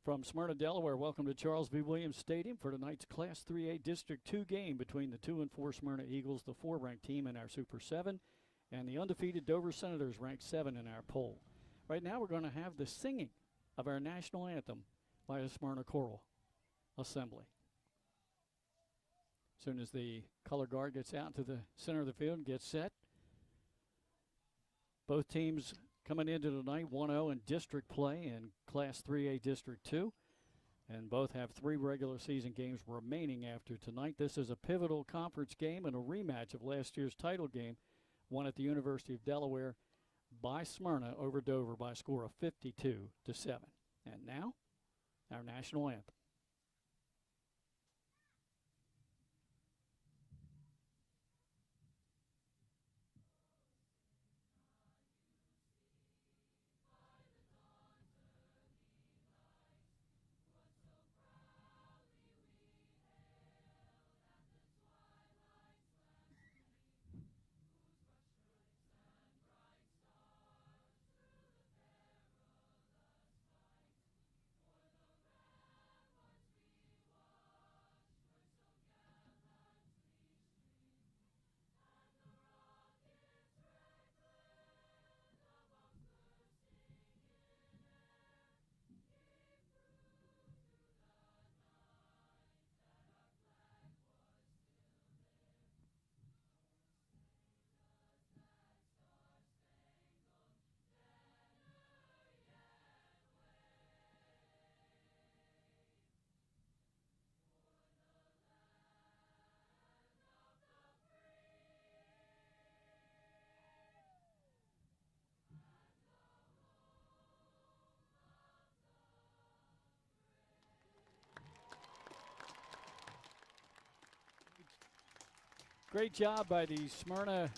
From Smyrna, Delaware, welcome to Charles V. Williams Stadium for tonight's Class 3A District 2 game between the 2 and 4 Smyrna Eagles, the 4-ranked team in our Super 7, and the undefeated Dover Senators, ranked 7 in our poll. Right now we're going to have the singing of our national anthem by the Smyrna Choral Assembly. As soon as the color guard gets out to the center of the field and gets set, both teams coming into tonight 1-0 in district play in Class 3A District 2, and both have 3 regular season games remaining after tonight. This is a pivotal conference game and a rematch of last year's title game, won at the University of Delaware by Smyrna over Dover by a score of 52-7. And now, our national anthem. Great job by the Smyrna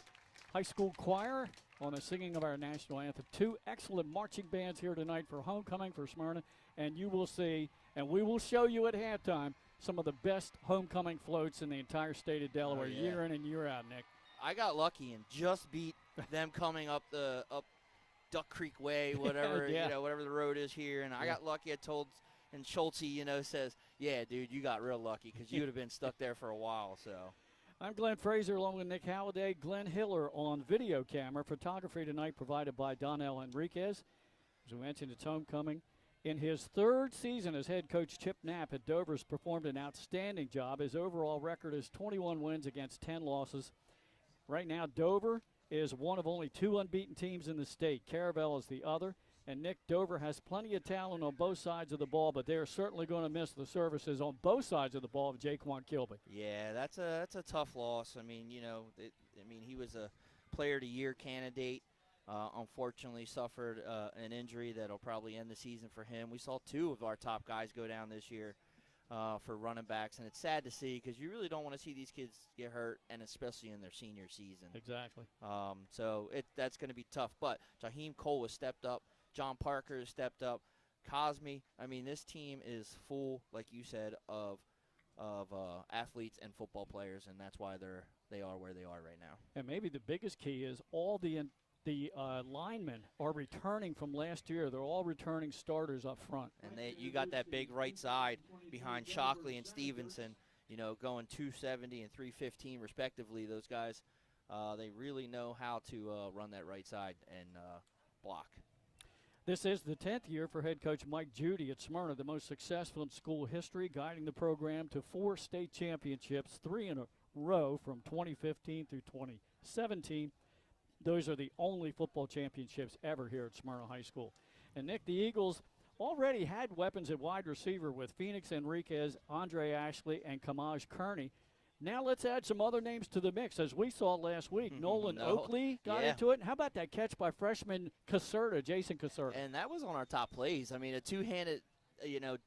High School Choir on the singing of our national anthem. 2 excellent marching bands here tonight for homecoming for Smyrna, and you will see, and we will show you at halftime, some of the best homecoming floats in the entire state of Delaware, year in and year out, Nick. I got lucky and just beat them coming up Duck Creek Way, whatever whatever the road is here, and I got lucky. I told, and Schulte, says, "Yeah, dude, you got real lucky because you would have been stuck there for a while." So. I'm Glenn Fraser along with Nick Halliday. Glenn Hiller on video camera. Photography tonight provided by Donnell Enriquez. As we mentioned, it's homecoming. In his 3rd season as head coach, Chip Knapp at Dover has performed an outstanding job. His overall record is 21 wins against 10 losses. Right now, Dover is one of only 2 unbeaten teams in the state. Caravel is the other. And Nick, Dover has plenty of talent on both sides of the ball, but they're certainly going to miss the services on both sides of the ball of Jaquan Kilby. Yeah, that's a tough loss. I mean, he was a Player of the Year candidate. Unfortunately, suffered an injury that'll probably end the season for him. We saw 2 of our top guys go down this year for running backs, and it's sad to see because you really don't want to see these kids get hurt, and especially in their senior season. Exactly. So that's going to be tough. But Jaheim Cole has stepped up. John Parker has stepped up. Cosme, this team is full, like you said, of athletes and football players, and that's why they are where they are right now. And maybe the biggest key is all the linemen are returning from last year. They're all returning starters up front. And you got that big right side behind Shockley and Stevenson, going 270 and 315 respectively. Those guys, they really know how to run that right side and block. This is the 10th year for head coach Mike Judy at Smyrna, the most successful in school history, guiding the program to 4 state championships, 3 in a row from 2015 through 2017. Those are the only football championships ever here at Smyrna High School. And, Nick, the Eagles already had weapons at wide receiver with Phoenix Enriquez, Andre Ashley, and Kamaj Kearney. Now let's add some other names to the mix. As we saw last week, Nolan Oakley got into it. And how about that catch by freshman Jason Caserta? And that was on our top plays. A 2-handed,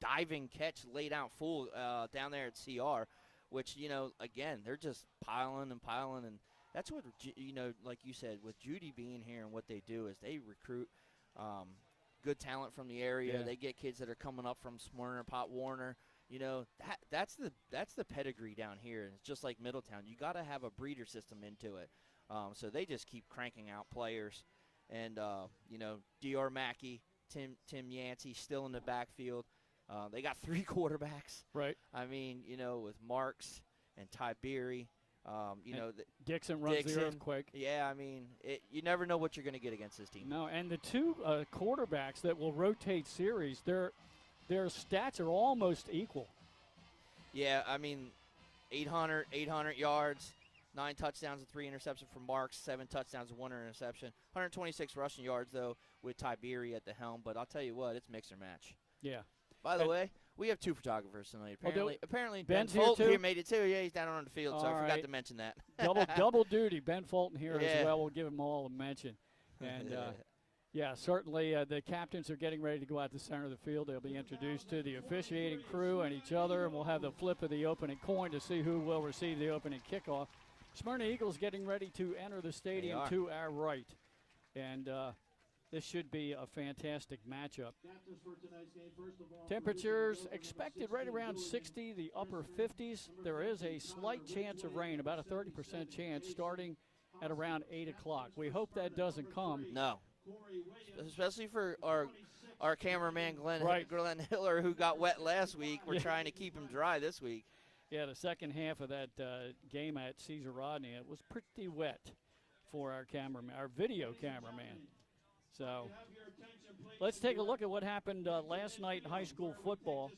diving catch laid out full down there at CR, which, again, they're just piling and piling. And that's what, like you said, with Judy being here and what they do is they recruit good talent from the area. Yeah. They get kids that are coming up from Smyrna, Pop Warner. That's the pedigree down here. And it's just like Middletown. You got to have a breeder system into it. So they just keep cranking out players. And, D.R. Mackey, Tim Yancey still in the backfield. They got 3 quarterbacks. Right. I mean, with Marks and Tiberi, Dixon runs the earthquake. Yeah, I mean, you never know what you're going to get against this team. No, and the 2 quarterbacks that will rotate series, their stats are almost equal. Yeah, I mean, 800 yards, 9 touchdowns and 3 interceptions for Marks, 7 touchdowns and 1 interception. 126 rushing yards, though, with Tiberi at the helm. But I'll tell you what, it's mix or match. Yeah. By the way, we have 2 photographers tonight. Apparently Ben Ben's Fulton here here made it too. Yeah, he's down on the field, so I forgot to mention that. double duty. Ben Fulton here as well. We'll give them all a mention. And, yeah, certainly the captains are getting ready to go out to the center of the field. They'll be introduced to the officiating crew and each other, and we'll have the flip of the opening coin to see who will receive the opening kickoff. Smyrna Eagles getting ready to enter the stadium to our right. And this should be a fantastic matchup. Temperatures expected right around 60, the upper 50s. There is a slight chance of rain, about a 30% chance, starting at around 8 o'clock. We hope that doesn't come. No. Especially for our cameraman, Glenn Hiller, who got wet last week. We're trying to keep him dry this week. Yeah, the second half of that game at Caesar Rodney, it was pretty wet for our video cameraman. So let's take a look at what happened last night in high school football.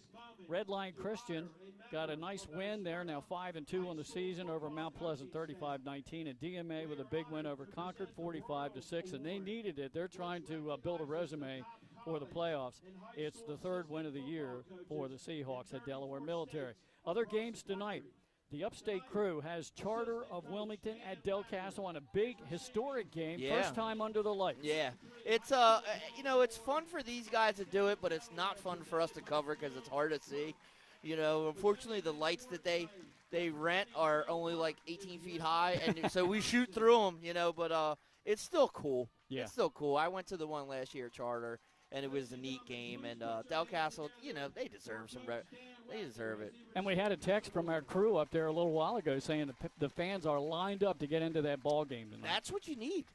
Redline Christian got a nice win there, now 5-2 on the season over Mount Pleasant 35-19, and DMA with a big win over Concord 45-6, and they needed it. They're trying to build a resume for the playoffs. It's the 3rd win of the year for the Seahawks at Delaware Military. Other games tonight. The Upstate Crew has Charter of Wilmington at Del Castle on a big historic game, first time under the lights. Yeah, it's it's fun for these guys to do it, but it's not fun for us to cover because it's hard to see. Unfortunately, the lights that they rent are only like 18 feet high, and so we shoot through them. But it's still cool. Yeah, it's still cool. I went to the one last year, Charter, and it was a neat game. And Del Castle, they deserve they deserve it. And we had a text from our crew up there a little while ago saying the fans are lined up to get into that ball game tonight. That's what you need.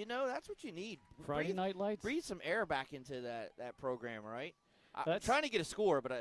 That's what you need. Friday night lights? Breathe some air back into that program, right? I'm trying to get a score, but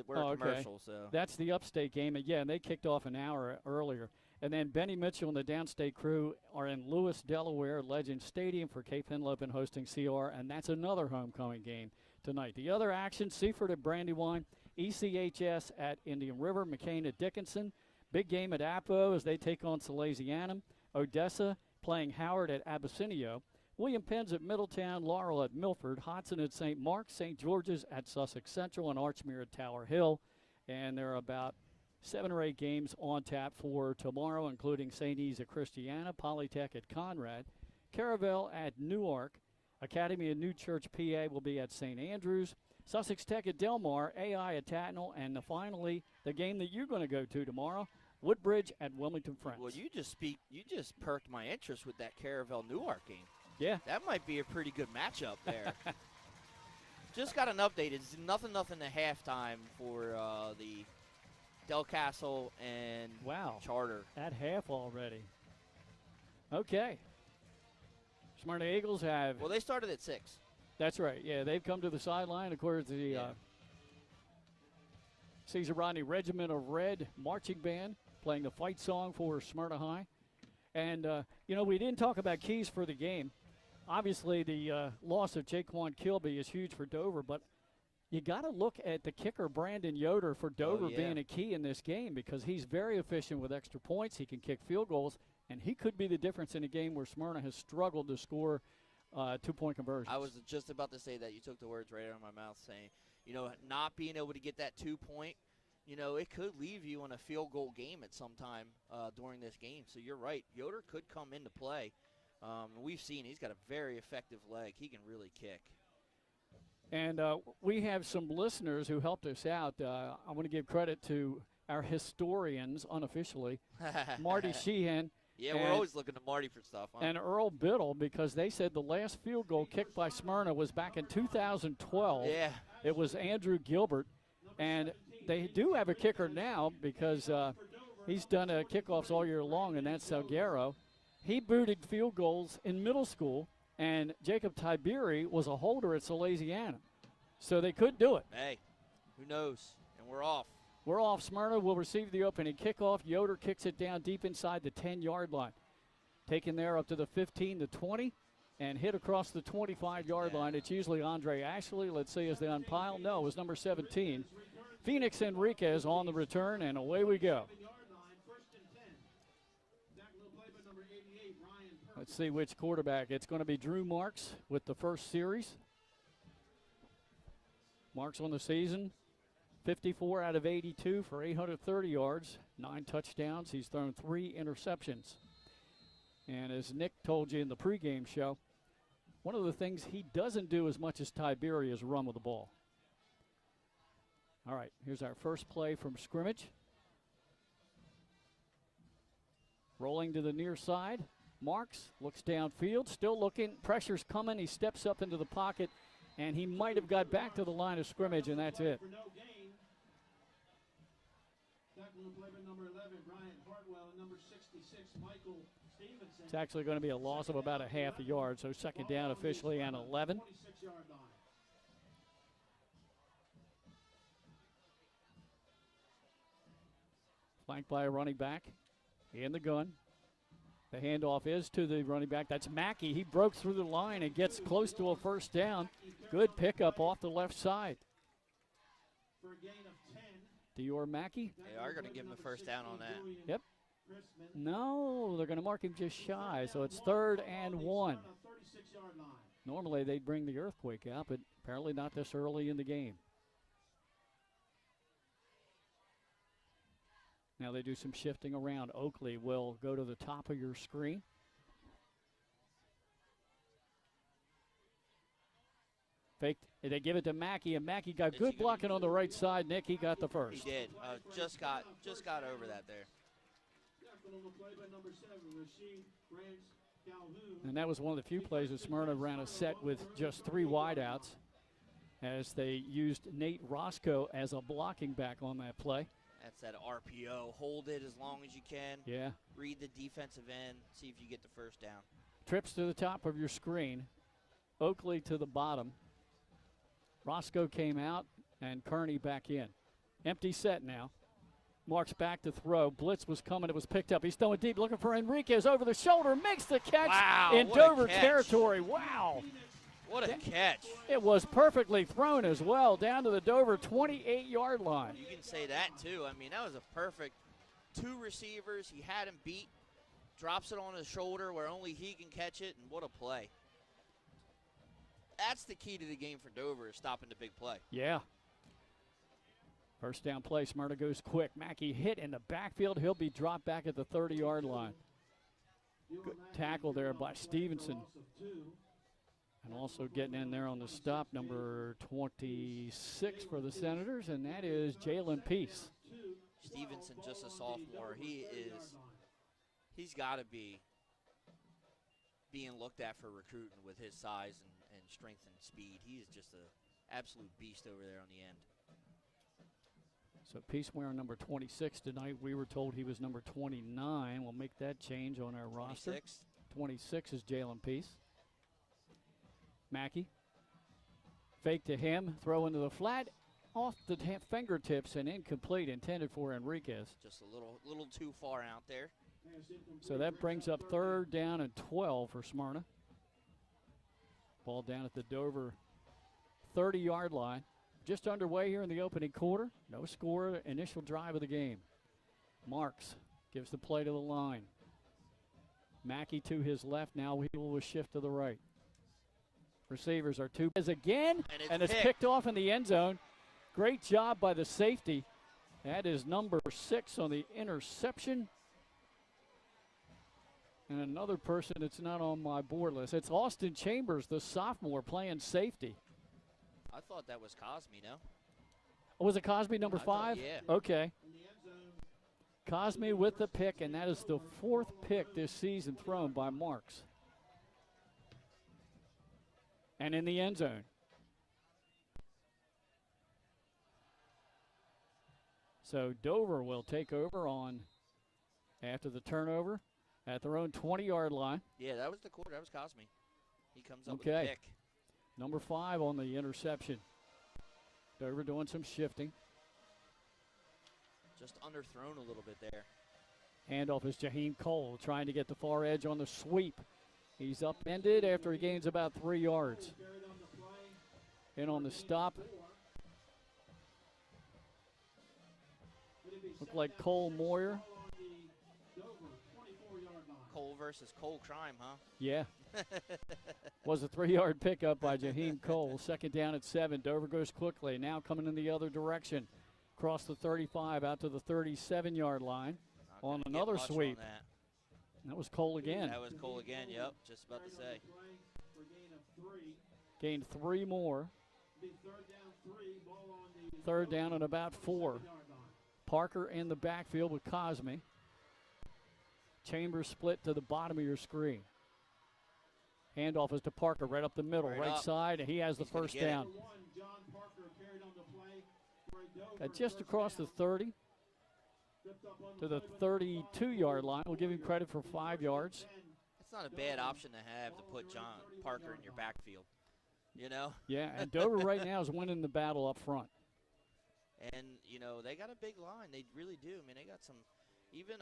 we're a commercial. So that's the Upstate game. And they kicked off an hour earlier. And then Benny Mitchell and the Downstate Crew are in Lewis, Delaware, Legend Stadium for Cape Henlopen hosting CR, and that's another homecoming game tonight. The other action, Seaford at Brandywine, ECHS at Indian River, McCain at Dickinson. Big game at Apo as they take on Salesianum. Odessa playing Howard at Abyssinia. William Penn's at Middletown, Laurel at Milford, Hodson at St. Mark's, St. George's at Sussex Central, and Archmere at Tower Hill. And there are about 7 or 8 games on tap for tomorrow, including St. E's at Christiana, Polytech at Conrad, Caravel at Newark, Academy of New Church, PA will be at St. Andrews, Sussex Tech at Del Mar, AI at Tatnall, and finally the game that you're going to go to tomorrow, Woodbridge at Wilmington Friends. Well, you just perked my interest with that Caravel Newark game. Yeah. That might be a pretty good matchup there. Just got an update. It's nothing at halftime for the Del Castle and Charter. At half already. Okay. Smyrna Eagles have. Well, they started at 6. That's right. Yeah, they've come to the sideline. Of course, the Caesar Rodney Regiment of Red marching band playing the fight song for Smyrna High. And, we didn't talk about keys for the game. Obviously, the loss of Jaquan Kilby is huge for Dover, but you got to look at the kicker, Brandon Yoder, for Dover being a key in this game because he's very efficient with extra points. He can kick field goals, and he could be the difference in a game where Smyrna has struggled to score 2-point conversions. I was just about to say that. You took the words right out of my mouth saying, not being able to get that 2-point, it could leave you in a field goal game at some time during this game. So you're right. Yoder could come into play. We've seen he's got a very effective leg. He can really kick. And we have some listeners who helped us out. I want to give credit to our historians, unofficially, Marty Sheehan. Yeah, we're always looking to Marty for stuff. Huh? And Earl Biddle, because they said the last field goal kicked by Smyrna was back in 2012. Yeah. It was Andrew Gilbert. And they do have a kicker now because he's done kickoffs all year long, and that's Salguero. He booted field goals in middle school, and Jacob Tiberi was a holder at Salesianum. So they could do it. Hey, Who knows? And we're off. We're off. Smyrna will receive the opening kickoff. Yoder kicks it down deep inside the 10-yard line. Taken there up to the 15, the 20, and hit across the 25-yard line. It's usually Andre Ashley. Let's see as they unpile. No, it was number 17. Phoenix Enriquez on the return, and away we go. Let's see which quarterback. It's going to be Drew Marks with the first series. Marks on the season, 54 out of 82 for 830 yards, 9 touchdowns. He's thrown 3 interceptions. And as Nick told you in the pregame show, one of the things he doesn't do as much as Tiberi is run with the ball. All right, here's our first play from scrimmage. Rolling to the near side. Marks looks downfield, still looking. Pressure's coming. He steps up into the pocket, and he might have got back to the line of scrimmage, and that's it. It's actually going to be a loss of about a half a yard, so second down officially and 11. Flanked by a running back in the gun. The handoff is to the running back. That's Mackey. He broke through the line and gets close to a first down. Good pickup off the left side. Dior Mackey. They are going to give him the first down on that. Yep. No, they're going to mark him just shy, so it's 3rd and 1. Normally they'd bring the earthquake out, but apparently not this early in the game. Now they do some shifting around. Oakley will go to the top of your screen. Faked. They give it to Mackey, and Mackey got good blocking on the right side. Nick, he got the first. He did. Just got over that there. And that was one of the few plays that Smyrna ran a set with just 3 wideouts as they used Nate Roscoe as a blocking back on that play. That's that RPO. Hold it as long as you can. Yeah. Read the defensive end. See if you get the first down. Trips to the top of your screen. Oakley to the bottom. Roscoe came out and Kearney back in. Empty set now. Marks back to throw. Blitz was coming. It was picked up. He's throwing deep, looking for Enriquez over the shoulder. Makes the catch in Dover territory. Wow. What a catch. It was perfectly thrown as well down to the Dover 28-yard line. You can say that, too. I mean, that was a perfect 2 receivers. He had him beat. Drops it on his shoulder where only he can catch it, and what a play. That's the key to the game for Dover, is stopping the big play. Yeah. First down play. Smyrna goes quick. Mackey hit in the backfield. He'll be dropped back at the 30-yard line. Good tackle there by Stevenson. And also getting in there on the stop, number 26 for the Senators, and that is Jalen Peace. Stevenson, just a sophomore. He's got to be being looked at for recruiting with his size and strength and speed. He is just an absolute beast over there on the end. So Peace wearing number 26 tonight. We were told he was number 29. We'll make that change on our roster. 26 is Jalen Peace. Mackey. Fake to him. Throw into the flat. Off the fingertips and incomplete, intended for Enriquez. Just a little too far out there. So that brings up 3rd down and 12 for Smyrna. Ball down at the Dover 30-yard line. Just underway here in the opening quarter. No score, initial drive of the game. Marks gives the play to the line. Mackey to his left. Now he will shift to the right. Receivers are 2 again, and it's picked off in the end zone. Great job by the safety. That is number 6 on the interception. And another person that's not on my board list. It's Austin Chambers, the sophomore, playing safety. I thought that was Cosme, no? Oh, was it Cosme, number 5? Yeah. Okay. Cosme with the pick, and that is the 4th pick this season thrown by Marks. And in the end zone. So Dover will take over on after the turnover at their own 20-yard line. Yeah, that was the quarter. That was Cosme. He comes up with the pick. Number 5 on the interception. Dover doing some shifting. Just underthrown a little bit there. Handoff is Jaheim Cole trying to get the far edge on the sweep. He's upended after he gains about 3 yards. And on the stop, looked like Cole Moyer. Cole versus Cole crime, huh? Yeah. Was a 3-yard pickup by Jaheim Cole. Second down at 7. Dover goes quickly. Now coming in the other direction. Across the 35 out to the 37-yard line on another sweep. On that was Cole again. That was Cole again, yep. Just about to say. Gained 3 more. Third down and about 4. Parker in the backfield with Cosme. Chambers split to the bottom of your screen. Handoff is to Parker right up the middle, right side, and he has the first down. Just across the 30 to the 32-yard line. We'll give him credit for 5 yards. It's not a bad option to have to put John Parker in your backfield, you know? Yeah, and Dover right now is winning the battle up front. And, you know, they got a big line. They really do. I mean, they got some, even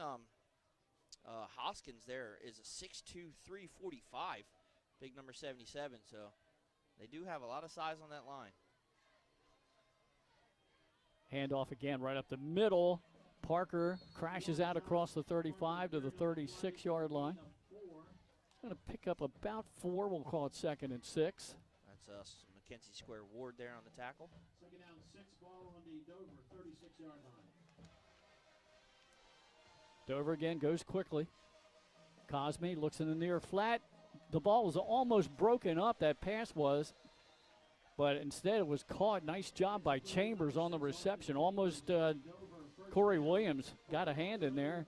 Hoskins there is a 6'2", 345, big number 77. So they do have a lot of size on that line. Handoff again right up the middle. Parker crashes out across the 35 to the 36-yard line. Going to pick up about 4. We'll call it 2nd and 6. That's Mackenzie Square Ward there on the tackle. 2nd down, 6, ball on the Dover 36-yard line. Dover again goes quickly. Cosme looks in the near flat. The ball was almost broken up, that pass was. But instead it was caught. Nice job by Chambers on the reception. Almost Corey Williams got a hand in there.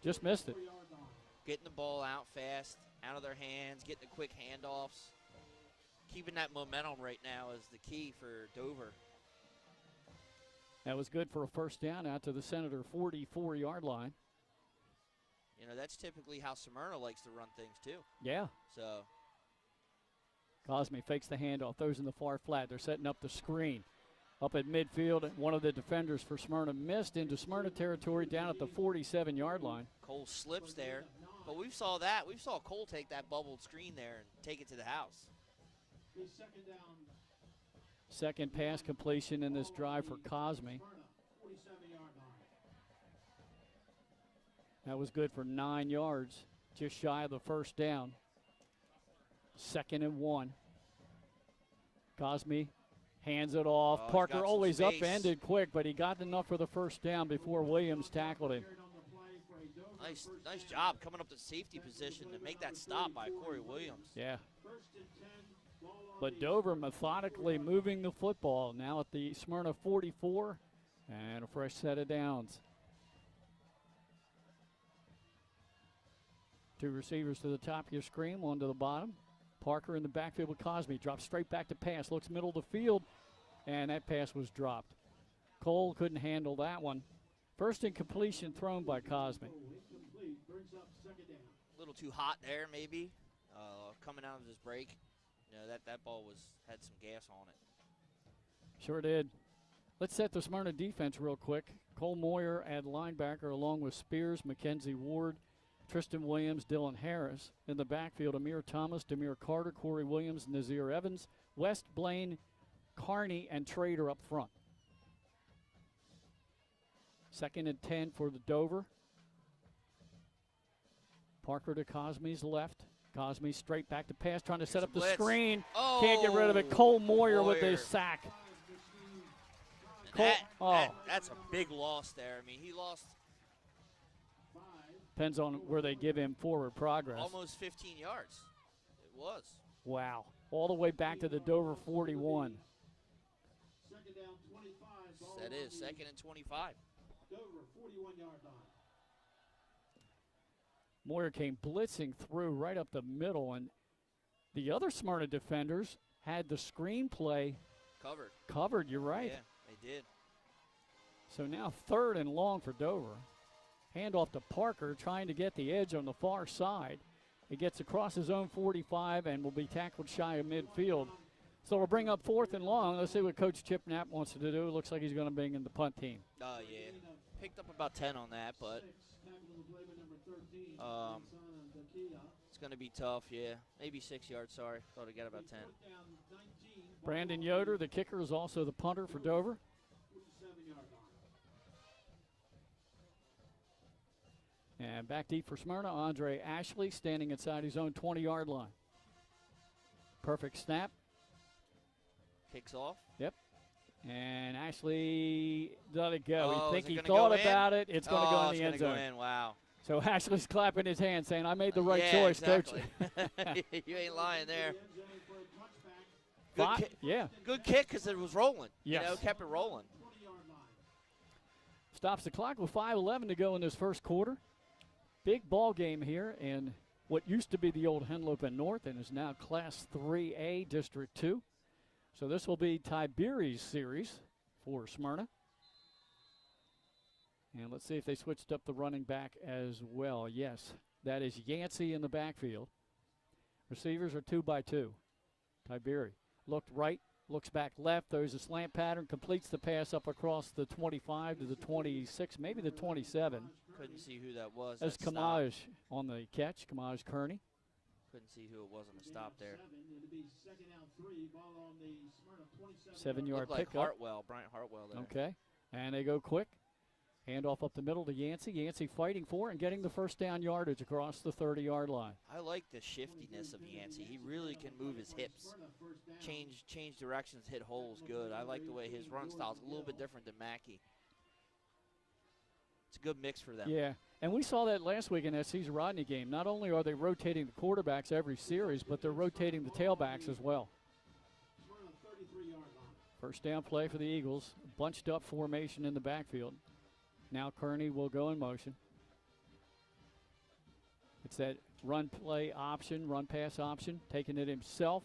Just missed it. Getting the ball out fast, out of their hands, getting the quick handoffs. Keeping that momentum right now is the key for Dover. That was good for a first down out to the Senator 44-yard line. You know, that's typically how Smyrna likes to run things too. Yeah. So Cosme fakes the handoff, throws in the far flat. They're setting up the screen. Up at midfield, one of the defenders for Smyrna missed into Smyrna territory down at the 47-yard line. Cole slips there, but we saw that. We saw Cole take that bubbled screen there and take it to the house. Second pass completion in this drive for Cosme. That was good for 9 yards, just shy of the first down. 2nd and 1. Cosme hands it off. Parker always upended quick, but he got enough for the first down before Williams tackled him. Nice job coming up to safety position to make that stop by Corey Williams. Yeah. But Dover methodically moving the football now at the Smyrna 44, and a fresh set of downs. 2 receivers to the top of your screen, 1 to the bottom. Parker in the backfield with Cosme. Drops straight back to pass. Looks middle of the field, and that pass was dropped. Cole couldn't handle that one. First incompletion thrown by Cosme. A little too hot there, maybe, coming out of his break. You know, that ball had some gas on it. Sure did. Let's set the Smyrna defense real quick. Cole Moyer at linebacker along with Spears, Mackenzie Ward, Tristan Williams, Dylan Harris. In the backfield, Amir Thomas, Demir Carter, Corey Williams, Nazir Evans, West Blaine, Carney, and Trader up front. 2nd and 10 for the Dover. Parker to Cosme's left. Cosme straight back to pass, trying to set up the screen. Oh, can't get rid of it. Cole Moyer with the sack. That's a big loss there. I mean, he lost. Depends on where they give him forward progress. Almost 15 yards. It was. Wow. All the way back to the Dover 41. That is 2nd and 25. Dover 41-yard line. Moyer came blitzing through right up the middle, and the other Smyrna defenders had the screenplay covered. You're right. Yeah, they did. So now 3rd and long for Dover. Handoff to Parker, trying to get the edge on the far side. He gets across his own 45 and will be tackled shy of midfield. So we'll bring up 4th and long. Let's see what Coach Chip Knapp wants to do. Looks like he's going to bring in the punt team. Oh, yeah. Picked up about 10 on that, but it's going to be tough, yeah. Maybe 6 yards, sorry. Thought he got about 10. Brandon Yoder, the kicker, is also the punter for Dover. And back deep for Smyrna, Andre Ashley standing inside his own 20-yard line. Perfect snap. Kicks off. Yep. And Ashley let it go. Oh, he think he gonna thought go in? about it. It's going to go in the end It's going zone. to go in, wow. So Ashley's clapping his hands saying, I made the right Yeah, choice, exactly. Coach. You ain't lying there. Yeah. Good kick because it was rolling. Yes. You know, kept it rolling. Stops the clock with 5:11 to go in this first quarter. Big ball game here in what used to be the old Henlopen North and is now Class 3A District 2. So this will be Tiberi's series for Smyrna. And let's see if they switched up the running back as well. Yes, that is Yancey in the backfield. Receivers are 2x2. Tiberi looked right, looks back left, throws a slant pattern, completes the pass up across the 25 to the 26, maybe the 27. Couldn't see who that was. That's Kamaj on the catch, Kamaj Kearney. Couldn't see who it was on the stop there. 7-yard Looked like pickup. Hartwell, Bryant Hartwell there. Okay, and they go quick. Handoff up the middle to Yancey. Yancey fighting for and getting the first down yardage across the 30-yard line. I like the shiftiness of Yancey. He really can move his hips, change directions, hit holes good. I like the way his run style is a little bit different than Mackey. It's a good mix for them. Yeah, and we saw that last week in SC's Rodney game. Not only are they rotating the quarterbacks every series, but they're rotating the tailbacks as well. First down play for the Eagles. Bunched up formation in the backfield. Now Kearney will go in motion. It's that run play option, run pass option, taking it himself.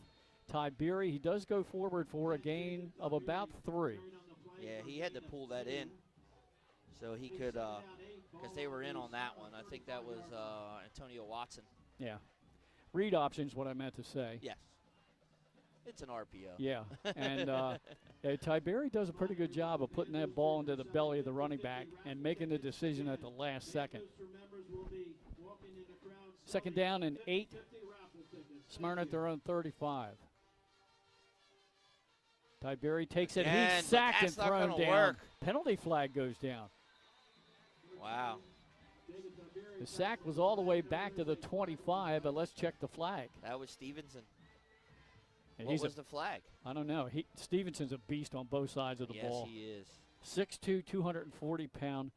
Tiberi, he does go forward for a gain of about 3. Yeah, he had to pull that in so he could, because they were in on that one. I think that was Antonio Watson. Yeah. Read option is what I meant to say. Yes. It's an RPO. Yeah, and Tiberi does a pretty good job of putting that ball into the belly of the running back and making the decision at the last second. Second down and 8. Smyrna at their own 35. Tiberi takes it. He's sacked and thrown down. Work. Penalty flag goes down. Wow. The sack was all the way back to the 25, but let's check the flag. That was Stevenson. And what was the flag? I don't know. Stevenson's a beast on both sides of the ball. Yes, he is. 6'2", 240-pound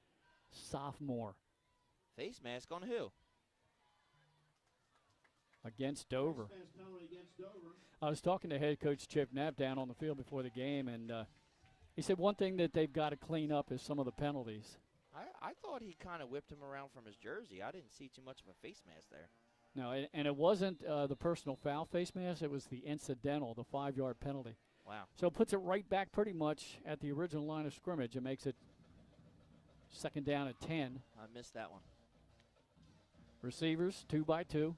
sophomore. Face mask on who? Against Dover. I was talking to head coach Chip Knapp down on the field before the game, and he said one thing that they've got to clean up is some of the penalties. I thought he kind of whipped him around from his jersey. I didn't see too much of a face mask there. No, and it wasn't the personal foul face mask. It was the incidental, the 5-yard penalty. Wow. So it puts it right back pretty much at the original line of scrimmage. It makes it second down at 10. I missed that one. Receivers, 2x2.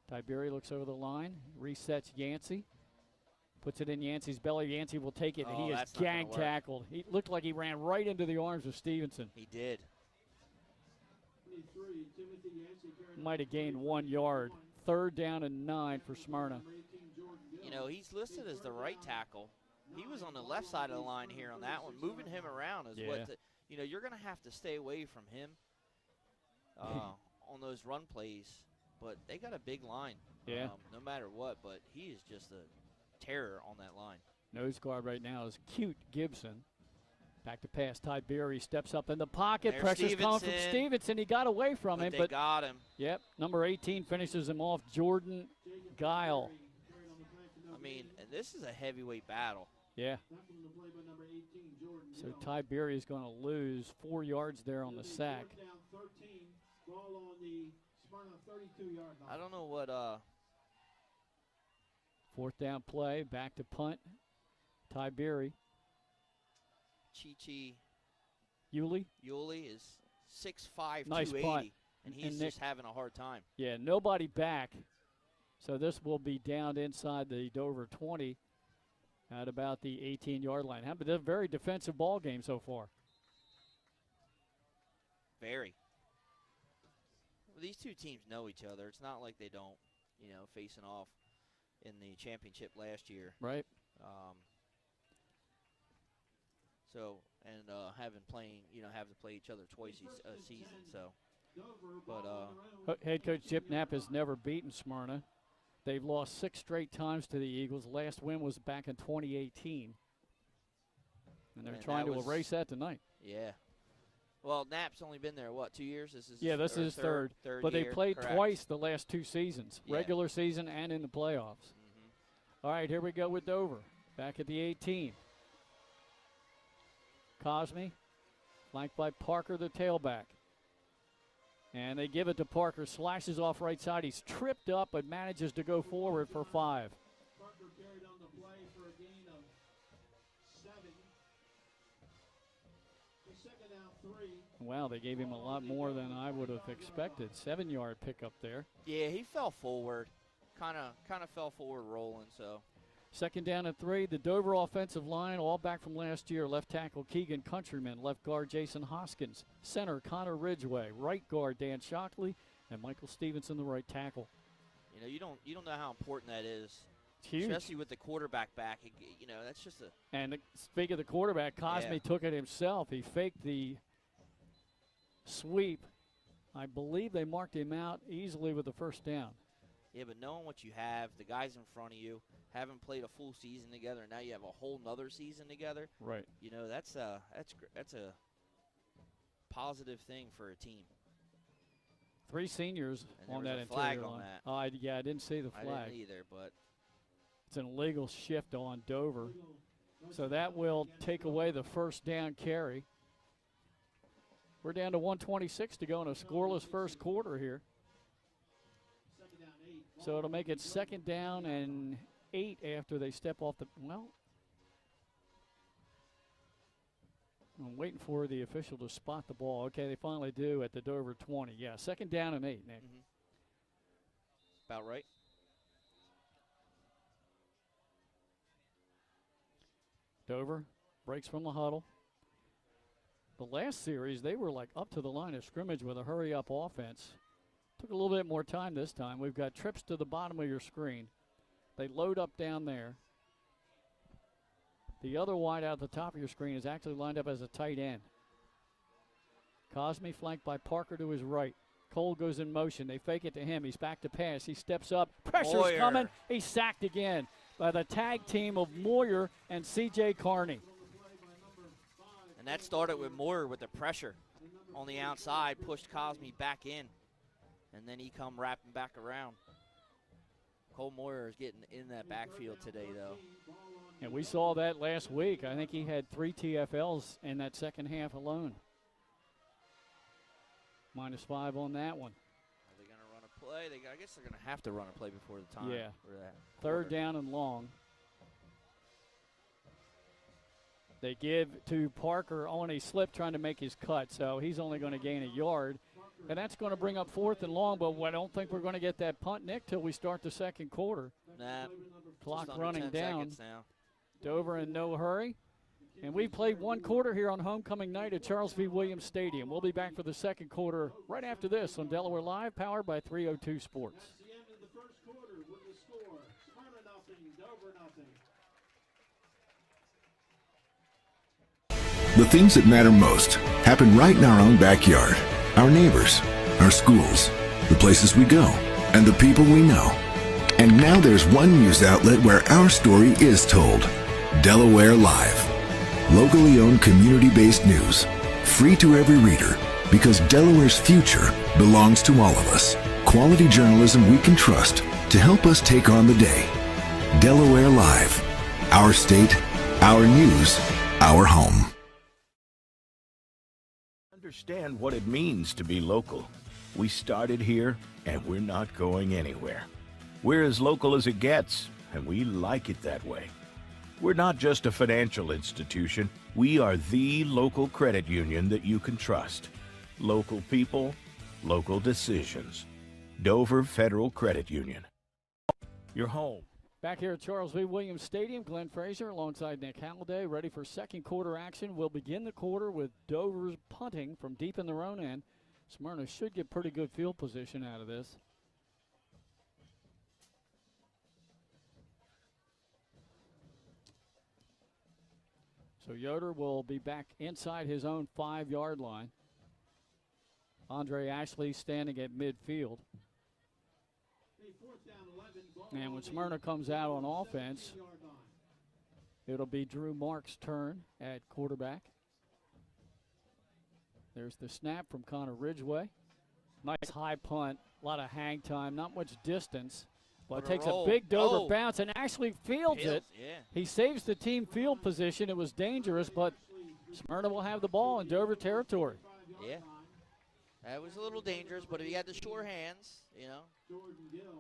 Tiberi looks over the line, resets Yancey. Puts it in Yancey's belly. Yancey will take it, and he is gang tackled. He looked like he ran right into the arms of Stevenson. He did. Might have gained 1 yard. Third down and 9 for Smyrna. You know, he's listed as the right tackle. He was on the left side of the line here on that one. Moving him around is you know, you're going to have to stay away from him on those run plays. But they got a big line, no matter what. But he is just a terror on that line. Nose guard right now is Cute Gibson. Back to pass. Tiberi steps up in the pocket. There's Pressure's coming from Stevenson. He got away from him. They got him. Yep. Number 18 finishes him off. Jordan Guile. I mean, and this is a heavyweight battle. Yeah. So Tiberi is going to lose 4 yards there on the sack. I don't know what. Fourth down play. Back to punt. Tiberi. Chi-Chi Yulee is 6'5", nice 280, punt. and he's just having a hard time. Yeah, nobody back. So this will be down inside the Dover 20 at about the 18-yard line. But a very defensive ball game so far. Very. Well, these two teams know each other. It's not like they don't, facing off in the championship last year. Right. Having to play each other twice a season. So, but head coach Chip Knapp has never beaten Smyrna. They've lost 6 straight times to the Eagles. Last win was back in 2018. And they're trying to erase that tonight. Yeah. Well, Knapp's only been there, 2 years? This is his third. But year. they played Correct. twice the last 2 seasons, regular season and in the playoffs. All right, here we go with Dover. Back at the 18. Cosme, flanked by Parker, the tailback. And they give it to Parker, slashes off right side. He's tripped up but manages to go forward for 5. Parker carried on the play for a gain of 7. Second down 3. Wow, they gave him a lot more than I would have expected. 7-yard pickup there. Yeah, he fell forward. Kind of fell forward rolling, so. Second down and 3. The Dover offensive line, all back from last year. Left tackle Keegan Countryman, left guard Jason Hoskins, center Connor Ridgway, right guard Dan Shockley, and Michael Stevenson, the right tackle. You don't know how important that is. It's huge. Especially with the quarterback back. That's just a. And speaking of the quarterback, Cosme took it himself. He faked the sweep. I believe they marked him out easily with the first down. Yeah, but knowing what you have, the guys in front of you, haven't played a full season together, and now you have a whole nother season together. Right. That's a positive thing for a team. 3 seniors and on there that was a flag interior on line. that. I didn't see the flag. I didn't either, but it's an illegal shift on Dover. So that will take away the first down carry. We're down to 1:26 to go in a scoreless first quarter here. So it'll make it second down and 8 after they step off the, I'm waiting for the official to spot the ball. Okay, they finally do at the Dover 20. Yeah, second down and 8, Nick. About right. Dover breaks from the huddle. The last series, they were like up to the line of scrimmage with a hurry-up offense. Took a little bit more time this time. We've got trips to the bottom of your screen. They load up down there. The other wide out at the top of your screen is actually lined up as a tight end. Cosme flanked by Parker to his right. Cole goes in motion. They fake it to him. He's back to pass. He steps up. Pressure's coming. He's sacked again by the tag team of Moyer and C.J. Carney. And that started with Moyer with the pressure on the outside, pushed Cosme back in. And then he come wrapping back around. Cole Moyer is getting in that backfield today, though. And we saw that last week. I think he had 3 TFLs in that second half alone. -5 on that one. Are they going to run a play? I guess they're going to have to run a play before the time. Yeah. For that Third down and long. They give to Parker on a slip trying to make his cut, so he's only going to gain a yard. And that's going to bring up 4th and long, but I don't think we're going to get that punt, Nick, till we start the second quarter. Nah. Clock Just under running 10 down. seconds now. Dover in no hurry. And we've played 1 quarter here on homecoming night at Charles V. Williams Stadium. We'll be back for the second quarter right after this on Delaware Live, powered by 302 Sports. That's the end of the first quarter with the score. Smyrna 0, Dover 0. The things that matter most happen right in our own backyard. Our neighbors, our schools, the places we go, and the people we know. And now there's one news outlet where our story is told. Delaware Live. Locally owned, community-based news. Free to every reader, because Delaware's future belongs to all of us. Quality journalism we can trust to help us take on the day. Delaware Live. Our state, our news, our home. Understand what it means to be local. We started here, and we're not going anywhere. We're as local as it gets, and we like it that way. We're not just a financial institution. We are the local credit union that you can trust. Local people, local decisions. Dover Federal Credit Union. You're home. Back here at Charles V. Williams Stadium, Glenn Frazier alongside Nick Halliday, ready for second quarter action. We'll begin the quarter with Dover's punting from deep in their own end. Smyrna should get pretty good field position out of this. So Yoder will be back inside his own 5-yard line. Andre Ashley standing at midfield. And when Smyrna comes out on offense, it'll be Drew Marks' turn at quarterback. There's the snap from Connor Ridgeway. Nice high punt, a lot of hang time, not much distance. But it takes a big Dover bounce and actually fields it. Yeah. He saves the team field position. It was dangerous, but Smyrna will have the ball in Dover territory. Yeah. That was a little dangerous, but he had the sure hands, you know.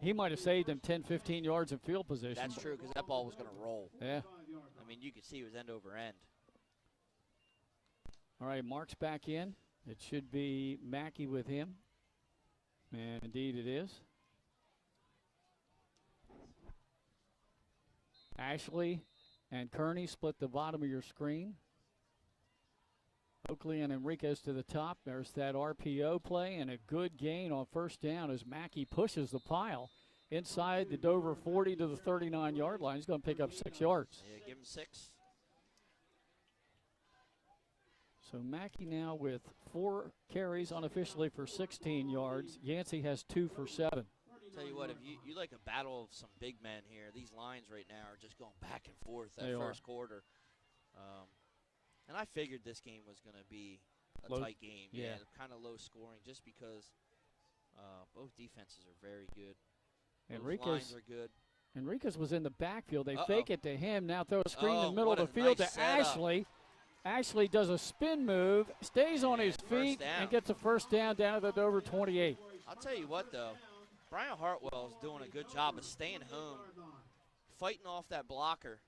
He might have saved him 10, 15 yards in field position. That's true, because that ball was going to roll. Yeah. I mean, you could see it was end over end. All right, Mark's back in. It should be Mackey with him. And indeed it is. Ashley and Kearney split the bottom of your screen. Oakley and Enriquez to the top. There's that RPO play and a good gain on first down as Mackey pushes the pile inside the Dover 40 to the 39-yard line. He's going to pick up 6 yards. Yeah, give him 6. So Mackey now with 4 carries unofficially for 16 yards. Yancey has 2 for 7. Tell you what, if you like a battle of some big men here, these lines right now are just going back and forth that first quarter. And I figured this game was going to be a tight game. Yeah, kind of low scoring just because both defenses are very good. Both lines are good. Enriquez was in the backfield. They fake it to him. Now throw a screen in the middle of the field nice to Ashley. Ashley does a spin move, stays on his feet, and gets a first down to the Dover 28. I'll tell you what, though. Brian Hartwell is doing a good job of staying home, fighting off that blocker.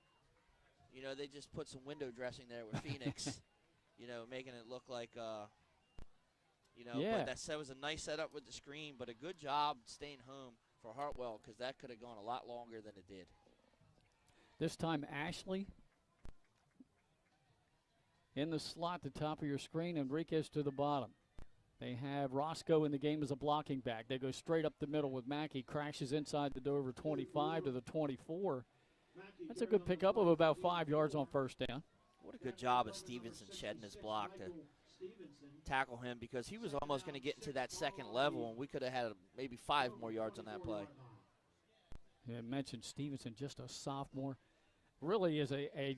You know, they just put some window dressing there with Phoenix, you know, making it look like, you know, but that was a nice setup with the screen, but a good job staying home for Hartwell because that could have gone a lot longer than it did. This time Ashley in the slot at the top of your screen, Enriquez to the bottom. They have Roscoe in the game as a blocking back. They go straight up the middle with Mackey. Crashes inside the Dover 25 to the 24. That's a good pickup of about 5 yards on first down. What a good job of Stevenson shedding his block to tackle him because he was almost going to get into that second level, and we could have had maybe 5 more yards on that play. Yeah, I mentioned Stevenson, just a sophomore. Really is a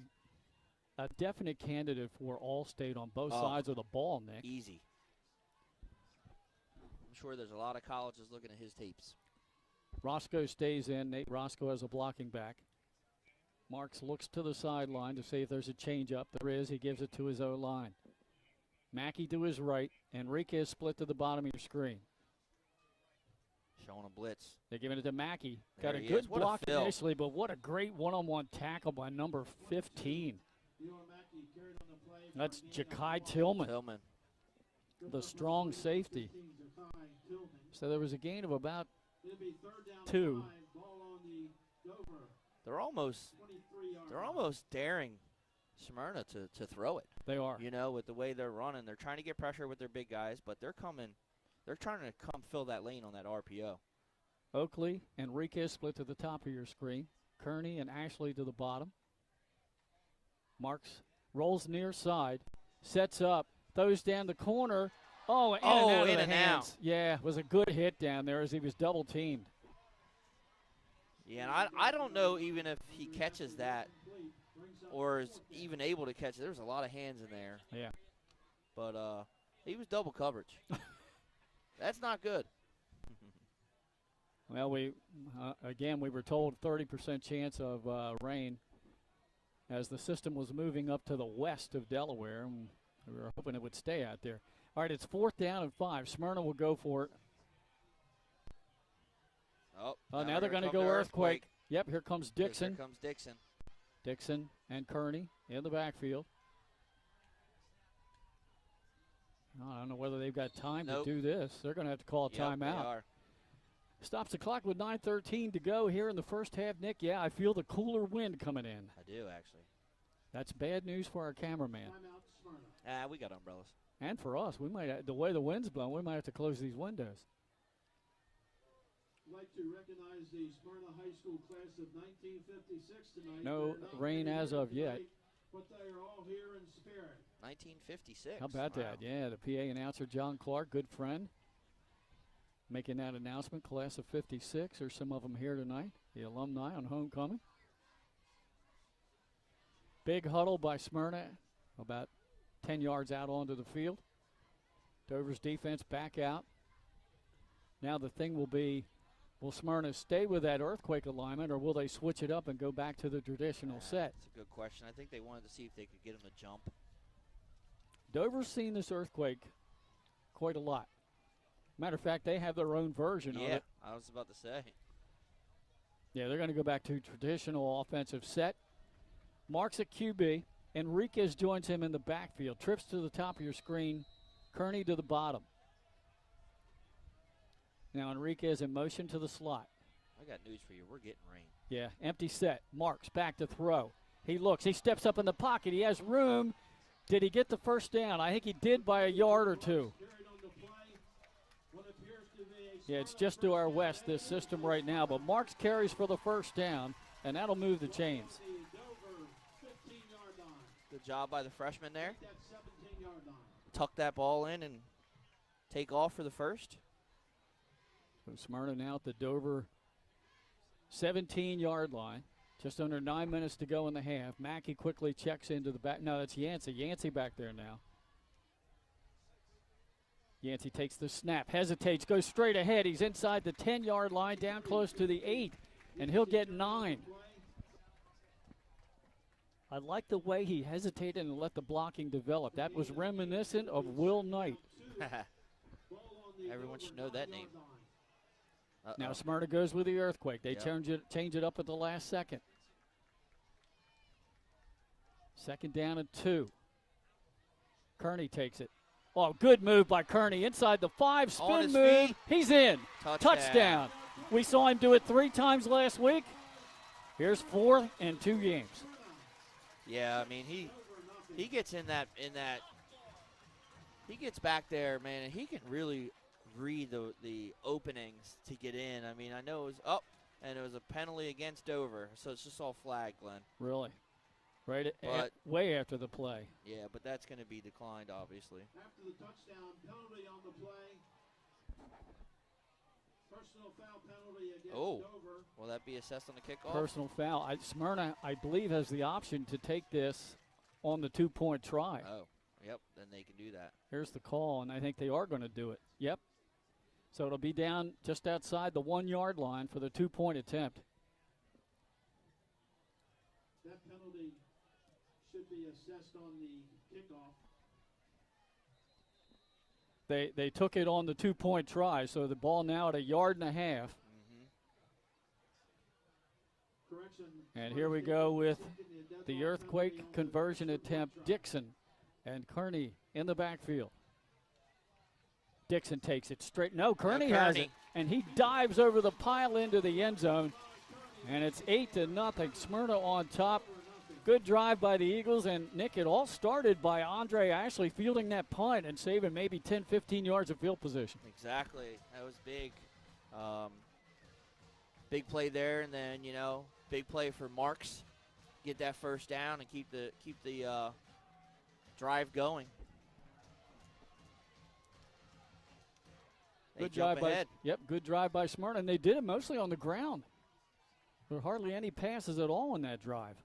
definite candidate for All-State on both sides of the ball, Nick. Easy. I'm sure there's a lot of colleges looking at his tapes. Roscoe stays in. Nate Roscoe has a blocking back. Marks looks to the sideline to see if there's a change-up. There is. He gives it to his O-line. Mackey to his right. Enriquez split to the bottom of your screen. Showing a blitz. They're giving it to Mackey. There Got a good block fill. initially, but what a great one-on-one tackle by number 15. That's Ja'Kai Tillman. The strong safety. So there was a gain of about 2. They're almost daring Smyrna to throw it. They are. You know, with the way they're running, they're trying to get pressure with their big guys, but they're trying to come fill that lane on that RPO. Oakley, Enriquez split to the top of your screen. Kearney and Ashley to the bottom. Marks rolls near side, sets up, throws down the corner. Oh, in and out of the hands. Yeah, it was a good hit down there as he was double teamed. Yeah, and I don't know even if he catches that or is even able to catch it. There's a lot of hands in there. Yeah. But he was double coverage. That's not good. Well, we were told 30% chance of rain as the system was moving up to the west of Delaware, and we were hoping it would stay out there. All right, it's 4th down and 5. Smyrna will go for it. Oh, now they're going to go earthquake. Yep, here comes Dixon. Here comes Dixon. Dixon and Kearney in the backfield. I don't know whether they've got time to do this. They're going to have to call a timeout. They are. Stops the clock with 9:13 to go here in the first half. Nick, yeah, I feel the cooler wind coming in. I do, actually. That's bad news for our cameraman. Timeout, Smyrna. We got umbrellas. And for us, we might, the way the wind's blowing, we might have to close these windows. I'd like to recognize the Smyrna High School class of 1956 tonight. No They're not rain here as of yet. tonight, but they are all here in spirit. 1956. How about Wow. that? Yeah, the PA announcer, John Clark, good friend, making that announcement. Class of 56. There's some of them here tonight, the alumni on homecoming. Big huddle by Smyrna, about 10 yards out onto the field. Dover's defense back out. Now the thing will be, will Smyrna stay with that earthquake alignment, or will they switch it up and go back to the traditional set? That's a good question. I think they wanted to see if they could get him to jump. Dover's seen this earthquake quite a lot. Matter of fact, they have their own version of it. I was about to say. Yeah, they're going to go back to traditional offensive set. Marks at QB. Enriquez joins him in the backfield. Trips to the top of your screen. Kearney to the bottom. Now Enriquez in motion to the slot. I got news for you. We're getting rain. Yeah, empty set. Marks back to throw. He looks. He steps up in the pocket. He has room. Did he get the first down? I think he did by a yard or two. Carried on the play. What appears to be a Yeah, it's just to our west, this system right now. But Marks carries for the first down, and that'll move the chains. the Dover 15-yard line. Good job by the freshman there. That 17-yard line. Tuck that ball in and take off for the first. So Smyrna now at the Dover 17-yard line. Just under 9 minutes to go in the half. Mackey quickly checks into the back. No, that's Yancey. Yancey back there now. Yancey takes the snap, hesitates, goes straight ahead. He's inside the 10-yard line, down close to the 8, and he'll get 9. I like the way he hesitated and let the blocking develop. That was reminiscent of Will Knight. Everyone should know that name. Now Smyrna goes with the earthquake. They Yep. change it up at the last second. Second down and 2. Kearney takes it. Oh, good move by Kearney. Inside the 5, On spin his move. feet. He's in. Touchdown. We saw him do it 3 times last week. Here's 4 in 2 games. Yeah, I mean he gets in that he gets back there, man, and he can really read the openings to get in. I mean, I know it was up, and it was a penalty against Dover, so it's just all flag, Glenn. Really? Right But- way after the play. Yeah, but that's going to be declined, obviously. After the touchdown, penalty on the play. Personal foul penalty against Dover. Will that be assessed on the kickoff? Personal foul. Smyrna, I believe, has the option to take this on the 2-point try. Oh, yep, then they can do that. Here's the call, and I think they are going to do it. Yep. So it'll be down just outside the 1-yard line for the 2-point attempt. That penalty should be assessed on the kickoff. They took it on the 2-point try, so the ball now at 1.5 yards. Correction. And here we go with the earthquake conversion attempt. Dixon and Kearney in the backfield. Dixon takes it straight. No, Kearney has it, and he dives over the pile into the end zone, and it's 8-0. Smyrna on top. Good drive by the Eagles, and Nick, it all started by Andre Ashley fielding that punt and saving maybe 10, 15 yards of field position. Exactly. That was big. Big play there, and then, big play for Marks. Get that first down and keep the drive going. They Good jump drive ahead. good drive by Smyrna, and they did it mostly on the ground. There were hardly any passes at all in that drive.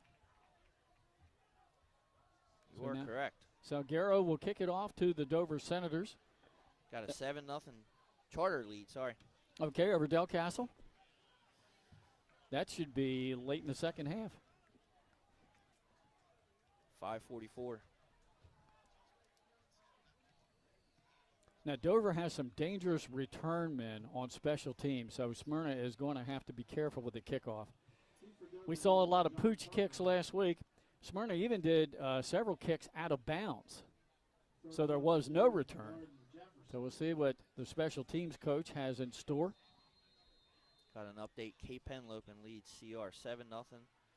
You are correct. Salguero will kick it off to the Dover Senators. Got a 7-0 Charter lead, sorry. Okay, over Del Castle. That should be late in the second half. 5:44. Now, Dover has some dangerous return men on special teams, so Smyrna is going to have to be careful with the kickoff. We saw a lot of pooch kicks last week. Smyrna even did several kicks out of bounds, so there was no return. So we'll see what the special teams coach has in store. Got an update. Cape Henlopen leads CR 7-0.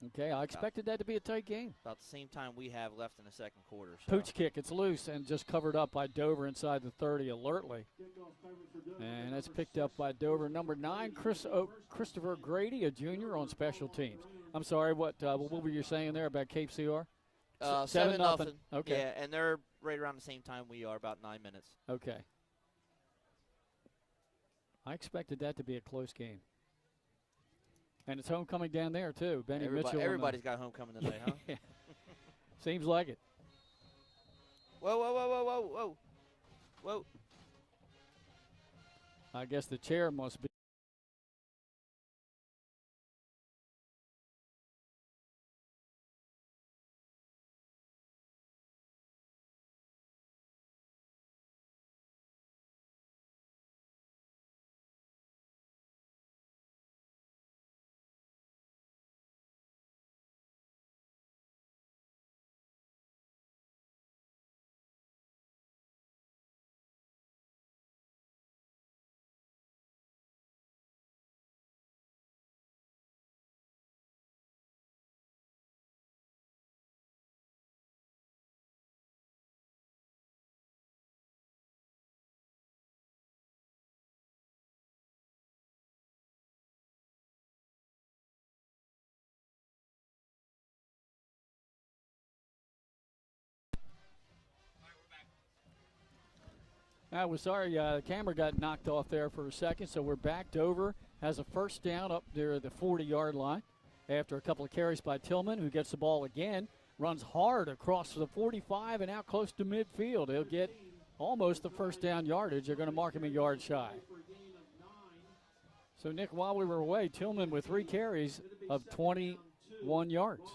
Okay, I expected that to be a tight game. About the same time we have left in the second quarter. So. Pooch kick, it's loose and just covered up by Dover inside the 30 alertly. And that's picked up by Dover. Number 9, Christopher Grady, a junior on special teams. I'm sorry, what were you saying there about Cape CR? 7-0. Okay. Yeah, and they're right around the same time we are, about 9 minutes. Okay. I expected that to be a close game. And it's homecoming down there, too. Benny Mitchell. Everybody's got homecoming today, huh? Yeah. Seems like it. Whoa, whoa, whoa, whoa, whoa, whoa. Whoa. I guess the chair must be. We're sorry, the camera got knocked off there for a second, so we're back. Dover has a first down up there at the 40-yard line after a couple of carries by Tillman, who gets the ball again, runs hard across the 45 and out close to midfield. He'll get almost the first down yardage. They're going to mark him a yard shy. So, Nick, while we were away, Tillman with 3 carries of 21 yards.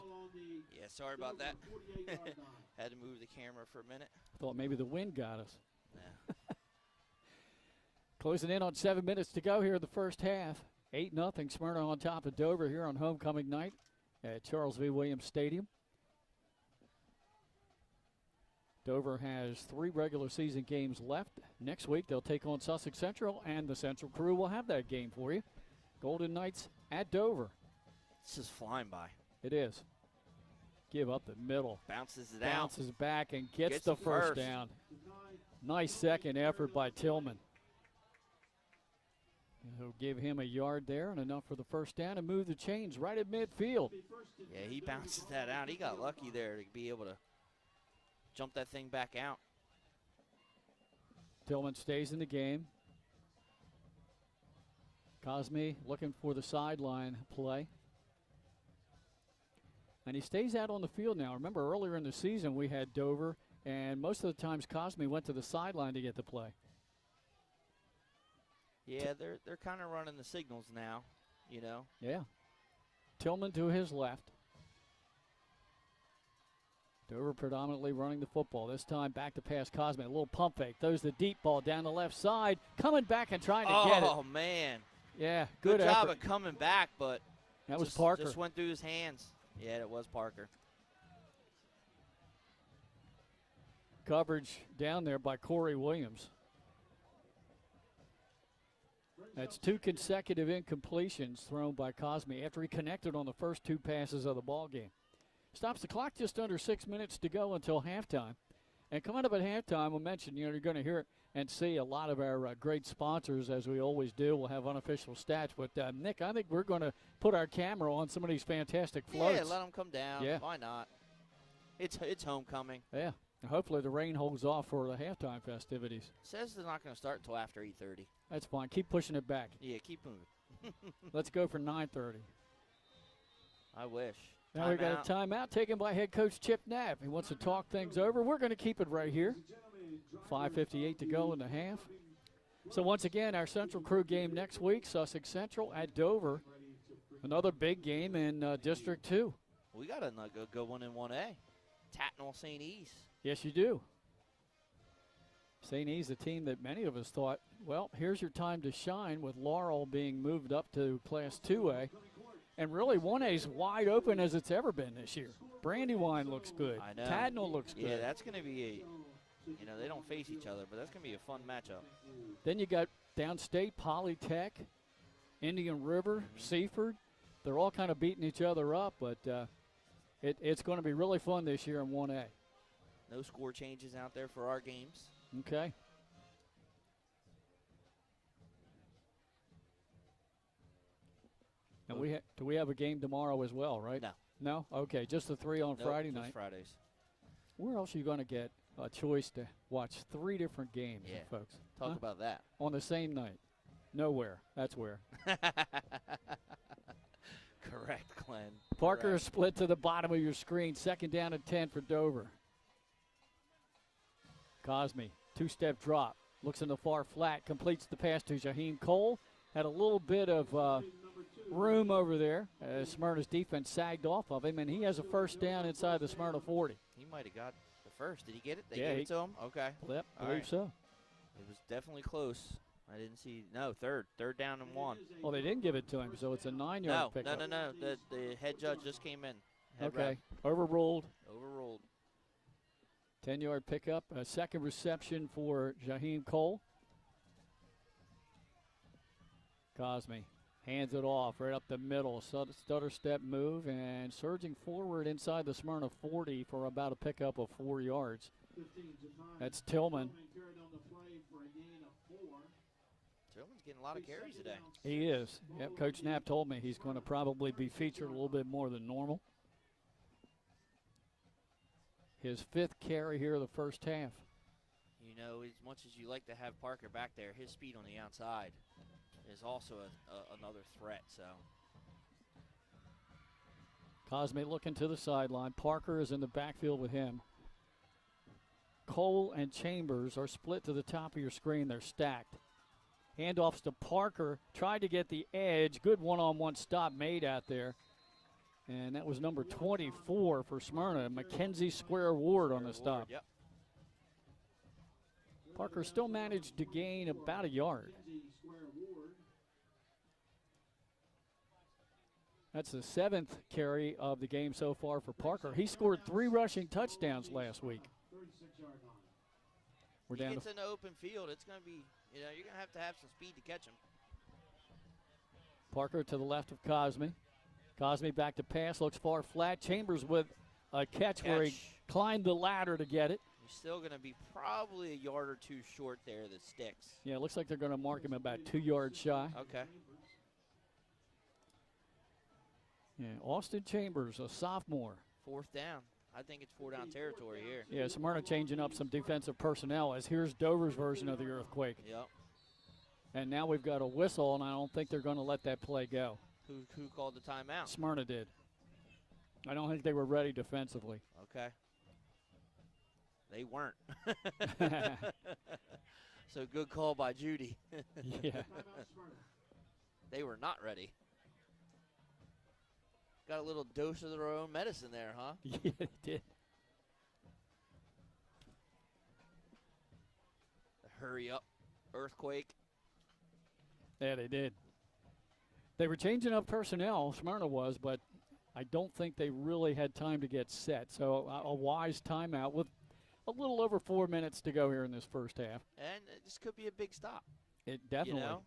Yeah, sorry about that. Had to move the camera for a minute. Thought maybe the wind got us. Yeah. Closing in on 7 minutes to go here in the first half. 8-0 Smyrna on top of Dover here on homecoming night at Charles V. Williams Stadium. Dover has 3 regular season games left. Next week they'll take on Sussex Central, and the Central crew will have that game for you. Golden Knights at Dover. It's just flying by. It is. Give up the middle. Bounces it out. Bounces back and gets the first down. Nice second effort by Tillman. He'll give him a yard there and enough for the first down and move the chains right at midfield. Yeah, he bounces that out. He got lucky there to be able to jump that thing back out. Tillman stays in the game. Cosme looking for the sideline play. And he stays out on the field now. Remember, earlier in the season we had Dover, and most of the times Cosme went to the sideline to get the play. Yeah, they're kind of running the signals now, you know. Yeah. Tillman to his left. Dover predominantly running the football. This time back to pass Cosme. A little pump fake. Throws the deep ball down the left side. Coming back and trying to get it. Oh, man. Yeah, good job effort. of coming back, but that was Parker. Just went through his hands. Yeah, it was Parker. Coverage down there by Corey Williams. That's 2 consecutive incompletions thrown by Cosme after he connected on the first 2 passes of the ball game. Stops the clock just under 6 minutes to go until halftime. And coming up at halftime, we'll mention, you're going to hear it and see a lot of our great sponsors, as we always do. We'll have unofficial stats. But, Nick, I think we're going to put our camera on some of these fantastic floats. Yeah, let them come down. Yeah. Why not? It's homecoming. Yeah. Hopefully the rain holds off for the halftime festivities. Says they're not going to start until after 8:30. That's fine. Keep pushing it back. Yeah, keep moving. Let's go for 9:30. I wish. Now we got a timeout taken by head coach Chip Knapp. He wants to talk things over. We're going to keep it right here. 5:58 to go in the half. So once again, our Central Crew game next week, Sussex Central at Dover. Another big game in District 2. We got a good one in 1A. Tatnall St. E's. Yes, you do. St. E's, a team that many of us thought, well, here's your time to shine, with Laurel being moved up to Class 2A. And really, 1A's wide open as it's ever been this year. Brandywine looks good. I know. Tatnall looks good. Yeah, that's going to be they don't face each other, but that's going to be a fun matchup. Then you got downstate, Polytech, Indian River, Seaford. They're all kind of beating each other up, but it's going to be really fun this year in 1A. No score changes out there for our games. Okay. And do we have a game tomorrow as well, right? No. No? Okay, just the 3 on Nope, Friday just night. Fridays. Where else are you going to get a choice to watch 3 different games, Yeah. folks? Talk about that. On the same night. Nowhere. That's where. Correct, Glenn. Parker Correct. is split to the bottom of your screen. 2nd down and 10 for Dover. Cosme, 2-step drop. Looks in the far flat. Completes the pass to Jaheim Cole. Had a little bit of room over there as Smyrna's defense sagged off of him, and he has a 1st down inside the Smyrna 40. He might have got the first. Did he get it? They Yeah, gave it to him? Okay. Yep, All believe right. so. It was definitely close. I didn't see. No, third down and 1. Well, they didn't give it to him, so it's a 9-yard pickup. No. The head judge just came in. Head Okay, ref. overruled. Overruled. 10-yard pickup. A 2nd reception for Jaheim Cole. Cosme hands it off right up the middle. Stutter step move and surging forward inside the Smyrna 40 for about a pickup of 4 yards. That's Tillman. Tillman's getting a lot of carries today. He is. Yep, Coach Knapp told me he's going to probably be featured a little bit more than normal. His 5th carry here of the first half. You know, as much as you like to have Parker back there, his speed on the outside is also another threat. So Cosme looking to the sideline. Parker is in the backfield with him. Cole and Chambers are split to the top of your screen. They're stacked. Handoffs to Parker. Tried to get the edge. Good one-on-one stop made out there. And that was number 24 for Smyrna, Mackenzie Square Ward on the stop. Yep. Parker still managed to gain about a yard. That's the 7th carry of the game so far for Parker. He scored 3 rushing touchdowns last week. We're down He to gets in the open field. It's going to be, you're going to have some speed to catch him. Parker to the left of Cosme. Cosme back to pass, looks far flat. Chambers with a catch where he climbed the ladder to get it. He's still going to be probably a yard or 2 short there that sticks. Yeah, it looks like they're going to mark him about 2 yards shy. Okay. Yeah, Austin Chambers, a sophomore. 4th down. I think it's 4 down territory here. Yeah, Smyrna changing up some defensive personnel as here's Dover's version of the earthquake. Yep. And now we've got a whistle, and I don't think they're going to let that play go. Who called the timeout? Smyrna did. I don't think they were ready defensively. Okay. They weren't. So good call by Judy. Yeah. They were not ready. Got a little dose of their own medicine there, huh? Yeah, they did. Hurry up, earthquake. Yeah, they did. They were changing up personnel, Smyrna was, but I don't think they really had time to get set. So a wise timeout with a little over 4 minutes to go here in this first half. And this could be a big stop. It definitely. You know?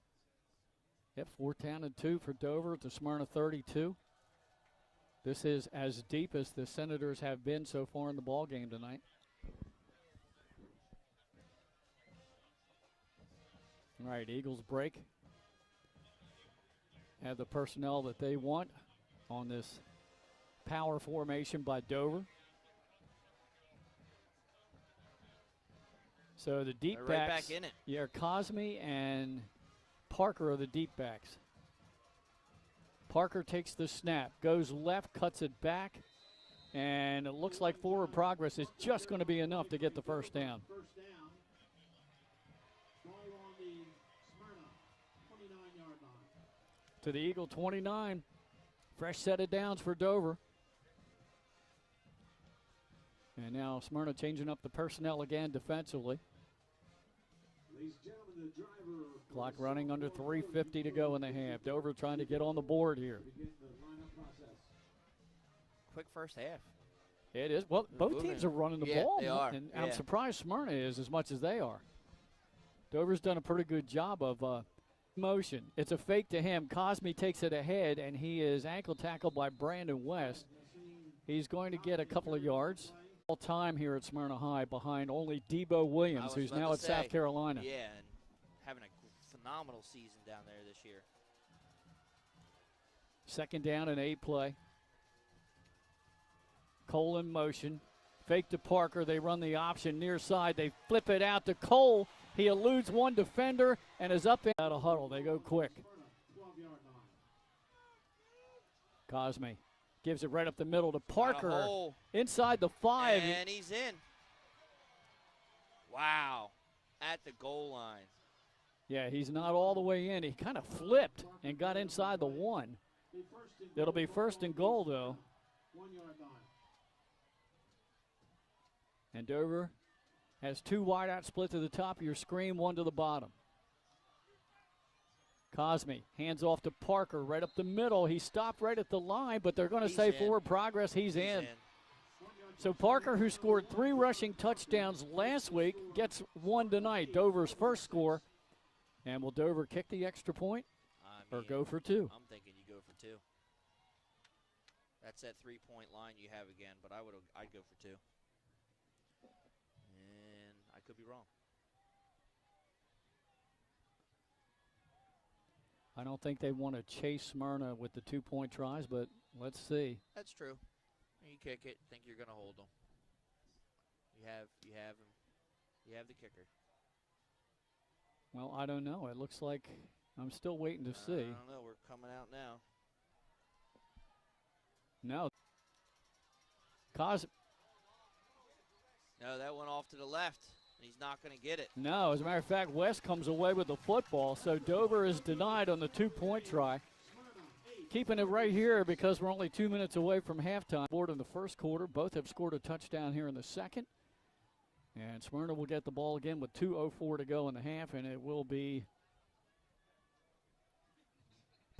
Yep, 4th down and 2 for Dover to Smyrna 32. This is as deep as the Senators have been so far in the ball game tonight. All right, Eagles break. Have the personnel that they want on this power formation by Dover. So the deep They're right backs. back in it. Yeah, Cosme and Parker are the deep backs. Parker takes the snap, goes left, cuts it back, and it looks like forward progress is just going to be enough to get the first down. First down. Ball on the Smyrna 29-yard line. To the Eagle 29. Fresh set of downs for Dover. And now Smyrna changing up the personnel again defensively. Ladies and gentlemen, the driver. Clock running under 3:50 to go in the half. Dover trying to get on the board here. Begin the lineup process. Quick first half. It is. Well, both teams are running the Yeah, ball. they are. And Yeah. I'm surprised Smyrna is as much as they are. Dover's done a pretty good job of Motion. It's a fake to him. Cosme takes it ahead, and he is ankle tackled by Brandon West. He's going to get a couple of yards. All time here at Smyrna High behind only Debo Williams, who's now at South Carolina. Yeah, and having a phenomenal season down there this year. Second down and 8 play. Cole in motion. Fake to Parker. They run the option near side. They flip it out to Cole. He eludes one defender and is up out of huddle. They go quick. Cosme gives it right up the middle to Parker. Inside the 5. And he's in. Wow. At the goal line. Yeah, he's not all the way in. He kind of flipped and got inside the 1. It'll be first and goal, though. 1 yard line. And Dover has 2 wideouts split to the top of your screen, 1 to the bottom. Cosme hands off to Parker right up the middle. He stopped right at the line, but they're going to say forward progress. He's in. So Parker, who scored 3 rushing touchdowns last week, gets 1 tonight. Dover's first score. And will Dover kick the extra point or go for 2? I'm thinking you go for 2. That's that 3-point line you have again, but I'd go for 2. And I could be wrong. I don't think they want to chase Smyrna with the 2-point tries, but let's see. That's true. You kick it, think you're going to hold them. You have the kicker. Well, I don't know. It looks like I'm still waiting to see. I don't know. We're coming out now. No. No, that went off to the left. He's not going to get it. No, as a matter of fact, West comes away with the football, so Dover is denied on the 2-point try. Keeping it right here because we're only 2 minutes away from halftime. Board in the first quarter. Both have scored a touchdown here in the second. And Smyrna will get the ball again with 2:04 to go in the half, and it will be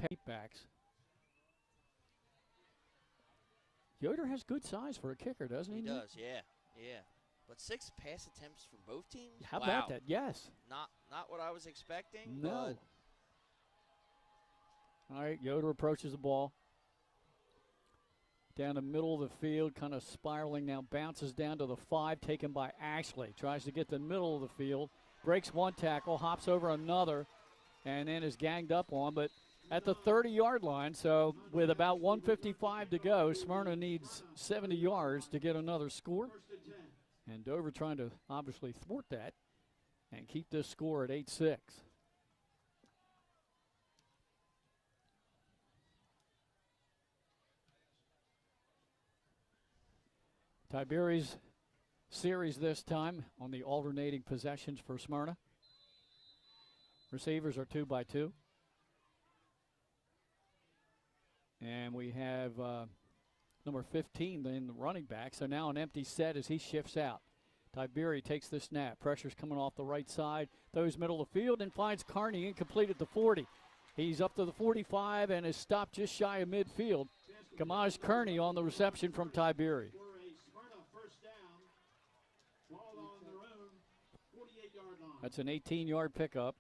paybacks. Yoder has good size for a kicker, doesn't he? He does, yeah. But 6 pass attempts for both teams? How about that? Yes. Not what I was expecting. No. But all right, Yoder approaches the ball. Down the middle of the field, kind of spiraling now, bounces down to the 5, taken by Ashley. Tries to get the middle of the field, breaks 1 tackle, hops over another, and then is ganged up on. But at the 30-yard line, so with about 1:55 to go, Smyrna needs 70 yards to get another score. And Dover trying to obviously thwart that and keep this score at 8-6. Tiberi's series this time on the alternating possessions for Smyrna. Receivers are 2 by 2. And we have number 15 in the running back. So now an empty set as he shifts out. Tiberi takes the snap. Pressure's coming off the right side. Throws middle of the field and finds Carney incomplete at the 40. He's up to the 45 and is stopped just shy of midfield. Kamaj Kearney on the reception from Tiberi. That's an 18-yard pickup.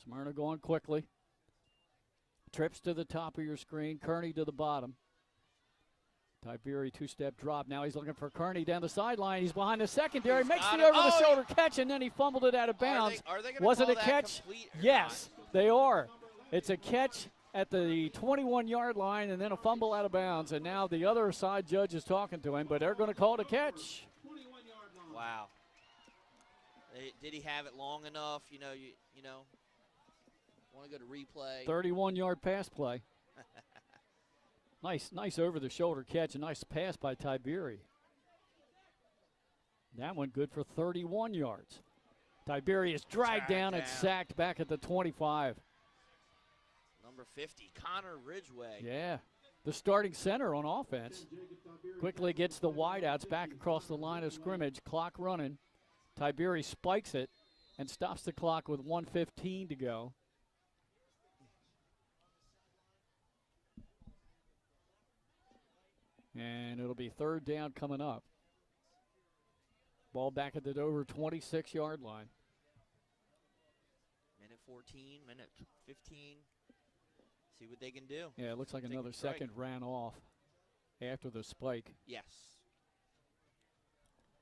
Smyrna going quickly. Trips to the top of your screen. Kearney to the bottom. Tiberi 2-step drop. Now he's looking for Kearney down the sideline. He's behind the secondary. Makes the over-the-shoulder catch, and then he fumbled it out of bounds. Was it a catch? Yes, they are. It's a catch at the 21-yard line and then a fumble out of bounds. And now the other side judge is talking to him, but they're going to call it a catch. Wow. Did he have it long enough? You know, want to go to replay. 31-yard pass play. Nice over-the-shoulder catch. A nice pass by Tiberi. That one good for 31 yards. Tiberi is dragged down and sacked back at the 25. Number 50, Connor Ridgway. Yeah, the starting center on offense. Quickly gets the wideouts back across the line of scrimmage. Clock running. Tiberi spikes it and stops the clock with 1:15 to go. And it'll be third down coming up. Ball back at the Dover 26-yard line. 14, minute 15. See what they can do. Yeah, it looks like Take a another strike. second ran off after the spike. Yes.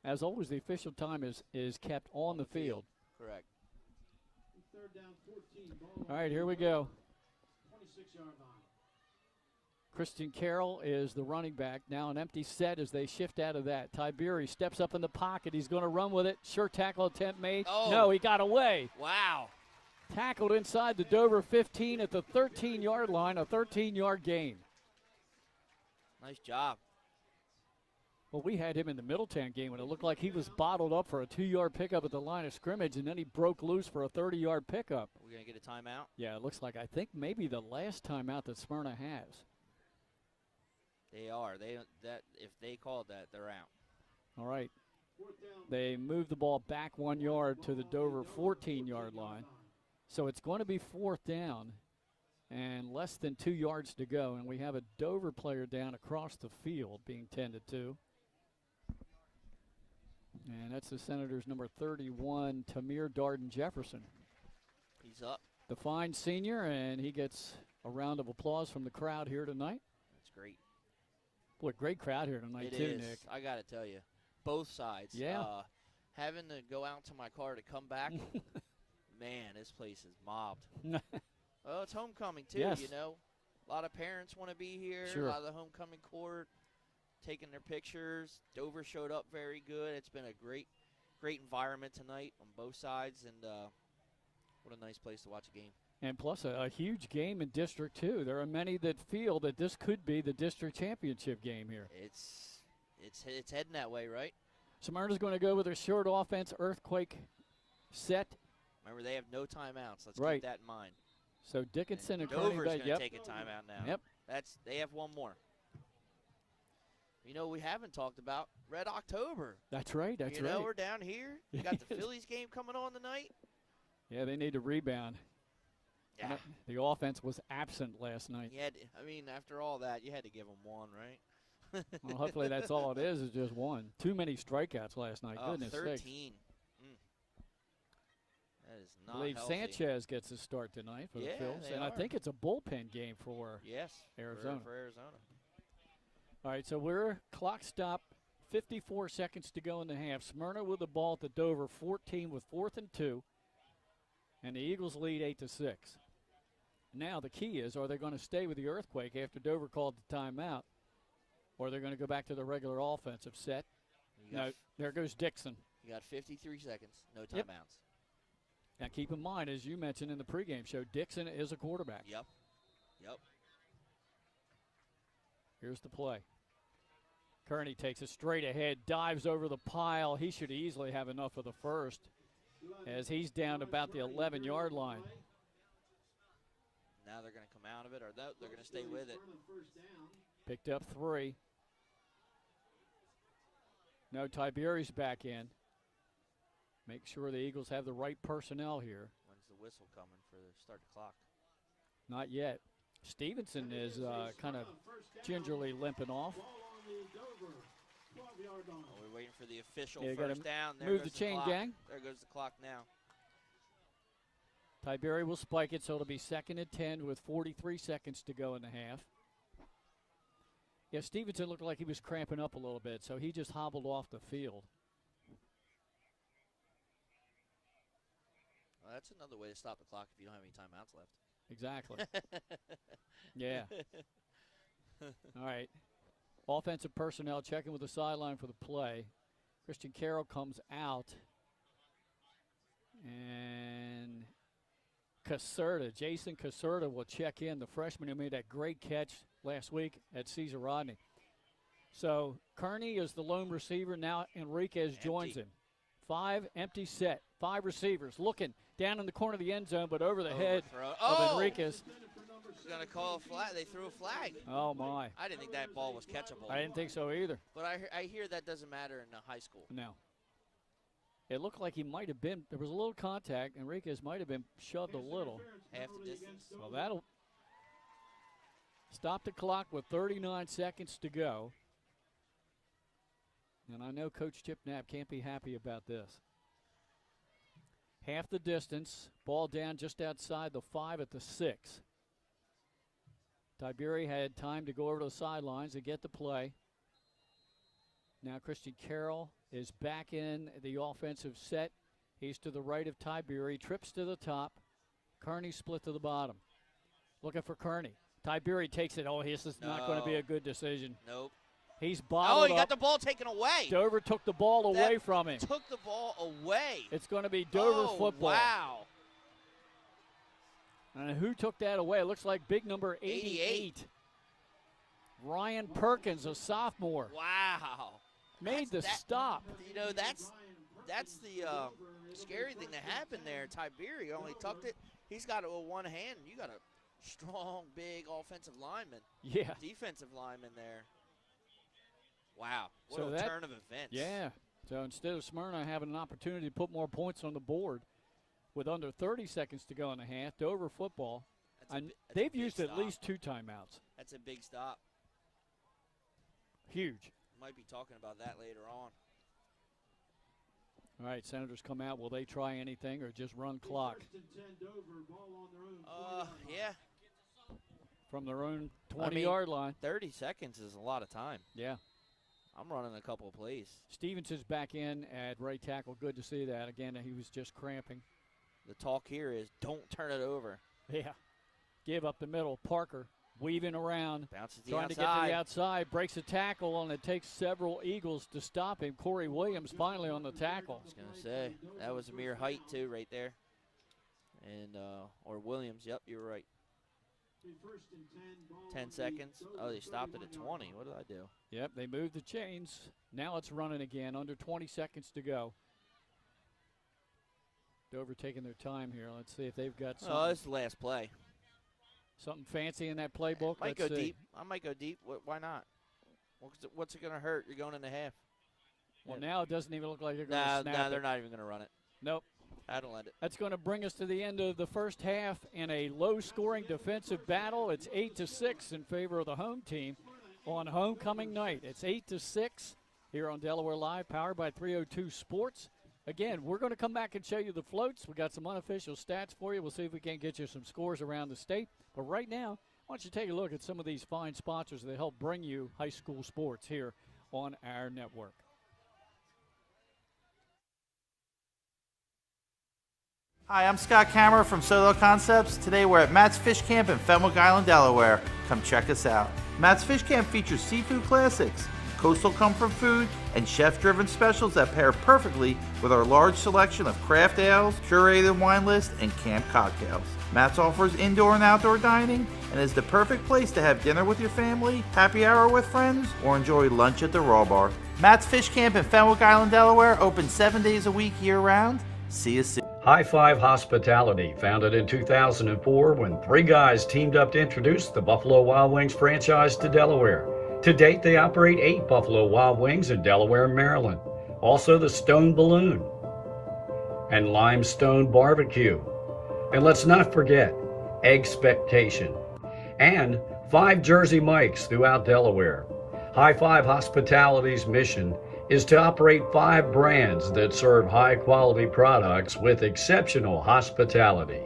As always, the official time is kept on the field. Correct. Third down, 14. Ball All right, here we go. 26-yard line. Christian Carroll is the running back. Now an empty set as they shift out of that. Tiberi steps up in the pocket. He's going to run with it. Sure tackle attempt made. Oh. No, he got away. Wow. Tackled inside the Dover 15 at the 13-yard line, a 13-yard gain. Nice job. Well, we had him in the Middletown game when it looked like he was bottled up for a 2-yard pickup at the line of scrimmage, and then he broke loose for a 30-yard pickup. Are we going to get a timeout? Yeah, it looks like I think maybe the last timeout that Smyrna has. They are. If they called that, they're out. All right. Fourth down. They move the ball back 1 yard to the Dover 14-yard line. So it's going to be fourth down and less than 2 yards to go. And we have a Dover player down across the field being tended to. And that's the Senators' number 31, Tamir Darden Jefferson. He's up. The fine senior, and he gets a round of applause from the crowd here tonight. That's great. Boy, great crowd here tonight, It too, is. Nick. I got to tell you. Both sides. Yeah. Having to go out to my car to come back, man, this place is mobbed. Well, it's homecoming, too, Yes. you know. A lot of parents want to be here. Sure. A lot of the homecoming court taking their pictures. Dover showed up very good. It's been a great environment tonight on both sides, and what a nice place to watch a game. And plus a huge game in District 2. There are many that feel that this could be the district championship game here. It's heading that way, right? Smyrna's going to go with their short offense earthquake set. Remember, they have no timeouts. Let's Right. keep that in mind. So Dickinson and Dover's Kearney, going to yep. take a timeout now. Yep. They have one more. You know, we haven't talked about Red October. That's right. That's you know, right. we're down here. You got the Phillies game coming on tonight. Yeah, they need to rebound. Yeah. The offense was absent last night. After all that, you had to give them one, right? Well, hopefully that's all it is just one. Too many strikeouts last night. Goodness 13. sakes. That is I not believe healthy. Sanchez gets a start tonight for the Yeah, Phils. they And I are. think it's a bullpen game for Yes. Arizona. For Arizona. All right, so we're clock stop, 54 seconds to go in the half. Smyrna with the ball at the Dover 14 with 4th and 2. And the Eagles lead 8-6. Now the key is, are they going to stay with the earthquake after Dover called the timeout? Or they're going to go back to the regular offensive set? No, there goes Dixon. You got 53 seconds. No timeouts. Yep. Now keep in mind, as you mentioned in the pregame show, Dixon is a quarterback. Yep. Here's the play. Kearney takes it straight ahead, dives over the pile. He should easily have enough of the first as he's down about the 11-yard line. Now they're going to come out of it, or they're going to stay with it. Picked up 3. No, Tiberi's back in. Make sure the Eagles have the right personnel here. When's the whistle coming for the start the clock? Not yet. Stevenson is kind of gingerly limping off. We're waiting for the official Yeah, you gotta first down. There move goes the chain, clock. gang. There goes the clock now. Tiberi will spike it, so it'll be 2nd and 10 with 43 seconds to go in the half. Yeah, Stevenson looked like he was cramping up a little bit, so he just hobbled off the field. Well, that's another way to stop the clock if you don't have any timeouts left. Exactly. Yeah. All right. Offensive personnel checking with the sideline for the play. Christian Carroll comes out. And Jason Caserta will check in, the freshman who made that great catch last week at Cesar Rodney. So Kearney is the lone receiver. Now Enriquez joins him. 5 empty set. 5 receivers looking down in the corner of the end zone, but over the head of Enriquez. He's going to call a flag. They threw a flag. Oh, my. I didn't think that ball was catchable. I didn't think so either. But I hear that doesn't matter in high school. No. It looked like he might have been, there was a little contact. Enriquez might have been shoved a little. Half the distance. Well, that'll stop the clock with 39 seconds to go. And I know Coach Chip Knapp can't be happy about this. half the distance. Ball down just outside the 5 at the 6. Tiberi had time to go over to the sidelines and get the play. Now Christian Carroll is back in the offensive set. He's to the right of Tiberi, trips to the top. Kearney split to the bottom. Looking for Kearney. Tiberi takes it. Oh, this is not going to be a good decision. Nope. He's bottled up. Oh, he got the ball taken away. Dover took the ball away from him. Took the ball away. It's going to be Dover football. Wow. And who took that away? It looks like big number 88. Ryan Perkins, a sophomore. Wow. Made the stop. You know, that's the scary thing that happened there. Tiberi only tucked it. He's got it with one hand. You got a strong, big offensive lineman. Yeah. Defensive lineman there. Wow. What so a turn of events. Yeah. So instead of Smyrna having an opportunity to put more points on the board with under 30 seconds to go in the half, Dover football, they've used at least 2 timeouts. That's a big stop. Huge. Might be talking about that later on. All right, Senators come out. Will they try anything or just run clock? Yeah. From their own 20-yard line. 30 seconds is a lot of time. Yeah. I'm running a couple of plays. Stevenson's back in at right tackle. Good to see that. Again, he was just cramping. The talk here is don't turn it over. Yeah. Give up the middle. Parker weaving around. Bounces the trying outside. to get to the outside. Breaks a tackle, and it takes several Eagles to stop him. Corey Williams finally on the tackle. I was going to say, that was a mere height, too, right there. And, or Williams. Yep, you were right. 10 seconds. Oh, they stopped it at 20. What did I do? Yep, they moved the chains. Now it's running again. Under 20 seconds to go. Dover taking their time here. Let's see if they've got something. Oh, this is the last play. Something fancy in that playbook. Might go deep. I might go deep. Why not? What's it going to hurt? You're going in the half. Well, now it doesn't even look like they're going to snap No, they're not even going to run it. Nope. I don't let it. That's going to bring us to the end of the first half in a low-scoring defensive battle. It's 8-6 in favor of the home team on homecoming night. It's 8-6 here on Delaware Live, powered by 302 Sports. Again, we're going to come back and show you the floats. We got some unofficial stats for you. We'll see if we can't get you some scores around the state. But right now, why don't you take a look at some of these fine sponsors that help bring you high school sports here on our network. Hi, I'm Scott Kammerer from Solo Concepts. Today we're at Matt's Fish Camp in Fenwick Island, Delaware. Come check us out. Matt's Fish Camp features seafood classics, coastal comfort food, and chef-driven specials that pair perfectly with our large selection of craft ales, curated wine list, and camp cocktails. Matt's offers indoor and outdoor dining and is the perfect place to have dinner with your family, happy hour with friends, or enjoy lunch at the Raw Bar. Matt's Fish Camp in Fenwick Island, Delaware, open 7 days a week year-round. See you soon. High Five Hospitality, founded in 2004 when 3 guys teamed up to introduce the Buffalo Wild Wings franchise to Delaware. To date, they operate 8 Buffalo Wild Wings in Delaware and Maryland. Also the Stone Balloon and Limestone Barbecue. And let's not forget Expectation and 5 Jersey Mikes throughout Delaware. High Five Hospitality's mission is to operate 5 brands that serve high-quality products with exceptional hospitality.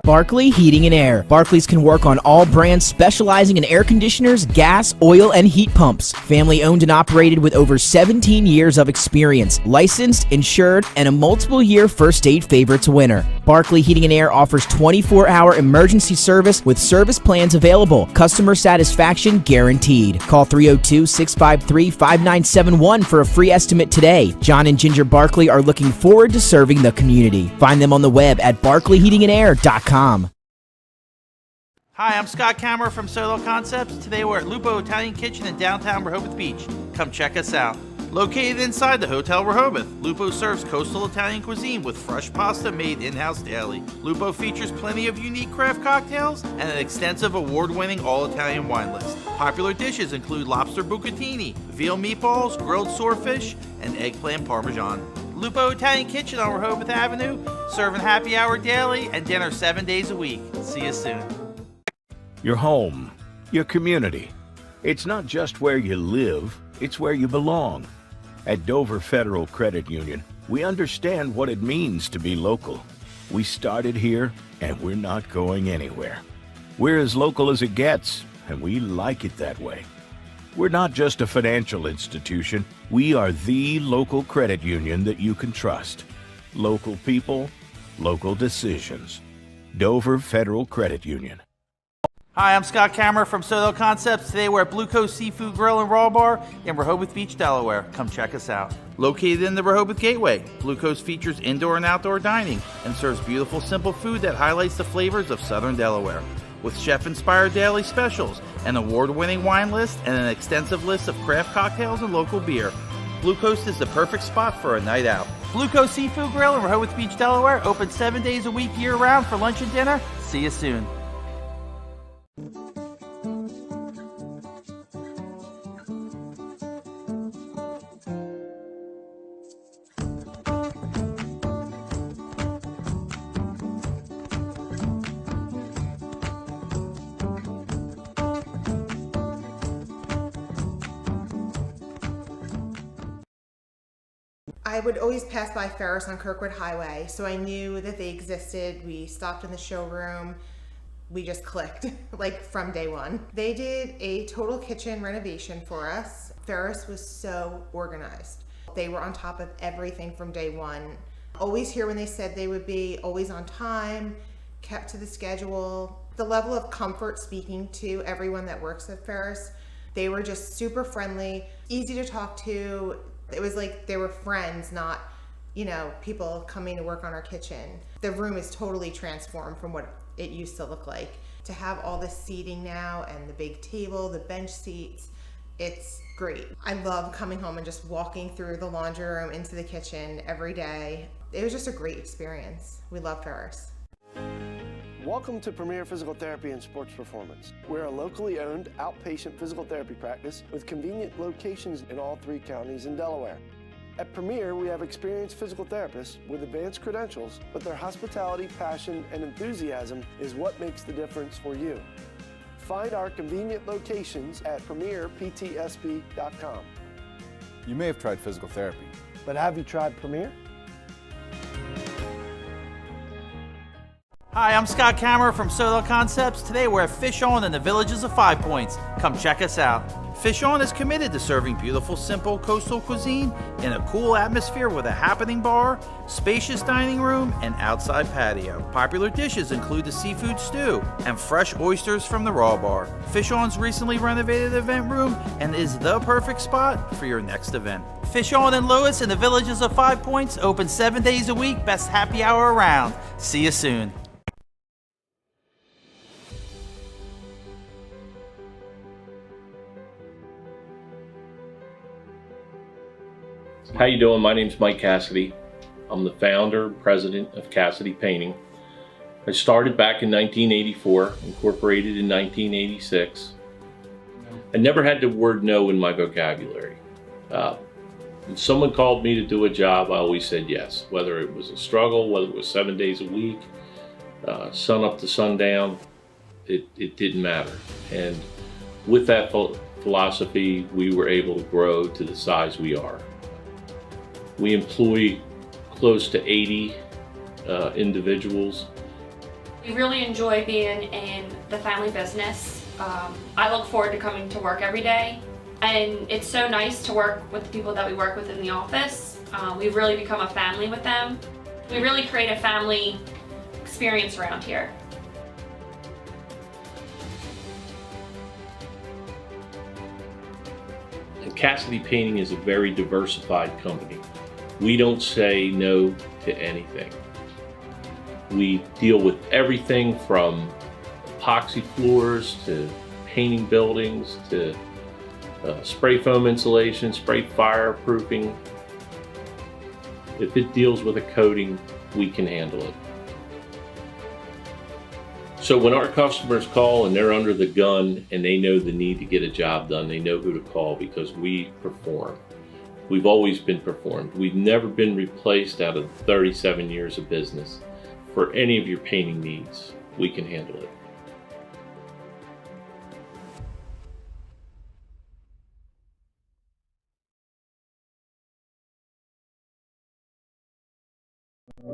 Barkley Heating and Air. Barkley's can work on all brands specializing in air conditioners, gas, oil, and heat pumps. Family owned and operated with over 17 years of experience. Licensed, insured, and a multiple-year First Aid Favorites winner. Barkley Heating and Air offers 24-hour emergency service with service plans available. Customer satisfaction guaranteed. Call 302-653-5971 for a free estimate today. John and Ginger Barkley are looking forward to serving the community. Find them on the web at barkleyheatingandair.com. Hi, I'm Scott Kammerer from Solo Concepts. Today we're at Lupo Italian Kitchen in downtown Rehoboth Beach. Come check us out. Located inside the Hotel Rehoboth, Lupo serves coastal Italian cuisine with fresh pasta made in-house daily. Lupo features plenty of unique craft cocktails and an extensive award-winning all-Italian wine list. Popular dishes include lobster bucatini, veal meatballs, grilled swordfish, and eggplant parmesan. Lupo Italian Kitchen on Rehoboth Avenue, serving happy hour daily and dinner 7 days a week. See you soon. Your home, your community. It's not just where you live, it's where you belong. At Dover Federal Credit Union, we understand what it means to be local. We started here, and we're not going anywhere. We're as local as it gets, and we like it that way. We're not just a financial institution. We are the local credit union that you can trust. Local people, local decisions. Dover Federal Credit Union. Hi, I'm Scott Kammerer from Soto Concepts. Today we're at Blue Coast Seafood Grill and Raw Bar in Rehoboth Beach, Delaware. Come check us out. Located in the Rehoboth Gateway, Blue Coast features indoor and outdoor dining and serves beautiful, simple food that highlights the flavors of Southern Delaware. With chef-inspired daily specials, an award-winning wine list, and an extensive list of craft cocktails and local beer, Blue Coast is the perfect spot for a night out. Blue Coast Seafood Grill in Rehoboth Beach, Delaware, open 7 days a week year-round for lunch and dinner. See you soon. I would always pass by Ferris on Kirkwood Highway, so I knew that they existed. We stopped in the showroom. We just clicked, like from day one. They did a total kitchen renovation for us. Ferris was so organized. They were on top of everything from day one. Always here when they said they would be, always on time, kept to the schedule. The level of comfort speaking to everyone that works at Ferris, they were just super friendly, easy to talk to. It was like they were friends, not, people coming to work on our kitchen. The room is totally transformed from what it used to look like. To have all the seating now and the big table, the bench seats, it's great. I love coming home and just walking through the laundry room into the kitchen every day. It was just a great experience. We love Ferris. Welcome to Premier Physical Therapy and Sports Performance. We're a locally owned outpatient physical therapy practice with convenient locations in all 3 counties in Delaware. At Premier, we have experienced physical therapists with advanced credentials, but their hospitality, passion, and enthusiasm is what makes the difference for you. Find our convenient locations at premierptsp.com. You may have tried physical therapy, but have you tried Premier? Hi, I'm Scott Kammerer from Soto Concepts. Today we're at Fish On in the Villages of 5 Points. Come check us out. Fish On is committed to serving beautiful, simple coastal cuisine in a cool atmosphere with a happening bar, spacious dining room, and outside patio. Popular dishes include the seafood stew and fresh oysters from the Raw Bar. Fish On's recently renovated event room and is the perfect spot for your next event. Fish On in Lewis in the Villages of 5 Points, open 7 days a week, best happy hour around. See you soon. How you doing? My name's Mike Cassidy. I'm the founder and president of Cassidy Painting. I started back in 1984, incorporated in 1986. I never had the word no in my vocabulary. When someone called me to do a job, I always said yes. Whether it was a struggle, whether it was 7 days a week, sun up to sundown, it didn't matter. And with that philosophy, we were able to grow to the size we are. We employ close to 80 individuals. We really enjoy being in the family business. I look forward to coming to work every day, and it's so nice to work with the people that we work with in the office. We've really become a family with them. We really create a family experience around here. And Cassidy Painting is a very diversified company. We don't say no to anything. We deal with everything from epoxy floors to painting buildings to spray foam insulation, spray fireproofing. If it deals with a coating, we can handle it. So when our customers call and they're under the gun and they know the need to get a job done, they know who to call because we perform. We've always been performed. We've never been replaced out of 37 years of business. For any of your painting needs, we can handle it. I'm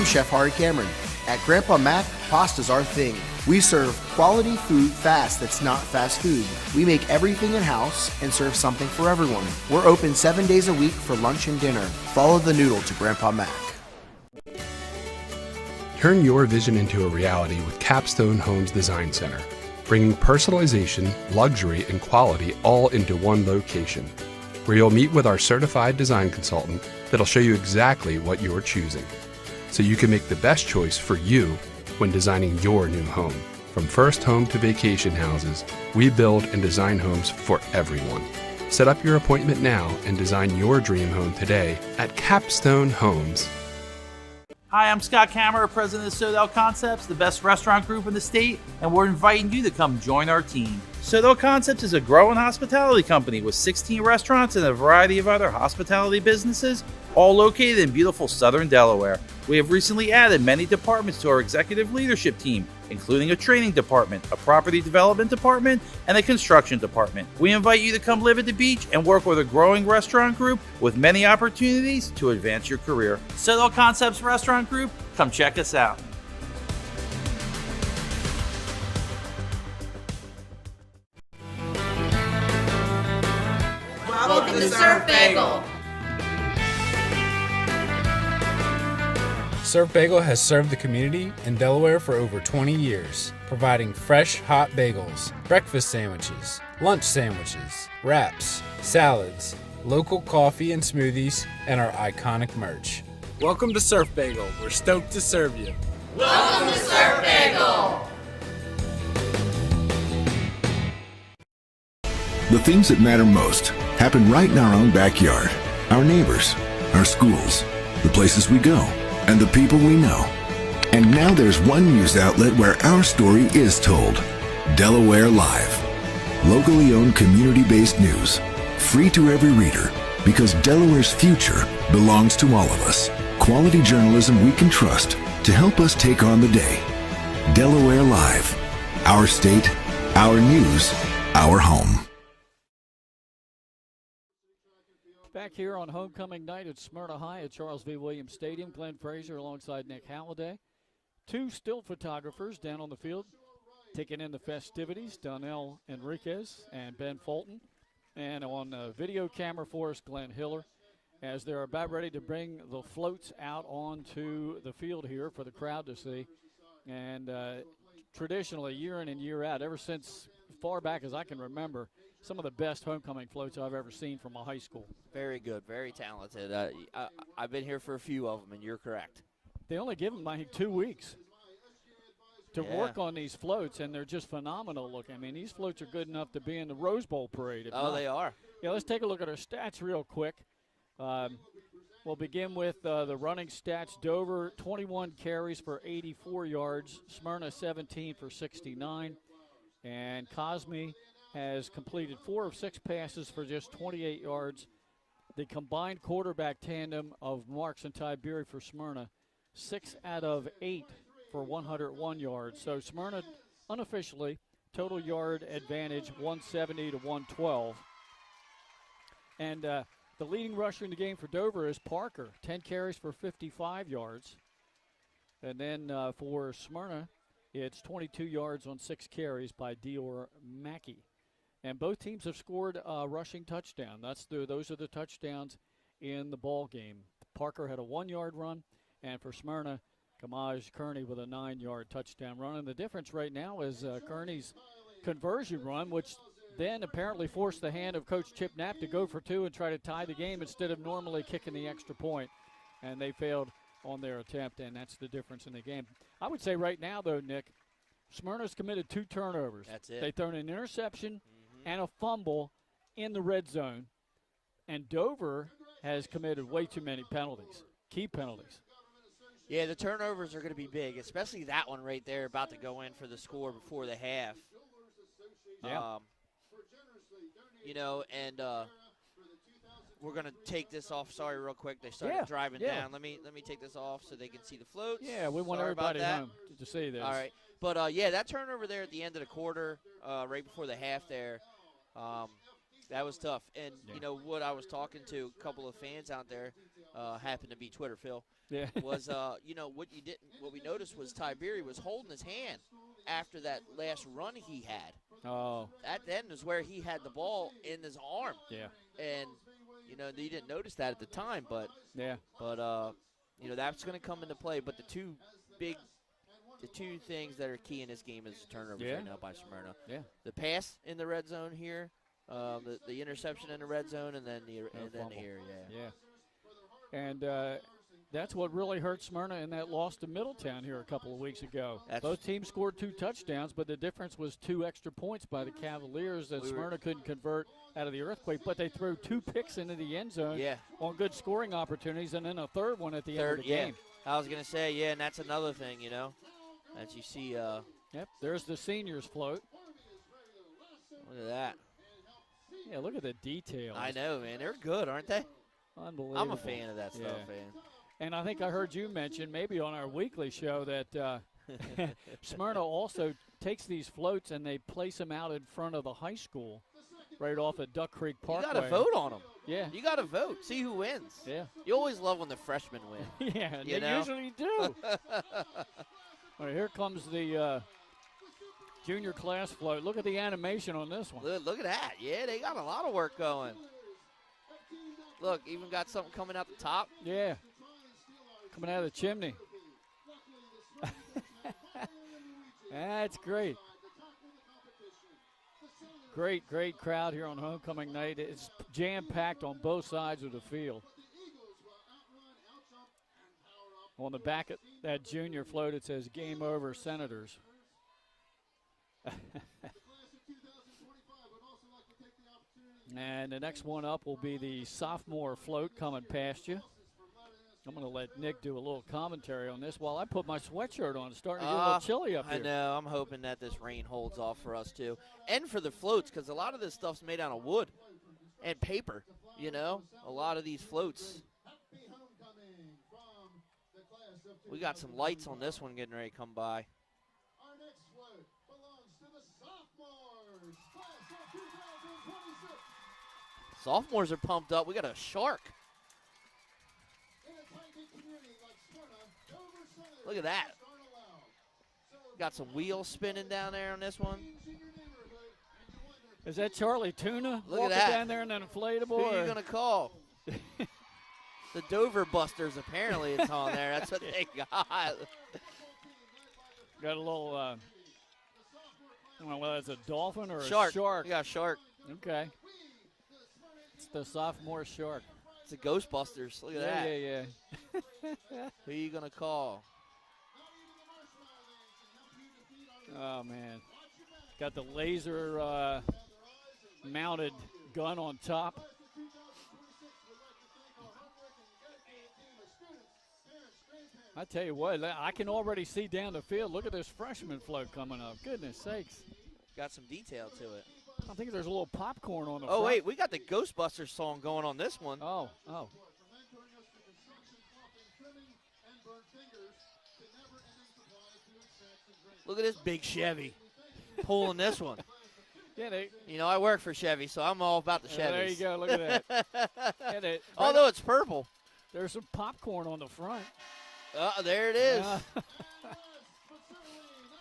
Chef Hari Cameron. At Grandpa Mac, pasta's our thing. We serve quality food fast that's not fast food. We make everything in-house and serve something for everyone. We're open 7 days a week for lunch and dinner. Follow the noodle to Grandpa Mac. Turn your vision into a reality with Capstone Homes Design Center, bringing personalization, luxury, and quality all into one location, where you'll meet with our certified design consultant that'll show you exactly what you're choosing, so you can make the best choice for you when designing your new home. From first home to vacation houses, we build and design homes for everyone. Set up your appointment now and design your dream home today at Capstone Homes. Hi, I'm Scott Kammerer, president of Sodell Concepts, the best restaurant group in the state, and we're inviting you to come join our team. Sodell Concepts is a growing hospitality company with 16 restaurants and a variety of other hospitality businesses, all located in beautiful southern Delaware. We have recently added many departments to our executive leadership team, including a training department, a property development department, and a construction department. We invite you to come live at the beach and work with a growing restaurant group with many opportunities to advance your career. Sodell Concepts Restaurant Group, come check us out. Welcome to Surf Bagel. Surf Bagel has served the community in Delaware for over 20 years, providing fresh, hot bagels, breakfast sandwiches, lunch sandwiches, wraps, salads, local coffee and smoothies, and our iconic merch. Welcome to Surf Bagel. We're stoked to serve you. Welcome to Surf Bagel. The things that matter most happen right in our own backyard. Our neighbors, our schools, the places we go, and the people we know. And now there's one news outlet where our story is told. Delaware Live. Locally owned, community-based news. Free to every reader, because Delaware's future belongs to all of us. Quality journalism we can trust to help us take on the day. Delaware Live. Our state, our news, our home. Back here on homecoming night at Smyrna High at Charles V. Williams Stadium, Glenn Fraser alongside Nick Halliday. Two still photographers down on the field taking in the festivities, Donnell Enriquez and Ben Fulton. And on video camera for us, Glenn Hiller, as they're about ready to bring the floats out onto the field here for the crowd to see. And traditionally, year in and year out, ever since far back as I can remember, some of the best homecoming floats I've ever seen from a high school. Very good, very talented. I've been here for a few of them, and you're correct. They only give them, I think, 2 weeks to work on these floats, and they're just phenomenal looking. I mean, these floats are good enough to be in the Rose Bowl parade. They are. Yeah, let's take a look at our stats real quick. We'll begin with the running stats. Dover, 21 carries for 84 yards. Smyrna, 17 for 69. And Cosme has completed 4 of 6 passes for just 28 yards. The combined quarterback tandem of Marks and Tiberi for Smyrna, 6 out of 8 for 101 yards. So Smyrna, unofficially, total yard advantage 170 to 112. And the leading rusher in the game for Dover is Parker, 10 carries for 55 yards. And then for Smyrna, it's 22 yards on 6 carries by Dior Mackey. And both teams have scored a rushing touchdown. Those are the touchdowns in the ball game. Parker had a 1-yard run, and for Smyrna, Kamaj Kearney with a 9-yard touchdown run. And the difference right now is Kearney's conversion run, which then apparently forced the hand of Coach Chip Knapp to go for 2 and try to tie the game instead of normally kicking the extra point. And they failed on their attempt, and that's the difference in the game. I would say right now, though, Nick, Smyrna's committed 2 turnovers. That's it. They've thrown an interception and a fumble in the red zone. And Dover has committed way too many penalties, key penalties. Yeah, the turnovers are going to be big, especially that one right there about to go in for the score before the half. Yeah. we're gonna take this off. Sorry, real quick. They started driving down. Let me take this off so they can see the floats. Yeah, we want Sorry everybody about that. home to see this. All right, but yeah, that turnover there at the end of the quarter, right before the half there, that was tough. And you know what, I was talking to a couple of fans out there, happened to be Twitter Phil. Yeah. Was you know what we noticed was Tiberi was holding his hand after that last run he had. Oh. That then is where he had the ball in his arm. Yeah. And you know, you didn't notice that at the time, but you know, that's going to come into play. But the two things that are key in this game is the turnovers right now by Smyrna. Yeah. The pass in the red zone here, the interception in the red zone, and then here. Yeah. And that's what really hurt Smyrna in that loss to Middletown here a couple of weeks ago. Both teams scored 2 touchdowns, but the difference was 2 extra points by the Cavaliers that Smyrna couldn't convert out of the earthquake. But they threw 2 picks into the end zone on good scoring opportunities, and then a third one at the end of the game. I was going to say, and that's another thing, you know, as you see. Yep, there's the seniors float. Look at that. Yeah, look at the details. I know, man. They're good, aren't they? Unbelievable. I'm a fan of that stuff, man. And I think I heard you mention maybe on our weekly show that Smyrna also takes these floats and they place them out in front of the high school right off at Duck Creek Parkway. You got to vote on them. Yeah. You got to vote. See who wins. Yeah. You always love when the freshmen win. Yeah, you they know? usually do. All right, here comes the junior class float. Look at the animation on this one. Look at that. Yeah, they got a lot of work going. Look, even got something coming out the top. Yeah. Coming out of the chimney. That's great. Great crowd here on homecoming night. It's jam-packed on both sides of the field. On the back of that junior float, it says "Game Over, Senators." And the next one up will be the sophomore float coming past you. I'm going to let Nick do a little commentary on this while I put my sweatshirt on. It's starting to get a little chilly up here. I know. I'm hoping that this rain holds off for us, too. And for the floats, because a lot of this stuff's made out of wood and paper, you know, a lot of these floats. We got some lights on this one getting ready to come by. Our next float belongs to the sophomores, class of 2026. Sophomores are pumped up. We got a shark. Look at that. Got some wheels spinning down there on this one. Is that Charlie Tuna Look walking at that. down there in an inflatable? Who are you going to call? The Dover Busters, apparently it's on there. That's what they got. Got a little, I don't know whether it's a dolphin or a shark. shark. We got a shark. Okay. It's the sophomore shark. It's the Ghostbusters. Look at that. Yeah. Who are you going to call? Oh, man. Got the laser mounted gun on top. I tell you what, I can already see down the field. Look at this freshman float coming up. Goodness sakes. Got some detail to it. I think there's a little popcorn on the Oh, front. wait, we got the Ghostbusters song going on this one. Oh. Look at this big Chevy pulling this one. Yeah, you know, I work for Chevy, so I'm all about the Chevys. There you go. Look at that. Although it's purple. There's some popcorn on the front. There it is.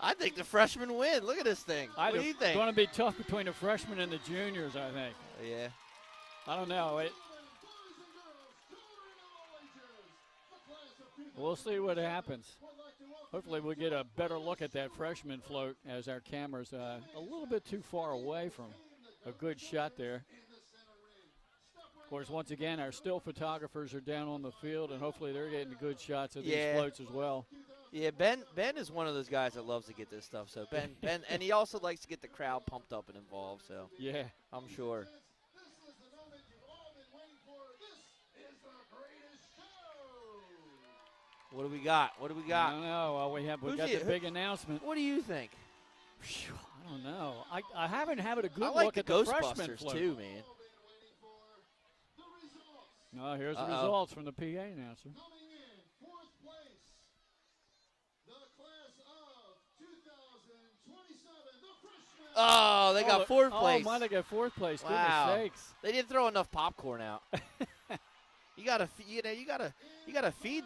I think the freshmen win. Look at this thing. What do you think? It's going to be tough between the freshmen and the juniors, I think. Yeah. I don't know. We'll see what happens. Hopefully we'll get a better look at that freshman float as our camera's a little bit too far away from a good shot there. Of course, once again, our still photographers are down on the field, and hopefully they're getting good shots of these floats as well. Yeah, Ben is one of those guys that loves to get this stuff. So Ben, and he also likes to get the crowd pumped up and involved. So yeah, I'm sure. What do we got? I don't know. Well, we got the big announcement. What do you think? I don't know. I haven't had a good I like look the at the freshman Ghostbusters float too, man. Here's the results from the PA announcer. Coming in fourth place, the class of 2027, the freshmen. Oh, they got fourth place. Oh, they got fourth place. Wow. Goodness sakes. They didn't throw enough popcorn out. you gotta feed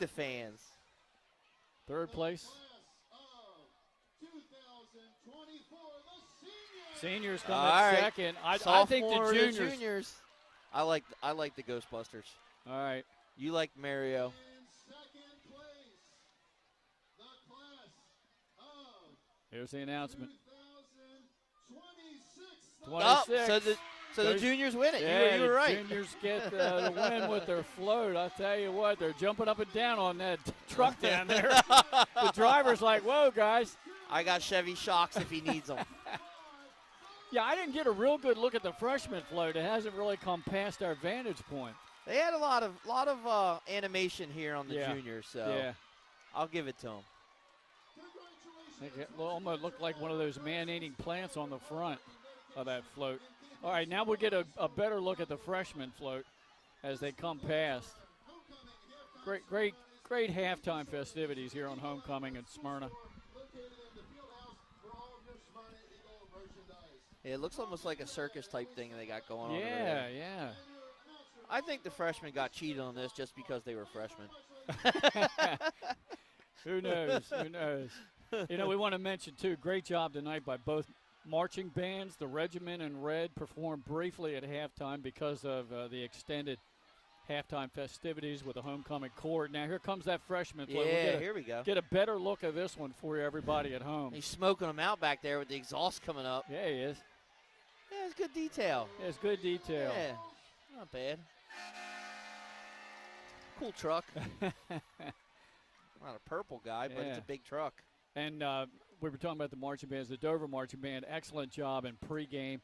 the fans. Third place. Seniors come in second. I think the juniors. I like the Ghostbusters. All right. You like Mario. Here's the announcement. 26. 26. So the juniors win it. Yeah, you were right. The juniors get the win with their float. I tell you what, they're jumping up and down on that truck down there. The driver's like, whoa, guys. I got Chevy shocks if he needs them. Yeah, I didn't get a real good look at the freshman float. It hasn't really come past our vantage point. They had a lot of animation here on the juniors, so I'll give it to them. It almost looked like one of those man-eating plants on the front of that float. All right, now we'll get a better look at the freshman float as they come past. Great halftime festivities here on homecoming in Smyrna. It looks almost like a circus type thing they got going on over there. Yeah. I think the freshmen got cheated on this just because they were freshmen. Who knows? You know, we want to mention, too, great job tonight by both marching bands. The regiment in red performed briefly at halftime because of the extended halftime festivities with the homecoming court. Now, here comes that freshman float. Yeah, here we go. Get a better look at this one for you, everybody at home. He's smoking them out back there with the exhaust coming up. Yeah, he is. Yeah, it's good detail. Yeah, it's good detail. Yeah, not bad. Cool truck. Not a purple guy, but it's a big truck. And we were talking about the marching bands. The Dover marching band, excellent job in pregame.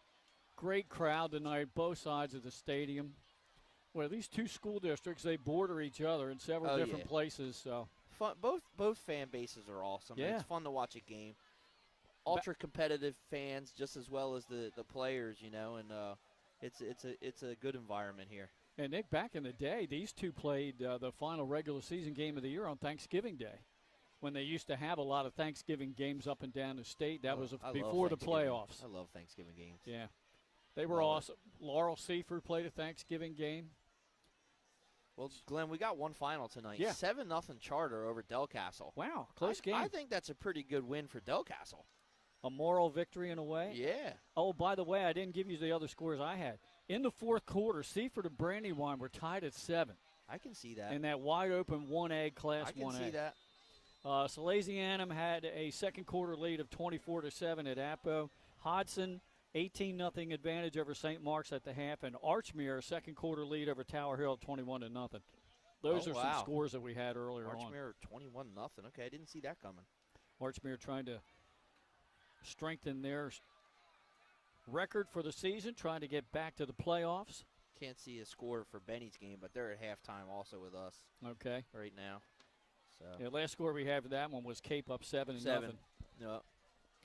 Great crowd tonight, both sides of the stadium. Well, these two school districts, they border each other in several different places. So fun. Both fan bases are awesome. Yeah. It's fun to watch a game. Ultra competitive fans, just as well as the players, you know, and it's a good environment here. And Nick, back in the day, these two played the final regular season game of the year on Thanksgiving Day, when they used to have a lot of Thanksgiving games up and down the state. That was before the playoffs. I love Thanksgiving games. Yeah, they were awesome. Laurel Seaford played a Thanksgiving game. Well, Glenn, we got one final tonight. Yeah. 7-0 Charter over Del Castle. Wow, close game. I think that's a pretty good win for Del Castle. A moral victory in a way. Yeah. Oh, by the way, I didn't give you the other scores I had. In the fourth quarter, Seaford and Brandywine were tied at 7. I can see that. In that wide-open 1A Class 1A. I can see that. Salesianum had a second quarter lead of 24-7 at Appo. Hodson, 18-0 advantage over St. Mark's at the half, and Archmere, a second quarter lead over Tower Hill, 21-0. Those are some scores that we had earlier on. Archmere 21-0. Okay, I didn't see that coming. Archmere trying to strengthen their record for the season, trying to get back to the playoffs. Can't see a score for Benny's game, but they're at halftime also with us. Okay. Right now. So. Yeah, last score we had for that one was Cape up 7-0. Yep.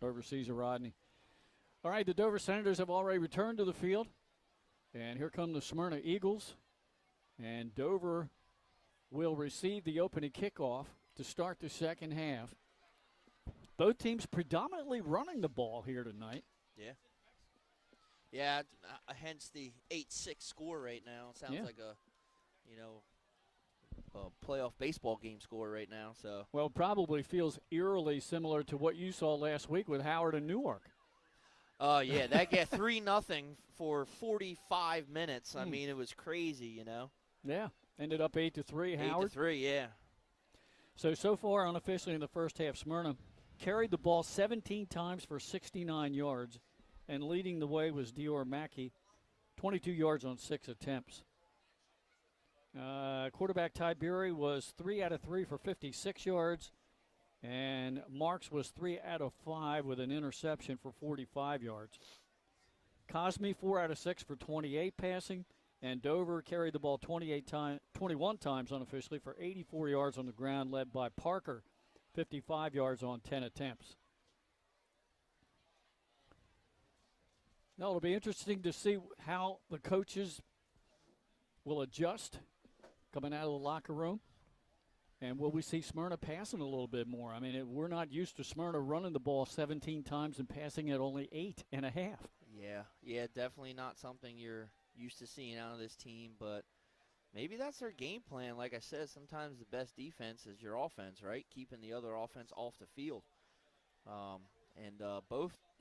Over Caesar Rodney. All right, the Dover Senators have already returned to the field. And here come the Smyrna Eagles. And Dover will receive the opening kickoff to start the second half. Both teams predominantly running the ball here tonight. Yeah. Yeah, hence the 8-6 score right now. Sounds like a playoff baseball game score right now. So. Well, probably feels eerily similar to what you saw last week with Howard and Newark. Oh, yeah, that got 3-0 for 45 minutes. I mean, it was crazy, you know. Yeah, ended up 8-3, Howard. 8-3, yeah. So far, unofficially in the first half, Smyrna carried the ball 17 times for 69 yards, and leading the way was Dior Mackey, 22 yards on 6 attempts. Quarterback Ty Beery was 3 out of 3 for 56 yards, and Marks was 3 out of 5 with an interception for 45 yards. Cosme 4 out of 6 for 28 passing, and Dover carried the ball 21 times unofficially for 84 yards on the ground, led by Parker, 55 yards on 10 attempts. Now it'll be interesting to see how the coaches will adjust coming out of the locker room. And will we see Smyrna passing a little bit more? I mean, we're not used to Smyrna running the ball 17 times and passing it only 8.5. Yeah, definitely not something you're used to seeing out of this team, but maybe that's their game plan. Like I said, sometimes the best defense is your offense, right? Keeping the other offense off the field.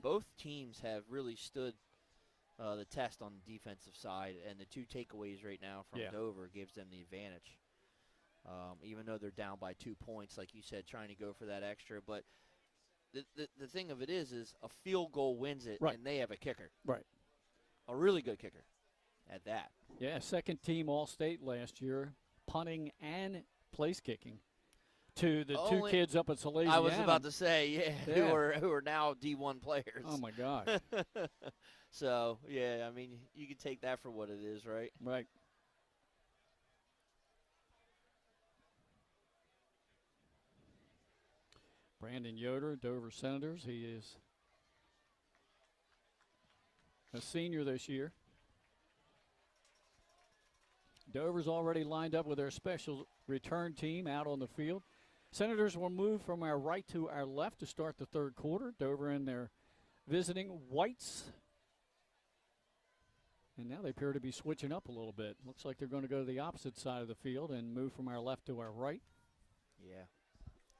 Both teams have really stood the test on the defensive side, and the 2 takeaways right now from Dover gives them the advantage. Even though they're down by 2 points, like you said, trying to go for that extra. But the thing of it is a field goal wins it, and they have a kicker. Right. A really good kicker at that. Yeah, second team All-State last year, punting and place kicking to the 2 kids up at Salesian. I was about to say, who are now D1 players. Oh, my gosh. So, I mean, you can take that for what it is, right? Right. Brandon Yoder, Dover Senators. He is a senior this year. Dover's already lined up with their special return team out on the field. Senators will move from our right to our left to start the third quarter. Dover in their visiting whites. And now they appear to be switching up a little bit. Looks like they're going to go to the opposite side of the field and move from our left to our right. Yeah.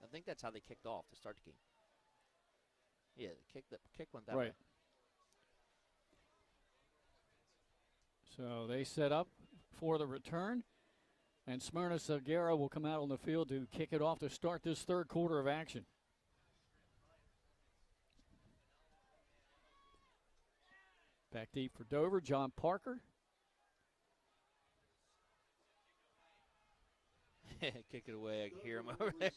I think that's how they kicked off to start the game. Yeah, the kick went that way. So they set up for the return, and Smyrna Salguero will come out on the field to kick it off to start this third quarter of action. Back deep for Dover, John Parker. Kick it away. I can hear him over there.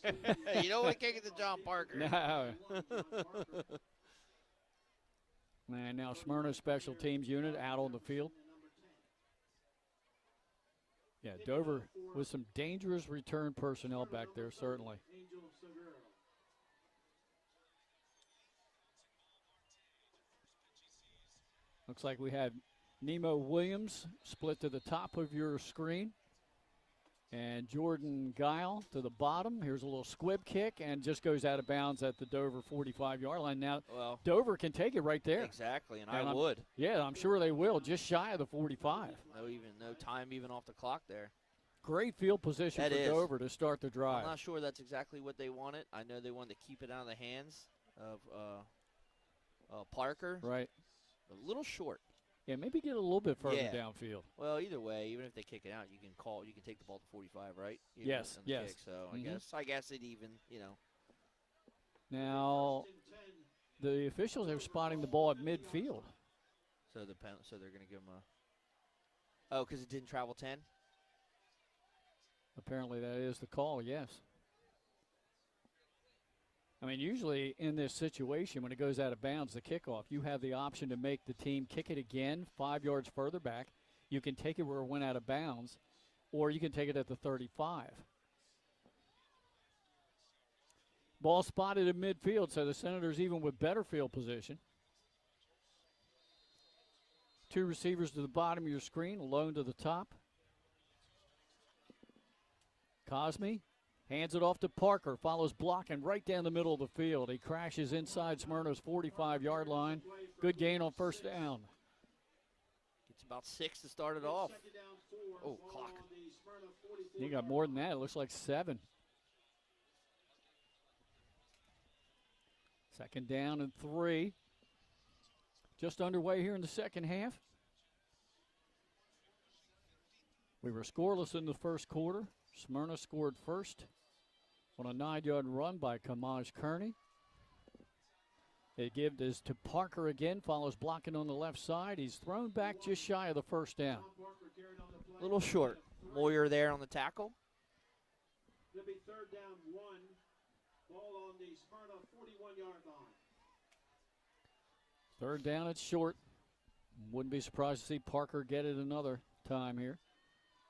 You don't want to kick it to John Parker. No. And now Smyrna special teams unit out on the field. Yeah, Dover with some dangerous return personnel back there, certainly. Looks like we had Nemo Williams split to the top of your screen. And Jordan Guile to the bottom. Here's a little squib kick and just goes out of bounds at the Dover 45-yard line. Now, Dover can take it right there. Exactly, and I would. Yeah, I'm sure they will, just shy of the 45. No time even off the clock there. Great field position for Dover to start the drive. I'm not sure that's exactly what they wanted. I know they wanted to keep it out of the hands of Parker. Right. A little short. Yeah, maybe get a little bit further downfield. Well, either way, even if they kick it out, you can take the ball to 45, right? Even yes. Kick, so I guess it even, Now, the officials are spotting the ball at midfield. So they're going to give them a. Oh, because it didn't travel 10. Apparently, that is the call. Yes. I mean, usually in this situation, when it goes out of bounds, the kickoff, you have the option to make the team kick it again 5 yards further back. You can take it where it went out of bounds, or you can take it at the 35. Ball spotted in midfield, so the Senators even with better field position. 2 receivers to the bottom of your screen, alone to the top. Cosme hands it off to Parker, follows blocking right down the middle of the field. He crashes inside Smyrna's 45-yard line. Good gain on first down. It's about 6 to start it off. Oh, clock. He got more than that. It looks like 7. Second down and 3. Just underway here in the second half. We were scoreless in the first quarter. Smyrna scored first on a 9-yard run by Kamaj Kearney. They give this to Parker again, follows blocking on the left side. He's thrown back just shy of the first down. A little short. Moyer there on the tackle. It'll be third down 1. Ball on the Smyrna 41-yard line. Third down, it's short. Wouldn't be surprised to see Parker get it another time here.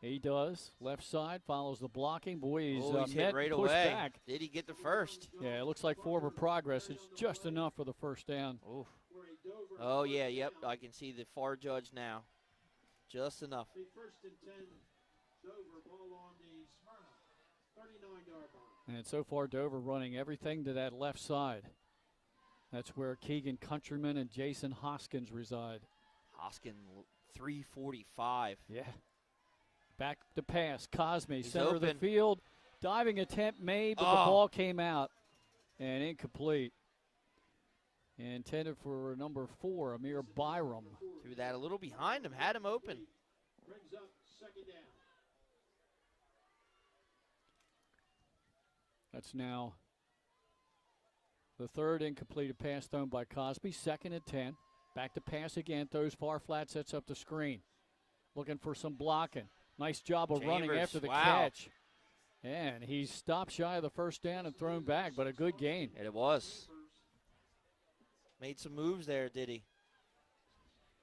He does. Left side follows the blocking. Boy, he's hit right away. Back. Did he get the first? Yeah, it looks like forward progress. It's just enough for the first down. Oof. Oh, yeah, yep. I can see the far judge now. Just enough. First and 10 Dover, ball on the Smyrna 39-yard line. And so far, Dover running everything to that left side. That's where Keegan Countryman and Jason Hoskins reside. Hoskin 345. Yeah. Back to pass. Cosme, He's center of the open. field. Diving attempt made, but the ball came out and incomplete. Intended for number 4, Amir Byram. Threw that a little behind him, had him open. Brings up second down. That's now the third incompleted pass thrown by Cosby. 2nd and 10. Back to pass again. Throws far flat, sets up the screen. Looking for some blocking. Nice job of running Chambers, after the wow. catch. And he's stopped shy of the first down and thrown back, but a good gain. And it was. Made some moves there, did he?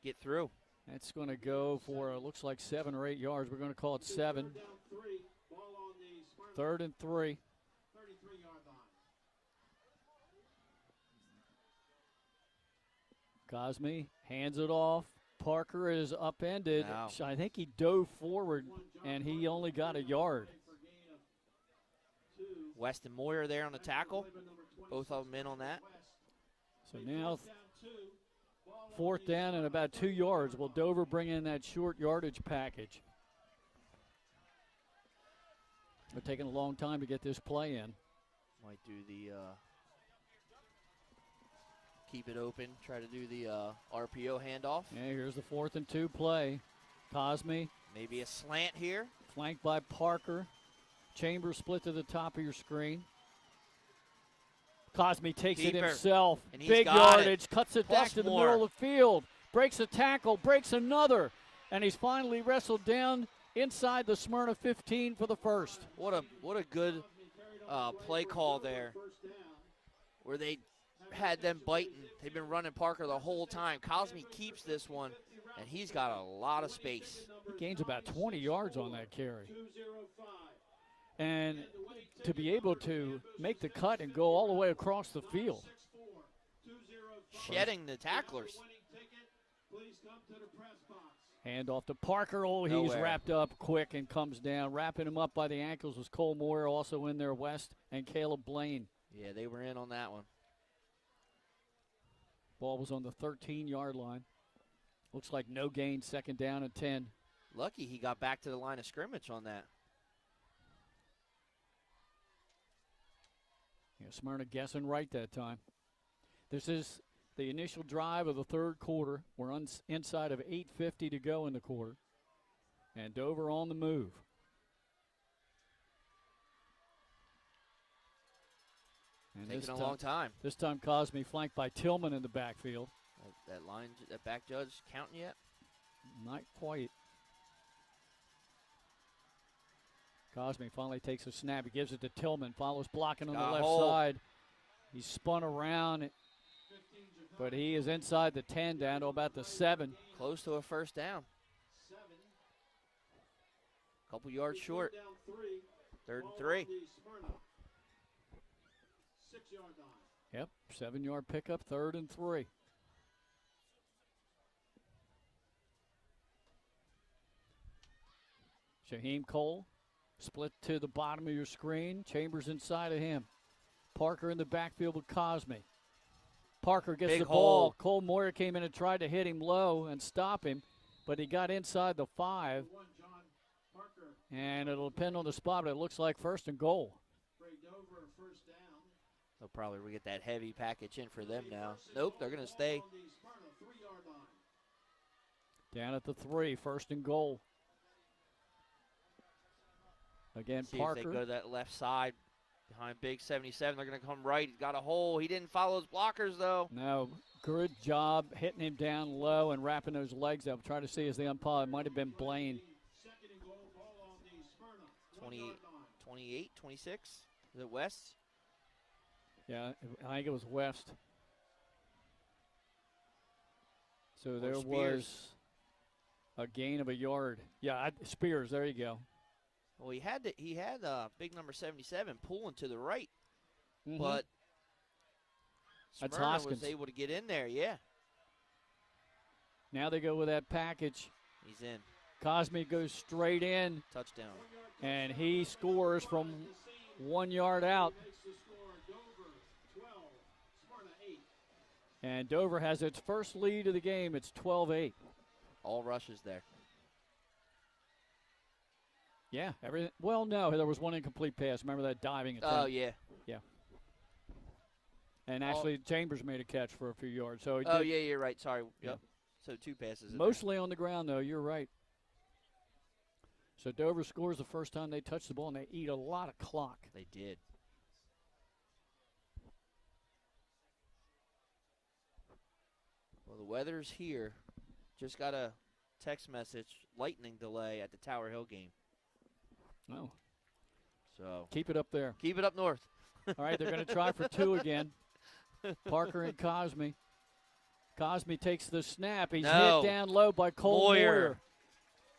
Get through. That's going to go for, looks like 7 or 8 yards. We're going to call it 7. 3rd and 3. 33-yard line. Cosme hands it off. Parker is upended. Wow. I think he dove forward, and he only got a yard. West and Moyer there on the tackle. Both of them in on that. So now 4th down and about 2 yards. Will Dover bring in that short yardage package? They're taking a long time to get this play in. Might do the keep it open, try to do the RPO handoff. Yeah, here's the 4th and 2 play. Cosme. Maybe a slant here. Flanked by Parker. Chambers split to the top of your screen. Cosme takes it Keeper. himself. And he's Big got yardage. it. Cuts it Plus back to the more. middle of the field. Breaks a tackle. Breaks another. And he's finally wrestled down inside the Smyrna 15 for the first. What a good play call there, where they had them biting. They've been running Parker the whole time. Cosme keeps this one, and he's got a lot of space. He gains about 20 yards on that carry. And to be able to make the cut and go all the way across the field. Shedding the tacklers. Hand off to Parker. Oh, he's Nowhere. wrapped up quick and comes down. Wrapping him up by the ankles was Cole Moore, also in there, West, and Caleb Blaine. Yeah, they were in on that one. Ball was on the 13-yard line. Looks like no gain, 2nd down and 10. Lucky he got back to the line of scrimmage on that. Yeah, Smyrna guessing right that time. This is the initial drive of the third quarter. We're inside of 8:50 to go in the quarter. And Dover on the move. And Taking a long time. This time Cosme flanked by Tillman in the backfield. That line, that back judge counting yet? Not quite. Cosme finally takes a snap. He gives it to Tillman. Follows blocking on the left side. He's spun around, but he is inside the 10 down to about the 7. Close to a first down. Couple yards short. 3rd and 3. 6-yard line. Yep, 7-yard pickup, 3rd and 3. Shaheem Cole split to the bottom of your screen. Chambers inside of him. Parker in the backfield with Cosme. Parker gets Big the hole. ball. Cole Moyer came in and tried to hit him low and stop him, but he got inside the 5. And it'll depend on the spot, but it looks like 1st and goal. They'll probably get that heavy package in for them now. Nope, they're going to stay. Down at the 3, 1st and goal. Again, See Parker. if they go to that left side behind Big 77. They're going to come right. He's got a hole. He didn't follow his blockers, though. No, good job hitting him down low and wrapping those legs up. Try to see as the umpire. It might have been Blaine. 28, 26. Is it West? Yeah, I think it was West. So there Spears. was a gain of a yard. Yeah, Spears, there you go. Well, he had big number 77 pulling to the right, Mhm. but That's Smyrna Hoskins. was able to get in there, yeah. Now they go with that package. He's in. Cosme goes straight in. Touchdown. And he scores from 1 yard out. And Dover has its first lead of the game. It's 12-8. All rushes there. Yeah, everything. Well, no, there was one incomplete pass. Remember that diving attempt? Oh, yeah. Yeah. And actually, Chambers made a catch for a few yards. So yeah, you're right. Sorry. Yep. So 2 passes. Mostly on the ground, though. You're right. So Dover scores the first time they touch the ball, and they eat a lot of clock. They did. Well, the weather's here. Just got a text message, lightning delay at the Tower Hill game. Oh. So keep it up there. Keep it up north. All right, they're going to try for 2 again. Parker and Cosme. Cosme takes the snap. He's hit down low by Cole Moyer.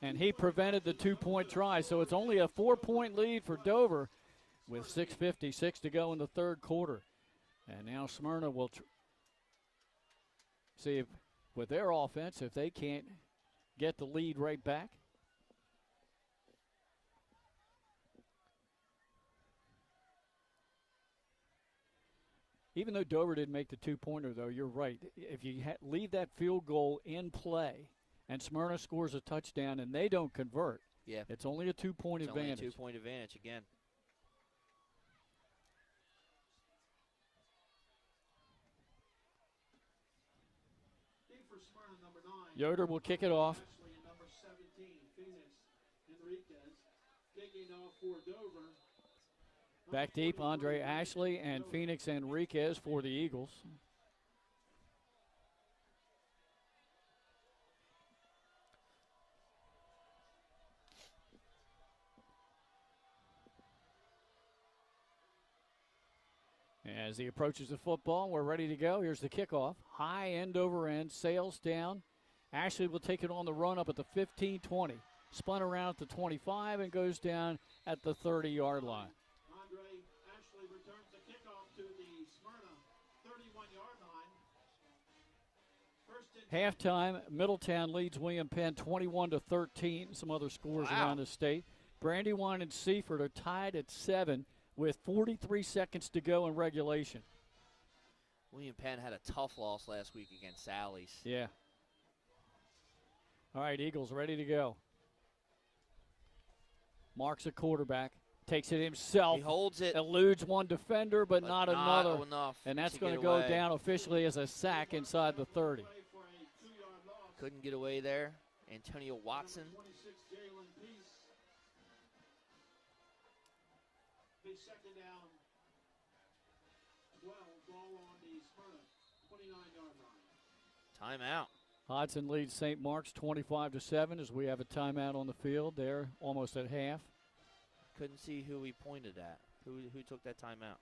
And he prevented the 2-point try. So it's only a 4-point lead for Dover with 6:56 to go in the third quarter. And now Smyrna will see if, with their offense, if they can't get the lead right back. Even though Dover didn't make the 2-pointer, though, you're right. If you leave that field goal in play and Smyrna scores a touchdown and they don't convert, it's only a 2-point advantage. Only a 2-point advantage again. Yoder will kick it off. Back deep, Andre Ashley and Phoenix Enriquez for the Eagles. As he approaches the football, we're ready to go. Here's the kickoff. High end over end, sails down. Ashley will take it on the run up at the 15-20. Spun around at the 25 and goes down at the 30-yard line. Andre Ashley returns the kickoff to the Smyrna 31-yard line. Halftime, Middletown leads William Penn 21-13. Some other scores around the state. Brandywine and Seaford are tied at 7 with 43 seconds to go in regulation. William Penn had a tough loss last week against Sally's. Yeah. All right, Eagles ready to go. Marks a quarterback. Takes it himself. He holds it. Eludes one defender, but not another. Enough and that's going to go down officially as a sack inside the 30. Couldn't get away there. Antonio Watson. Second down, 12, ball on the Smyrna 29-yard line. Timeout. Hodson leads St. Mark's 25-7 as we have a timeout on the field. They're almost at half. Couldn't see who he pointed at. Who took that timeout?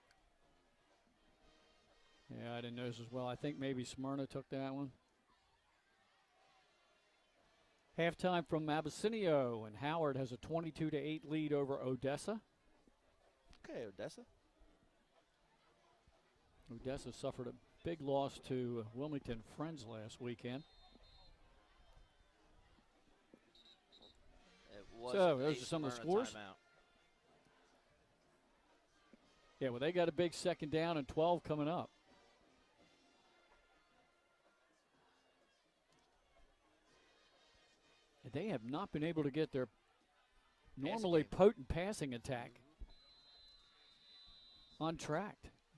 Yeah, I didn't notice as well. I think maybe Smyrna took that one. Halftime from Abysinio, and Howard has a 22-8 lead over Odessa. Okay, Odessa. Odessa suffered a big loss to Wilmington Friends last weekend. So those are some of the scores. Timeout. Yeah, well, they got a big second down and 12 coming up. They have not been able to get their normally potent passing attack on track.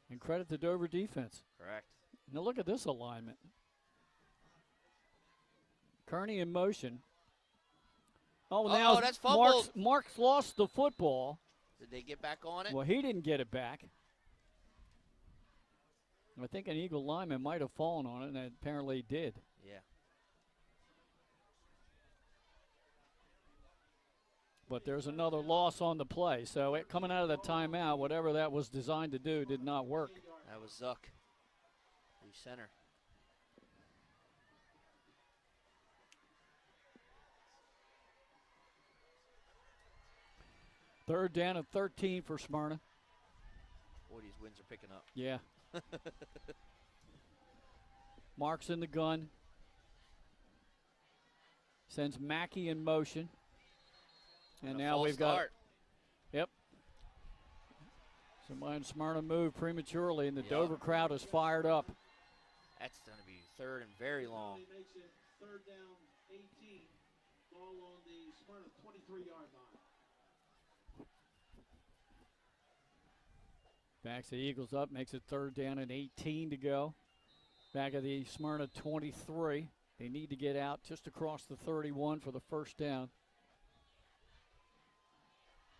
And credit the Dover defense. Correct. Now look at this alignment. Kearney in motion. Oh, now that's fumbled. Marks lost the football. Did they get back on it? Well, he didn't get it back. I think an Eagle lineman might have fallen on it, and apparently he did. Yeah. But there's another loss on the play. So it coming out of the timeout, whatever that was designed to do did not work. That was Zuck. The center. Third down and 13 for Smyrna. Boy, these wins are picking up. Yeah. Marks in the gun. Sends Mackey in motion. And a now false we've got. start. Yep. Somebody in Smyrna moved prematurely, and the Dover crowd is fired up. That's going to be third and very long. Makes it third down 18. Ball on the Smyrna 23-yard line. Backs the Eagles up, makes it third down and 18 to go. Back of the Smyrna 23. They need to get out just across the 31 for the first down.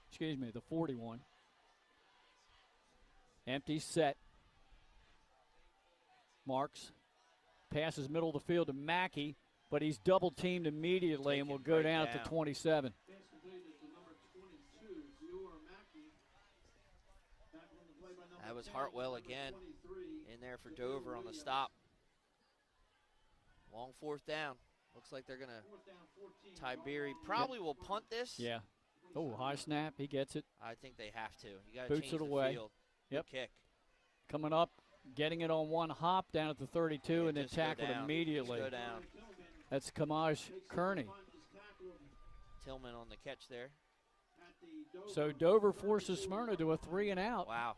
Excuse me, the 41. Empty set. Marks. Passes middle of the field to Mackey, but he's double teamed immediately and will go down at the 27. Pass completed to number 22, Zure Mackey. Back on the play by number That was 10, Hartwell number again 23. in there for Dover on the stop. Long fourth down. Looks like they're going to. Tiberi probably will punt this. Yeah. Oh, high snap. He gets it. I think they have to. You got to Boots change it the away. field. Yep. Good kick. Coming up, getting it on one hop down at the 32 and then just go tackled down. immediately. Just go down. That's Kamaj Kearney. Tillman on the catch there. So Dover forces Smyrna to a 3 and out. Wow.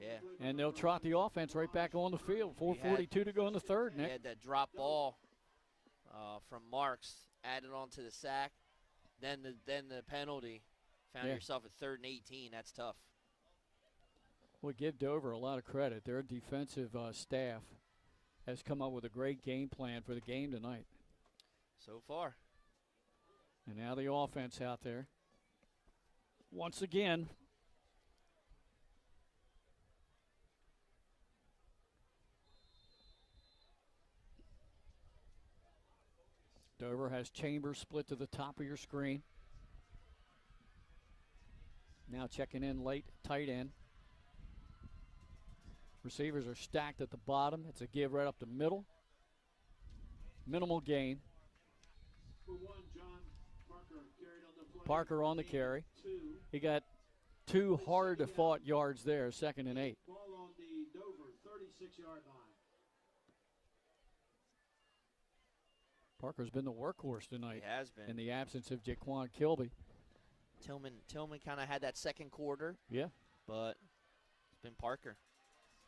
Yeah. And they'll trot the offense right back on the field. 4:42 to go in the third, He Nick. had that drop ball from Marks added on to the sack. Then the penalty. Found yourself at 3rd and 18. That's tough. We'll give Dover a lot of credit. Their defensive staff has come up with a great game plan for the game tonight. So far. And now the offense out there. Once again. Dover has Chambers split to the top of your screen. Now checking in late, tight end. Receivers are stacked at the bottom. It's a give right up the middle. Minimal gain. Parker on the carry. He got 2 hard-to-fought yards there, 2nd and 8. Ball on the Dover 36-yard line. Parker's been the workhorse tonight. He has been. In the absence of Jaquan Kilby. Tillman kind of had that second quarter. Yeah. But it's been Parker.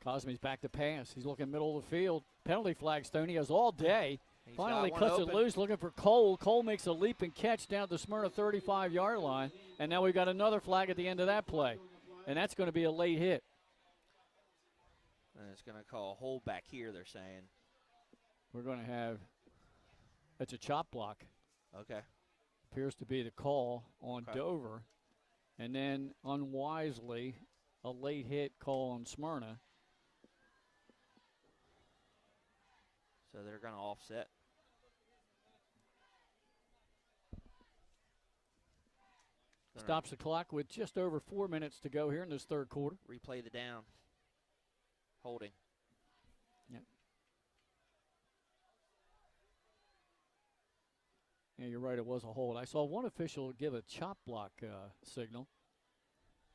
Cosme's back to pass. He's looking middle of the field. Penalty flag, Stoney has all day. Finally cuts it loose, looking for Cole. Cole makes a leap and catch down the Smyrna 35-yard line. And now we've got another flag at the end of that play. And that's going to be a late hit. And it's going to call a hold back here, they're saying. We're going to have, it's a chop block. Okay. Appears to be the call on Dover. And then unwisely, a late hit call on Smyrna. So they're going to offset. Stops the clock with just over 4 minutes to go here in this third quarter. Replay the down. Holding. Yep. Yeah, you're right. It was a hold. I saw one official give a chop block signal.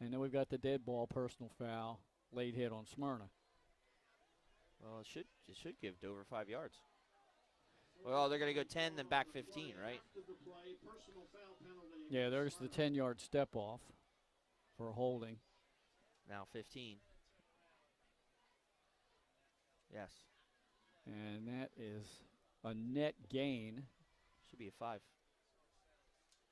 And then we've got the dead ball personal foul, late hit on Smyrna. Well, it should give Dover 5 yards. Well, they're going to go 10, then back 15, right? Yeah, there's the 10-yard step off for holding. Now 15. Yes. And that is a net gain. Should be a 5.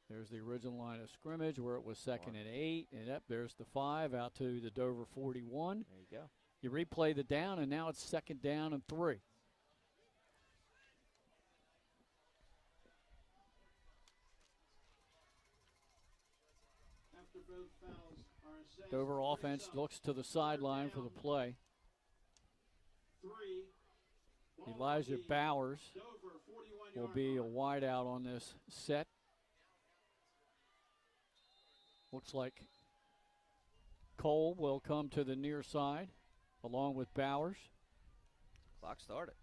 There's the original line of scrimmage where it was 2nd and 8. And there's the 5 out to the Dover 41. There you go. You replay the down, and now it's 2nd down and 3. Dover offense looks to the sideline for the play. Elijah Bowers will be a wideout on this set. Looks like Cole will come to the near side along with Bowers. Clock started.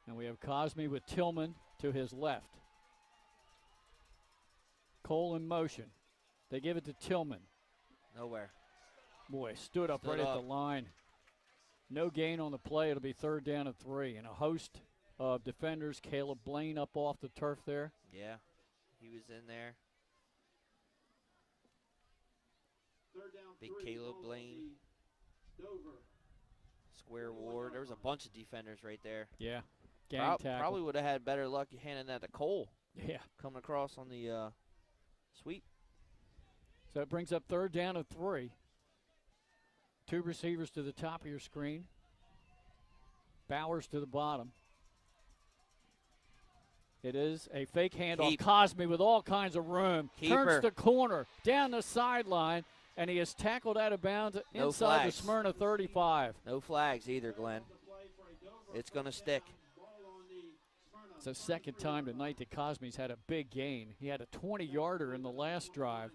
And we have Cosme with Tillman to his left. Cole in motion. They give it to Tillman. Nowhere. Boy, stood up right at the line. No gain on the play. It'll be 3rd down and 3. And a host of defenders. Caleb Blaine up off the turf there. Yeah, he was in there. Big Caleb Blaine. Square Ward. There was a bunch of defenders right there. Yeah. Gang tackle. Probably would have had better luck handing that to Cole. Yeah. Coming across on the sweep. So it brings up 3rd down and 3. 2 receivers to the top of your screen. Bowers to the bottom. It is a fake handoff. Cosme with all kinds of room. Turns the corner, down the sideline, and he is tackled out of bounds inside the Smyrna 35. No flags either, Glenn. It's going to stick. It's the 2nd time tonight that Cosme's had a big gain. He had a 20-yarder in the last drive.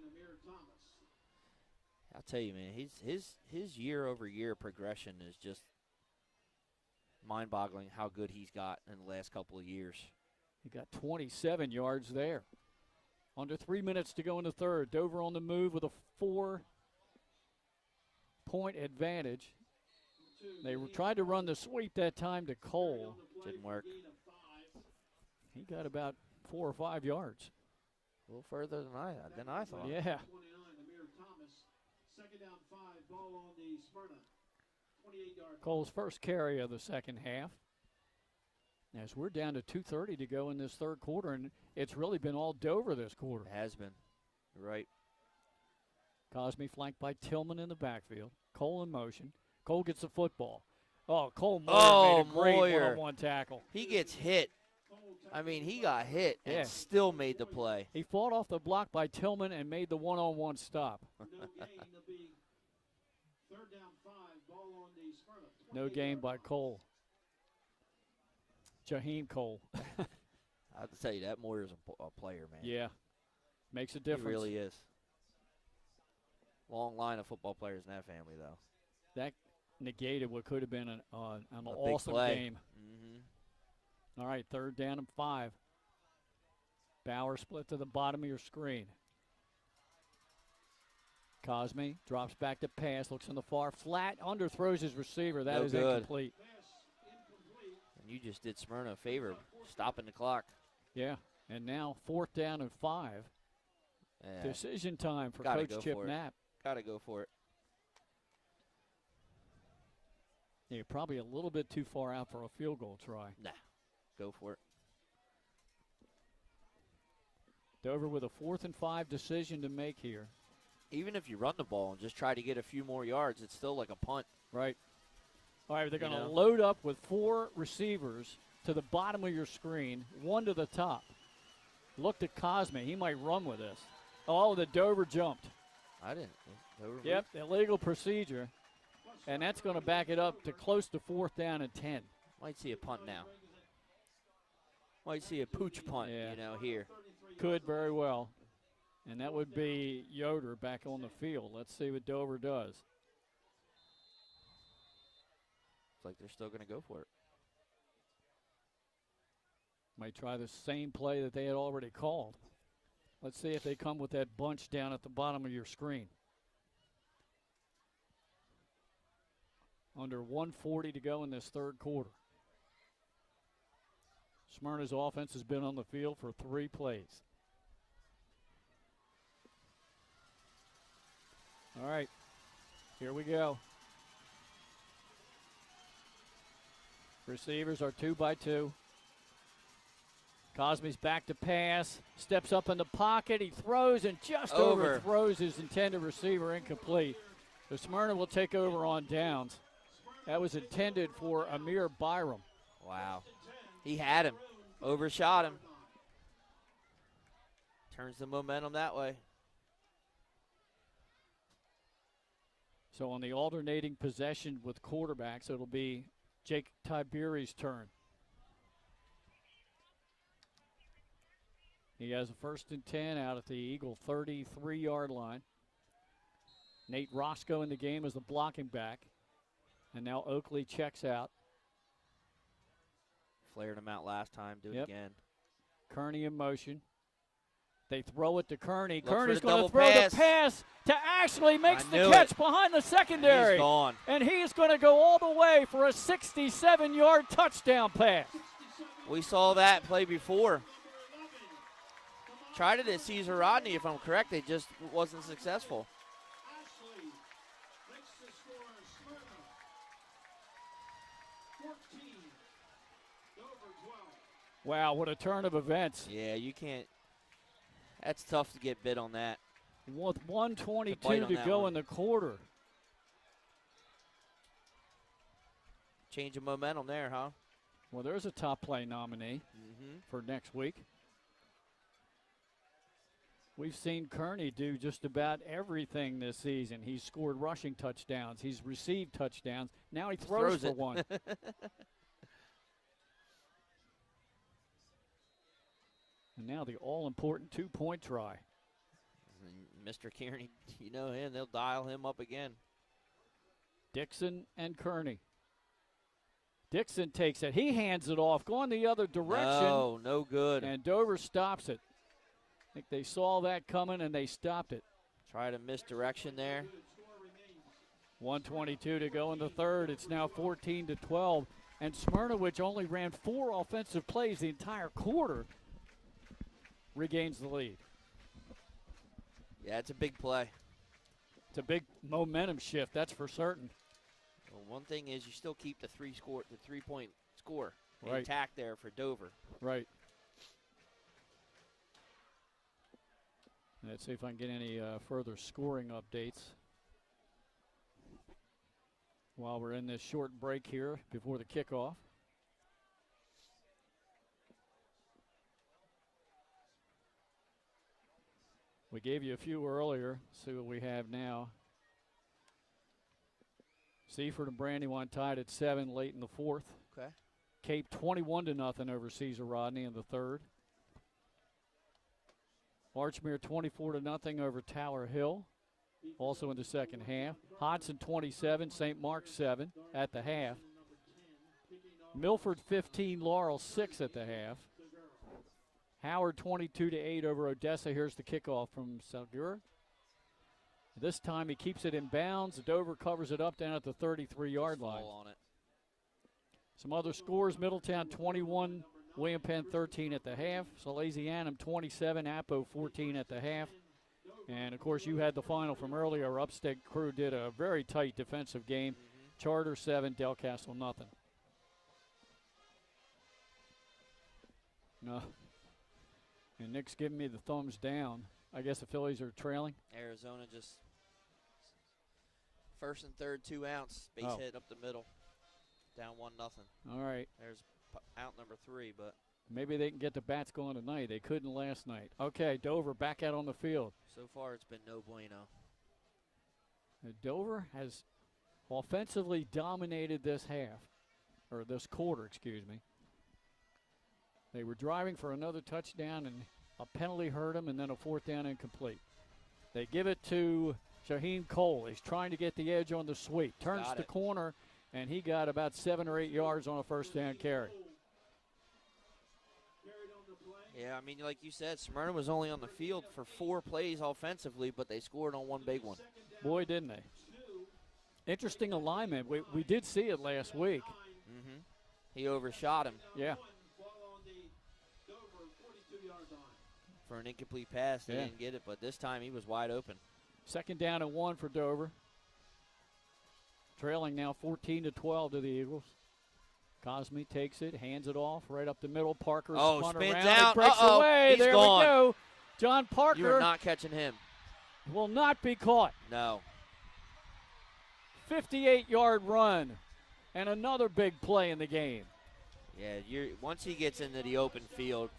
I'll tell you, man, his year-over-year progression is just mind-boggling how good he's got in the last couple of years. He got 27 yards there. Under 3 minutes to go in the 3rd. Dover on the move with a 4-point advantage. They tried to run the sweep that time to Cole. Didn't work. He got about 4 or 5 yards. A little further than I thought. Yeah. 2nd down 5, ball on the Smyrna 28-yard. Cole's first carry of the second half. As we're down to 2:30 to go in this 3rd quarter, and it's really been all Dover this quarter. It has been. You're right. Cosme flanked by Tillman in the backfield. Cole in motion. Cole gets the football. Oh, Cole Moyer made a great one-on-one tackle. He gets hit. I mean, he got hit and still made the play. He fought off the block by Tillman and made the one-on-one stop. No gain by Cole. Jaheim Cole. I have to tell you, that Moyer's a player, man. Yeah. Makes a difference. He really is. Long line of football players in that family, though. That negated what could have been an awesome game. Mm-hmm. All right, 3rd down and 5. Bauer split to the bottom of your screen. Cosme drops back to pass, looks in the far flat, underthrows his receiver. That is incomplete. And you just did Smyrna a favor, stopping the clock. Yeah, and now 4th down and 5. Yeah. Decision time for Coach Chip Knapp. Got to go for it. You're probably a little bit too far out for a field goal try. Nah, go for it. Dover with a 4th and 5 decision to make here. Even if you run the ball and just try to get a few more yards, it's still like a punt. Right. All right, they're going to load up with 4 receivers to the bottom of your screen, 1 to the top. Look at Cosme. He might run with this. Oh, the Dover jumped. I didn't. Dover yep, illegal procedure. And that's going to back it up to close to 4th down and 10. Might see a punt now. Might see a pooch punt, here. Could very well. And that would be Yoder back on the field. Let's see what Dover does. It's like they're still going to go for it. Might try the same play that they had already called. Let's see if they come with that bunch down at the bottom of your screen. Under 1:40 to go in this 3rd quarter. Smyrna's offense has been on the field for 3 plays. All right, here we go. Receivers are 2 by 2. Cosme's back to pass, steps up in the pocket, he throws and just overthrows his intended receiver, incomplete. So Smyrna will take over on downs. That was intended for Amir Byram. Wow. He had him, overshot him. Turns the momentum that way. So on the alternating possession with quarterbacks, it'll be Jake Tiberi's turn. He has a 1st and 10 out at the Eagle 33-yard line. Nate Roscoe in the game as the blocking back. And now Oakley checks out. Flared him out last time, do it again. Kearney in motion. They throw it to Kearney. Look Kearney's for going the to throw pass. the pass to Ashley, makes the catch behind the secondary. He's gone. And he's going to go all the way for a 67-yard touchdown pass. We saw that play before. Tried it at Caesar Rodney, if I'm correct. It just wasn't successful. Wow, what a turn of events. Yeah, you can't. That's tough to get bid on that. With 1:22 to go in the quarter. Change of momentum there, huh? Well, there's a top play nominee for next week. We've seen Kearney do just about everything this season. He's scored rushing touchdowns. He's received touchdowns. Now he throws for one. And now the all-important 2-point try. Mr. Kearney, you know him. They'll dial him up again. Dixon and Kearney. Dixon takes it. He hands it off, going the other direction. Oh, no good. And Dover stops it. I think they saw that coming, and they stopped it. Try to misdirection there. 1:22 to go in the third. It's now 14-12. And Smyrna, which only ran 4 offensive plays the entire quarter, regains the lead. Yeah, it's a big play. It's a big momentum shift, that's for certain. Well, one thing is you still keep the 3-point score Right. intact there for Dover. Right. Let's see if I can get any further scoring updates while we're in this short break here before the kickoff. We gave you a few earlier. See what we have now. Seaford and Brandywine tied at 7 late in the fourth. Okay. Cape 21-0 over Caesar Rodney in the third. Archmere 24-0 over Tower Hill, also in the second half. Hodson 27, St. Mark's 7 at the half. Milford 15, Laurel 6 at the half. Howard 22-8 over Odessa. Here's the kickoff from Salguero. This time he keeps it in bounds. Dover covers it up down at the 33-yard line. On it. Some other scores: Middletown 21, William Penn 13 at the half. Salesianum 27, Apo 14 at the half. And, of course, you had the final from earlier. Our Upstate crew did a very tight defensive game. Charter 7, Del Castle nothing. No. And Nick's giving me the thumbs down. I guess the Phillies are trailing. Arizona just first and third, 2 outs. Base hit up the middle. Down 1-0. All right. There's out number 3, but maybe they can get the bats going tonight. They couldn't last night. Okay, Dover back out on the field. so far it's been no bueno. Dover has offensively dominated this half, or this quarter, excuse me. They were driving for another touchdown, and a penalty hurt them, and then a 4th down incomplete. They give it to Shaheen Cole. He's trying to get the edge on the sweep. Turns the corner, and he got about 7 or 8 yards on a 1st down carry. Yeah, I mean, like you said, Smyrna was only on the field for 4 plays offensively, but they scored on one big one. Boy, didn't they. Interesting alignment. We did see it last week. Mm-hmm. He overshot him. Yeah. For an incomplete pass, they didn't get it, but this time he was wide open. 2nd down and 1 for Dover. Trailing now 14-12 to the Eagles. Cosme takes it, hands it off right up the middle. Parker spun spins around, out. It breaks away. He's there gone. we go. John Parker. You are not catching him. Will not be caught. No. 58-yard run, and another big play in the game. Yeah, once he gets into the open field,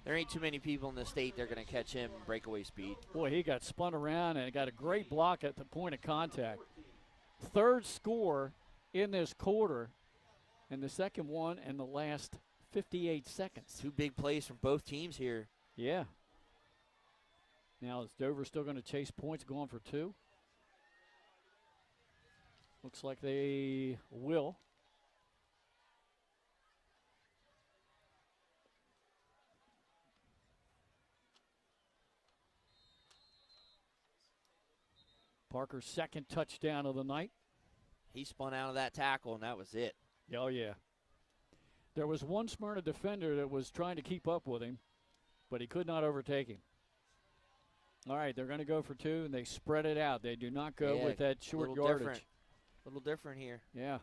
there ain't too many people in the state that are going to catch him in breakaway speed. Boy, he got spun around and got a great block at the point of contact. 3rd score in this quarter, and the 2nd one in the last 58 seconds. 2 big plays from both teams here. Yeah. Now, is Dover still going to chase points, going for 2? Looks like they will. Parker's 2nd touchdown of the night. He spun out of that tackle, and that was it. Oh, yeah. There was one Smyrna defender that was trying to keep up with him, but he could not overtake him. All right, they're going to go for two, and they spread it out. They do not go with that short yardage. A little different here. Yeah.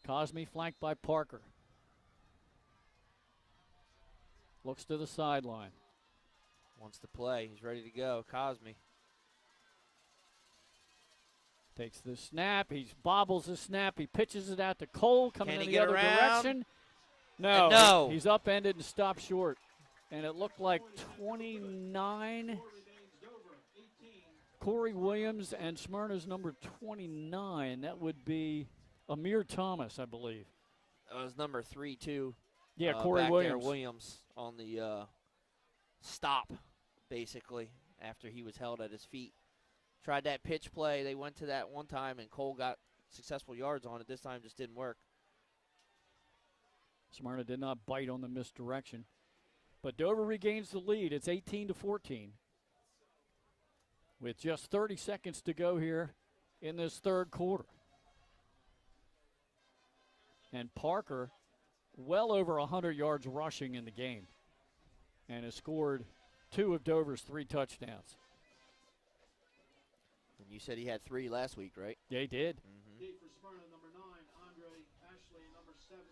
Cosme flanked by Parker. Looks to the sideline. Wants to play. He's ready to go. Cosme. Takes the snap. He bobbles the snap. He pitches it out to Cole coming in the other direction. No. No. He's upended and stopped short. And it looked like 29. Corey Williams and Smyrna's number 29. That would be Amir Thomas, I believe. That was number 3, too. Yeah, Corey back Williams. there, Williams on the stop, basically, after he was held at his feet. Tried that pitch play. They went to that one time, and Cole got successful yards on it. This time just didn't work. Smyrna did not bite on the misdirection. But Dover regains the lead. It's 18-14. With just 30 seconds to go here in this third quarter. And Parker, well over 100 yards rushing in the game, and has scored 2 of Dover's 3 touchdowns. And you said he had 3 last week, right? Yeah, he did.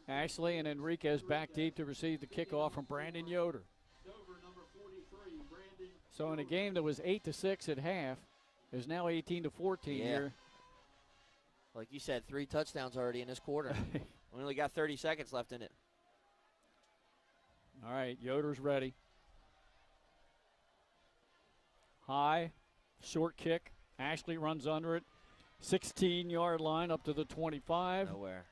Ashley and Enriquez back deep to receive the kickoff from Brandon Yoder. So in a game that was 8-6 at half, is now 18-14 here. Like you said, 3 touchdowns already in this quarter. We only got 30 seconds left in it. All right, Yoder's ready. High, short kick. Ashley runs under it. 16-yard line up to the 25. Nowhere.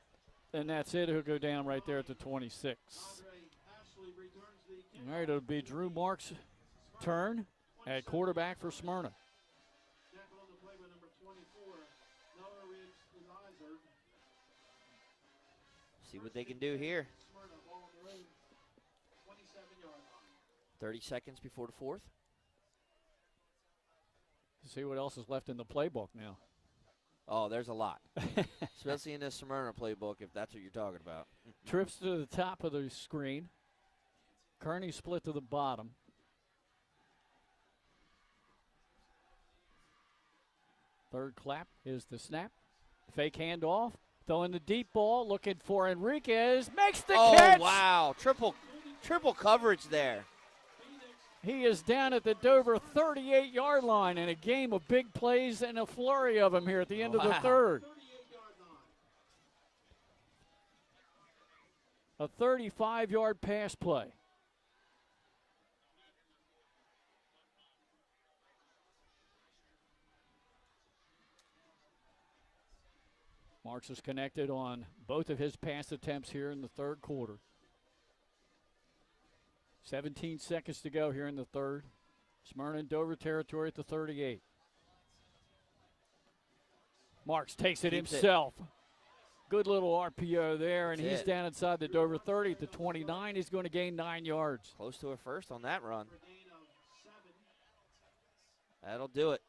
And that's it. He'll go down right there at the 26. All right, it'll be Drew Marks' turn at quarterback for Smyrna. See what they can do here. 30 seconds before the 4th. See what else is left in the playbook now. Oh, there's a lot. Especially in this Smyrna playbook, if that's what you're talking about. Trips to the top of the screen. Kearney split to the bottom. Third clap is the snap. Fake handoff. Throwing the deep ball, looking for Enriquez. Makes the catch. Oh, wow. Triple coverage there. He is down at the Dover 38-yard line in a game of big plays and a flurry of them here at the end of the third. A 35-yard pass play. Marks is connected on both of his pass attempts here in the third quarter. 17 seconds to go here in the third. Smyrna in Dover territory at the 38. Marks takes it himself. Good little RPO there, and he's down inside the Dover 30 at the 29. He's going to gain 9 yards. Close to a first on that run. That'll do it.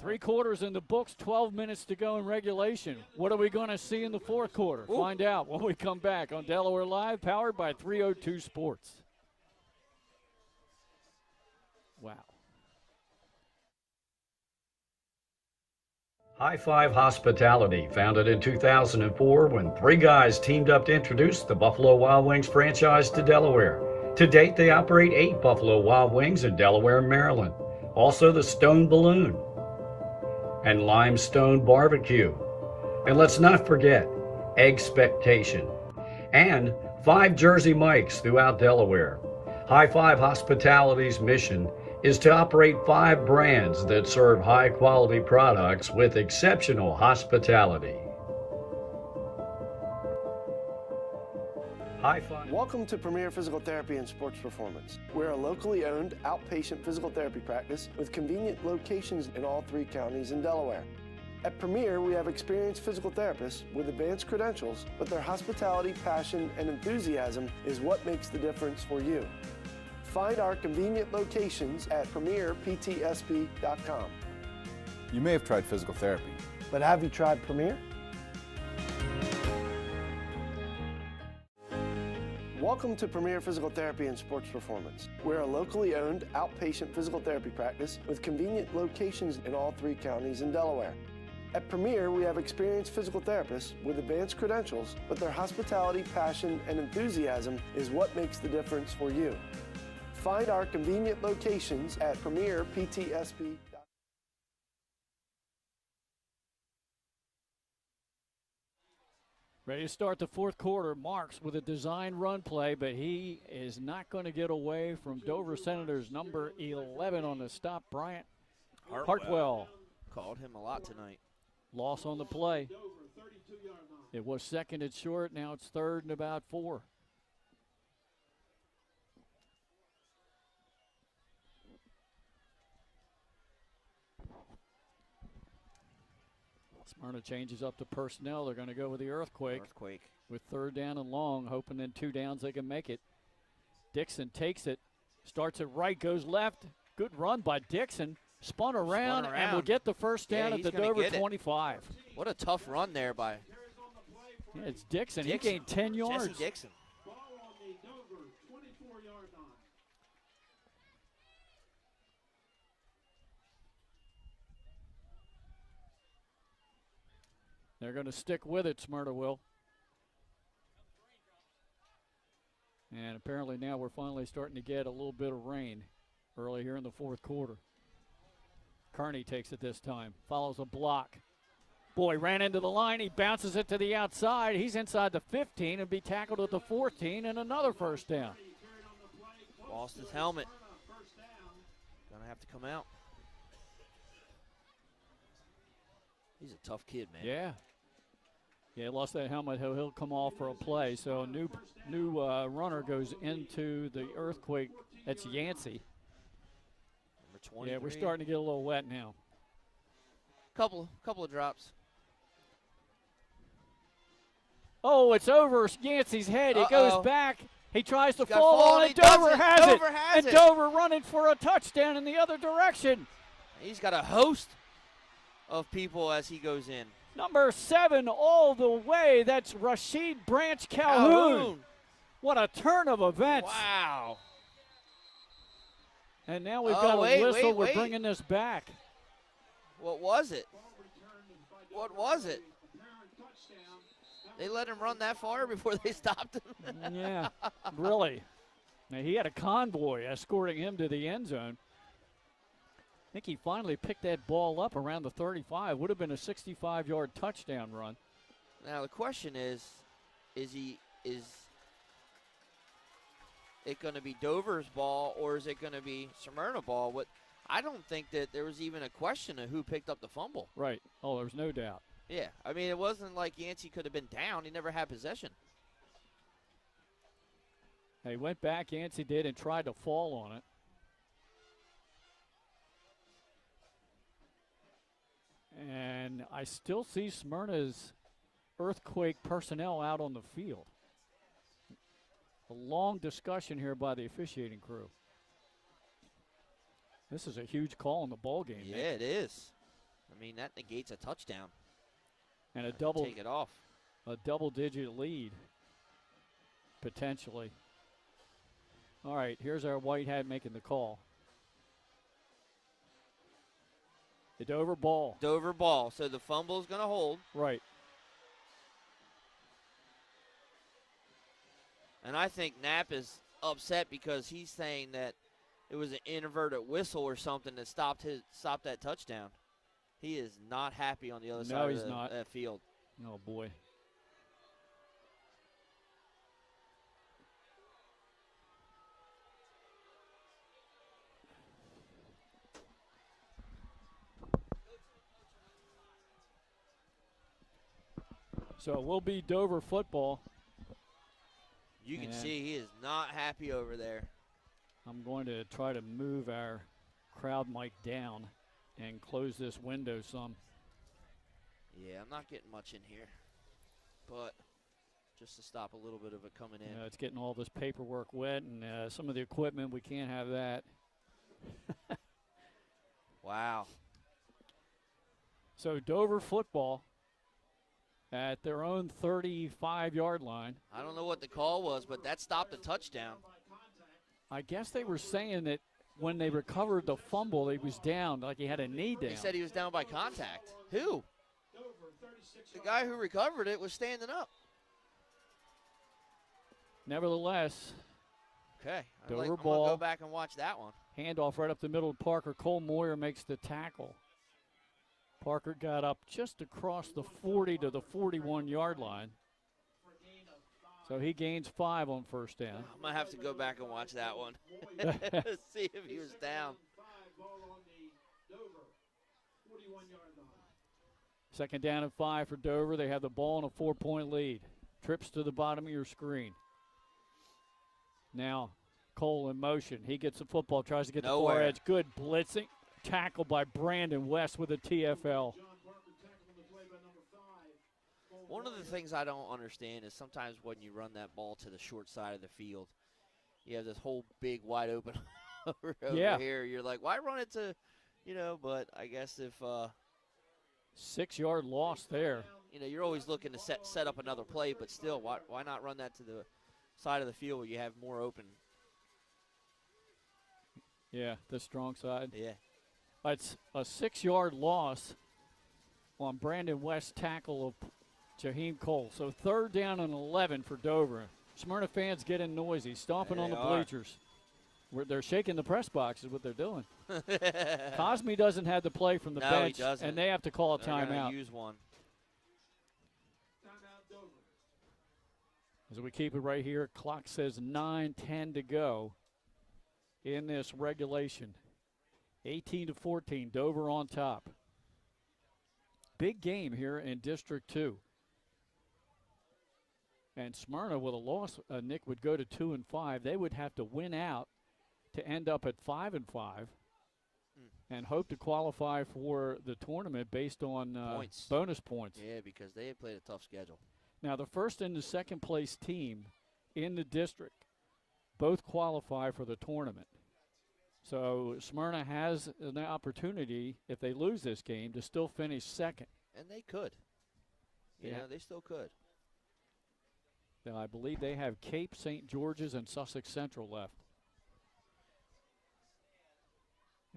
3 quarters in the books, 12 minutes to go in regulation. What are we going to see in the fourth quarter? Ooh. Find out when we come back on Delaware Live, powered by 302 Sports. Wow. High Five Hospitality, founded in 2004 when 3 guys teamed up to introduce the Buffalo Wild Wings franchise to Delaware. To date, they operate 8 Buffalo Wild Wings in Delaware and Maryland. Also the Stone Balloon and Limestone Barbecue. And let's not forget Expectation and 5 Jersey Mikes throughout Delaware. High Five Hospitality's mission is to operate 5 brands that serve high-quality products with exceptional hospitality. High Five. Welcome to Premier Physical Therapy and Sports Performance. We're a locally owned outpatient physical therapy practice with convenient locations in all 3 counties in Delaware. At Premier, we have experienced physical therapists with advanced credentials, but their hospitality, passion, and enthusiasm is what makes the difference for you. Find our convenient locations at premierptsp.com. You may have tried physical therapy, but have you tried Premier? Welcome to Premier Physical Therapy and Sports Performance. We're a locally owned outpatient physical therapy practice with convenient locations in all 3 counties in Delaware. At Premier, we have experienced physical therapists with advanced credentials, but their hospitality, passion, and enthusiasm is what makes the difference for you. Find our convenient locations at premierptsp.com. Ready to start the fourth quarter. Marks with a design run play, but he is not going to get away from Dover Senators number 11 on the stop, Bryant Hartwell. Called him a lot tonight. Loss on the play. It was second and short. Now it's third and about 4. Smyrna changes up to personnel. They're going to go with the earthquake. With third down and long, hoping in 2 downs they can make it. Dixon takes it, starts it right, goes left. Good run by Dixon. Spun around. And will get the first down at the Dover 25. What a tough run there by. Yeah, it's Dixon. He gained 10 yards. Jesse Dixon. They're going to stick with it, Smyrna will. And apparently now we're finally starting to get a little bit of rain early here in the fourth quarter. Kearney takes it this time, follows a block. Boy, ran into the line. He bounces it to the outside. He's inside the 15 and be tackled at the 14 and another first down. Lost his helmet. Gonna have to come out. He's a tough kid, man. Yeah. Yeah, lost that helmet. He'll come off for a play. So a new runner goes into the earthquake. That's Yancey. Number 23. Yeah, we're starting to get a little wet now. Couple of drops. Oh, it's over Yancey's head. It goes back. He tries to Got fall on it. Dover has it. And Dover running for a touchdown in the other direction. He's got a host of people as he goes in. Number 7 all the way. That's Rashid Branch Calhoun. What a turn of events. Wow. And now we've got a whistle. We're bringing this back. What was it? What was it? They let him run that far before they stopped him? Yeah, really. Now, he had a convoy escorting him to the end zone. I think he finally picked that ball up around the 35. Would have been a 65-yard touchdown run. Now the question is it going to be Dover's ball or is it going to be Smyrna ball? I don't think that there was even a question of who picked up the fumble. Right. Oh, there's no doubt. Yeah. I mean, it wasn't like Yancey could have been down. He never had possession. He went back, Yancey did, and tried to fall on it. And I still see Smyrna's earthquake personnel out on the field. A long discussion here by the officiating crew. This is a huge call in the ball game. Yeah, it is. I mean, that negates a touchdown. And a take it off. A double-digit lead, potentially. All right, here's our white hat making the call. The Dover ball. Dover ball. So the fumble is going to hold. Right. And I think Knapp is upset because he's saying that it was an inverted whistle or something that stopped that touchdown. He is not happy on the other side of that field. Oh, boy. So it will be Dover football. You can see he is not happy over there. I'm going to try to move our crowd mic down and close this window some. Yeah, I'm not getting much in here, but just to stop a little bit of it coming in. It's getting all this paperwork wet and some of the equipment. We can't have that. Wow. So Dover football. at their own 35-yard line. I don't know what the call was, but that stopped a touchdown. I guess they were saying that when they recovered the fumble, he was down, like he had a knee down. He said he was down by contact. Who? The guy who recovered it was standing up. Nevertheless, okay, I'm Dover going to ball. go back and watch that one. Handoff right up the middle of Parker. Cole Moyer makes the tackle. Parker got up just across the 40 to the 41-yard line. So he gains 5 on first down. I'm going to have to go back and watch that one. See if he was down. Second down and 5 for Dover. They have the ball in a 4-point lead. Trips to the bottom of your screen. Now Cole in motion. He gets the football, tries to get the far edge. Good blitzing. Tackle by Brandon West with a TFL. One of the things I don't understand is sometimes when you run that ball to the short side of the field, you have this whole big wide open over here. You're like, why run it to, but I guess if 6-yard loss there. You're always looking to set up another play, but still, why not run that to the side of the field where you have more open? Yeah, the strong side. Yeah. It's a 6-yard loss on Brandon West's tackle of Jaheim Cole. So third down and 11 for Dover. Smyrna fans getting noisy, stomping on the bleachers. They're shaking the press box is what they're doing. Cosme doesn't have the play from the bench, and they have to call a timeout. Use one. As we keep it right here, clock says 9:10 to go in this regulation. 18-14, Dover on top. Big game here in District 2. And Smyrna with a loss, Nick, would go to 2-5. They would have to win out to end up at 5-5 and hope to qualify for the tournament based on bonus points. Yeah, because they had played a tough schedule. Now, the first and the second place team in the district both qualify for the tournament. So Smyrna has an opportunity, if they lose this game, to still finish second. And they could. They still could. Now, I believe they have Cape, St. George's, and Sussex Central left.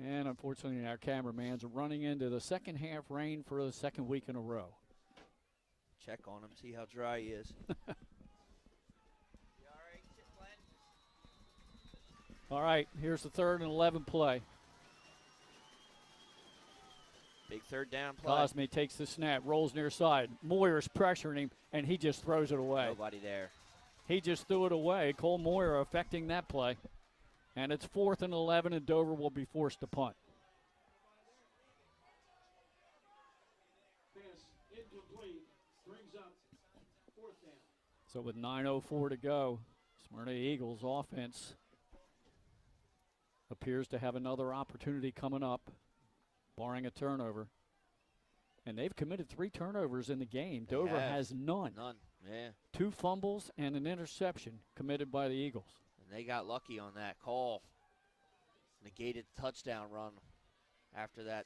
And unfortunately, our cameraman's running into the second half rain for the second week in a row. Check on him, see how dry he is. All right, here's the 3rd and 11 play. Big third down play. Cosme takes the snap, rolls near side. Moyer's pressuring him, and he just throws it away. Nobody there. He just threw it away. Cole Moyer affecting that play. And it's 4th and 11, and Dover will be forced to punt. Pass incomplete, brings up 4th down. So with 9:04 to go, Smyrna Eagles offense appears to have another opportunity coming up, barring a turnover. And they've committed 3 turnovers in the game. Dover has none. None, yeah. 2 fumbles and an interception committed by the Eagles. And they got lucky on that call. Negated touchdown run after that.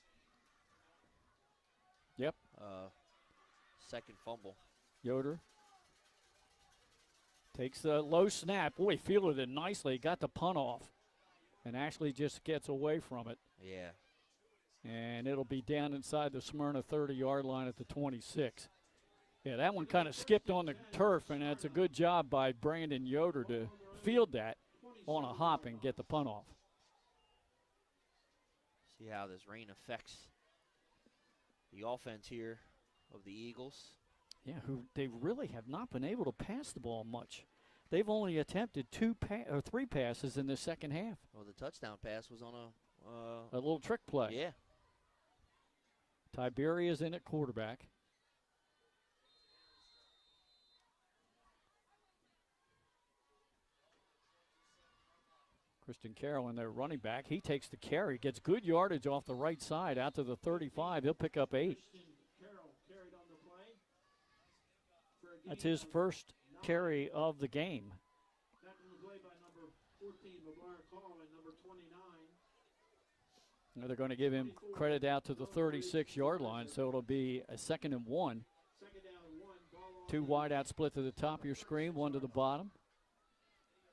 Yep. Second fumble. Yoder takes the low snap. Boy, fielded it nicely. Got the punt off. And actually just gets away from it. Yeah. And it'll be down inside the Smyrna 30-yard line at the 26. Yeah, that one kind of skipped on the turf, and that's a good job by Brandon Yoder to field that on a hop and get the punt off. See how this rain affects the offense here of the Eagles. Yeah, they really have not been able to pass the ball much. They've only attempted 3 passes in the second half. Well, the touchdown pass was on a little trick play. Yeah. Tiberia's in at quarterback. Christian Carroll in there running back. He takes the carry, gets good yardage off the right side out to the 35. He'll pick up 8. That's his first carry of the game. Now they're going to give him credit out to the 36-yard line, so it'll be a 2nd and 1. 2 wide out split to the top of your screen, 1 to the bottom.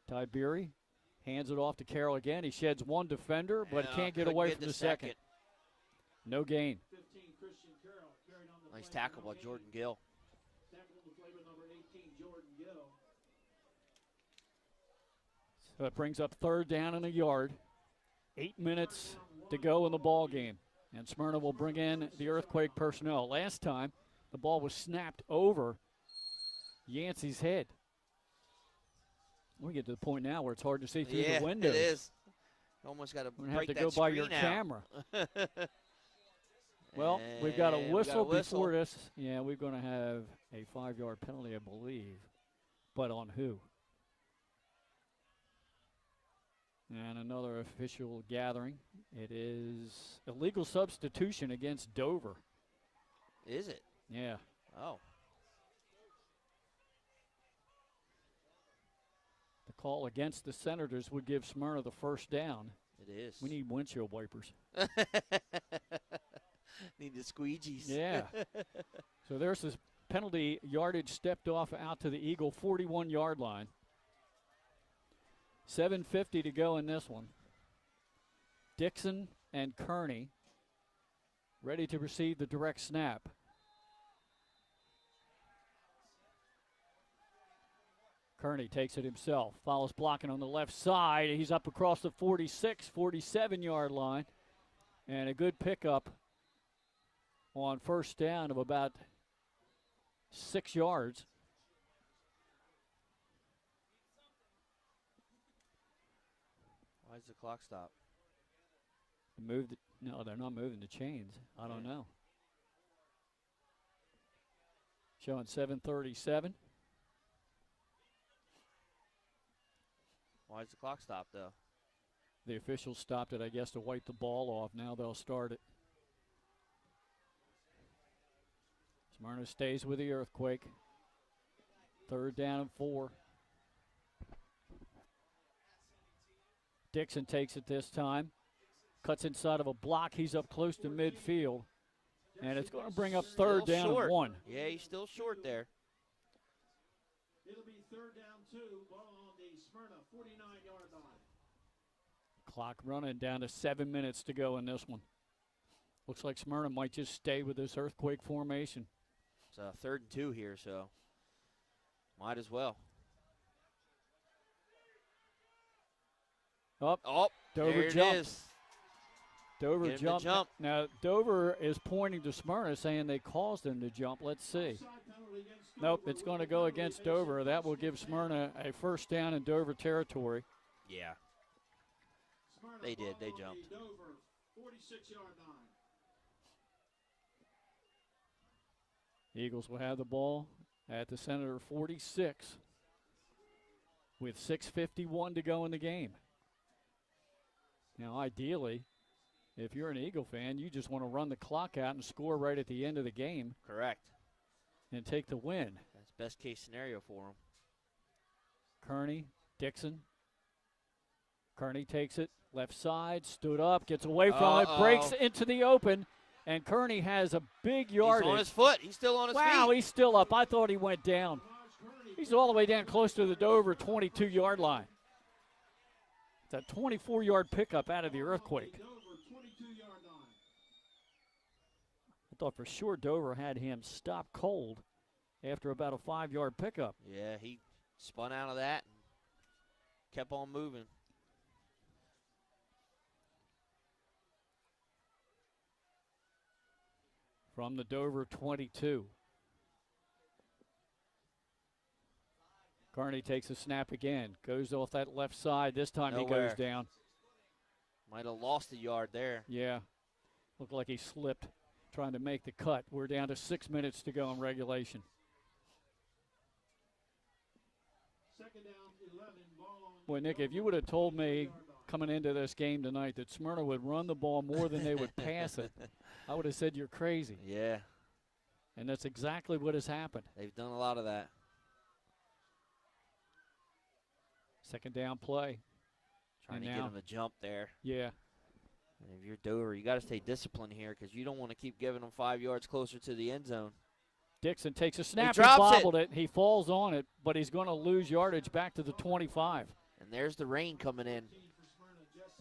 Tiberi hands it off to Carroll again. He sheds 1 defender, but can't get away from the second. No gain. Nice tackle by Jordan Gill. So it brings up 3rd down and a yard. 8 minutes to go in the ball game. And Smyrna will bring in the Earthquake personnel. Last time, the ball was snapped over Yancey's head. We get to the point now where it's hard to see through the windows. It is. You almost got to break that have to go by your screen out. camera. Well, we've got a whistle before this. Yeah, we're going to have a 5-yard penalty, I believe. But on who? And another official gathering. It is illegal substitution against Dover. Is it? Yeah. Oh. The call against the Senators would give Smyrna the 1st down. It is. We need windshield wipers. Need the squeegees. Yeah. So there's this penalty yardage stepped off out to the Eagle 41-yard line. 7:50 to go in this one. Dixon and Kearney ready to receive the direct snap. Kearney takes it himself, follows blocking on the left side. He's up across the 46, 47-yard line. And a good pickup on 1st down of about 6 yards. Why does the clock stop? No, they're not moving the chains. I don't know. Showing 7:37. Why does the clock stop, though? The officials stopped it, I guess, to wipe the ball off. Now they'll start it. Smyrna stays with the Earthquake. 3rd down and 4. Dixon takes it this time. Cuts inside of a block. He's up close to midfield. And it's going to bring up 3rd down and 1. Yeah, he's still short there. It'll be 3rd down 2. Ball on the Smyrna 49-yard line. Clock running down to 7 minutes to go in this one. Looks like Smyrna might just stay with this Earthquake formation. It's 3rd and 2 here, so might as well. Oh, Dover there jumped. It is. Dover jumped. Now, Dover is pointing to Smyrna, saying they caused him to jump. Let's see. Nope, it's going to go against Dover. That will give Smyrna a 1st down in Dover territory. Yeah. They did. They jumped. Dover 46-yard line. Eagles will have the ball at the Senator 46 with 6:51 to go in the game. Now, ideally, if you're an Eagle fan, you just want to run the clock out and score right at the end of the game. Correct. And take the win. That's best case scenario for them. Kearney, Dixon. Kearney takes it, left side, stood up, gets away from it, breaks into the open, and Kearney has a big yardage. He's on his foot. He's still on his feet. Wow, he's still up. I thought he went down. He's all the way down close to the Dover 22-yard line. It's a 24-yard pickup out of the Earthquake. I thought for sure Dover had him stop cold after about a 5-yard pickup. Yeah, he spun out of that and kept on moving. From the Dover 22. Kearney takes a snap again. Goes off that left side. This time he goes down. Might have lost a yard there. Yeah. Looked like he slipped trying to make the cut. We're down to 6 minutes to go in regulation. 2nd down, 11. Ball on. Boy, Nick, if you would have told me coming into this game tonight that Smyrna would run the ball more than they would pass it, I would have said you're crazy. Yeah. And that's exactly what has happened. They've done a lot of that. 2nd down play. Trying to get him to jump there. Yeah. And if you're Dover, you got to stay disciplined here because you don't want to keep giving them 5 yards closer to the end zone. Dixon takes a snap. He drops bobbled it. He falls on it, but he's going to lose yardage back to the 25. And there's the rain coming in.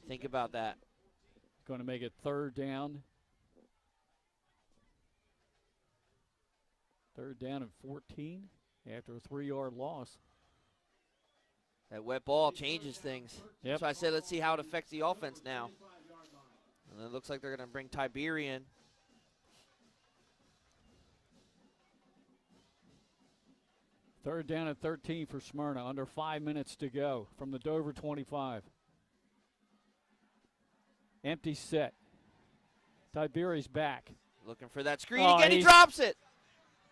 Think about that. Going to make it 3rd down. 3rd down and 14 after a 3-yard loss. That wet ball changes things. Yep. So I said, let's see how it affects the offense now. And it looks like they're going to bring Tiberian. Third down and 13 for Smyrna. Under 5 minutes to go from the Dover 25. Empty set. Tiberi's back. Looking for that screen again. He drops it.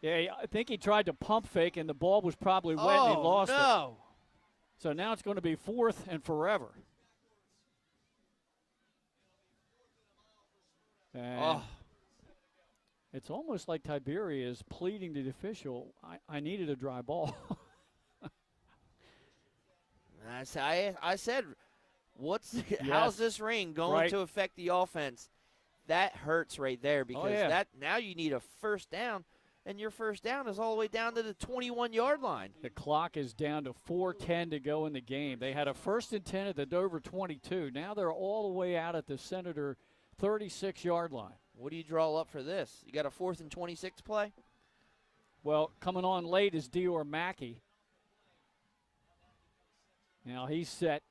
Yeah, I think he tried to pump fake, and the ball was probably wet, and he lost it. So now it's going to be 4th and forever. And it's almost like Tiberia is pleading to the official, I needed a dry ball. I said, how's this rain going to affect the offense? That hurts right there because now you need a first down, and your first down is all the way down to the 21-yard line. The clock is down to 4:10 to go in the game. They had a 1st and 10 at the Dover 22. Now they're all the way out at the Senator 36-yard line. What do you draw up for this? You got a 4th and 26 play? Well, coming on late is Dior Mackey. Now he's set.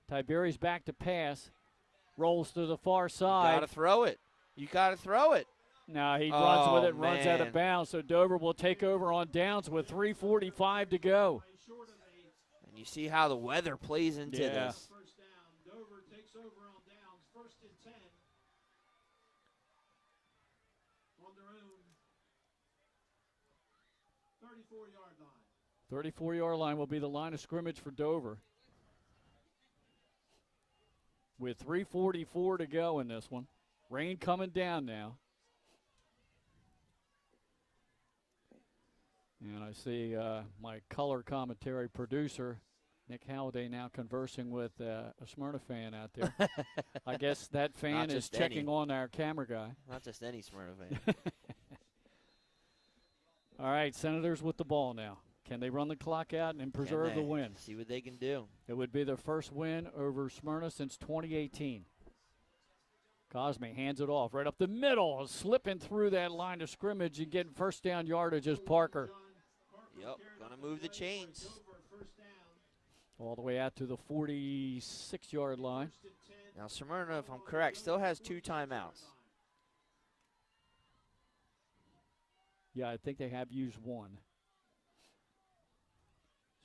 Tiberi's back to pass. Rolls to the far side. You got to throw it. You got to throw it. Now he runs with it, runs out of bounds. So Dover will take over on downs with 3:45 to go. And you see how the weather plays into this. First down. Dover takes over on downs. 1st and 10. On their own 34-yard line. 34-yard line will be the line of scrimmage for Dover. With 3:44 to go in this one. Rain coming down now. And I see my color commentary producer, Nick Halliday, now conversing with a Smyrna fan out there. I guess that fan is checking on our camera guy. Not just any Smyrna fan. All right, Senators with the ball now. Can they run the clock out and preserve the win? See what they can do. It would be their first win over Smyrna since 2018. Cosme hands it off right up the middle, slipping through that line of scrimmage and getting first down yardage as Parker. Yep, gonna move the chains. All the way out to the 46-yard line. Now Smyrna, if I'm correct, still has 2 timeouts. Yeah, I think they have used 1.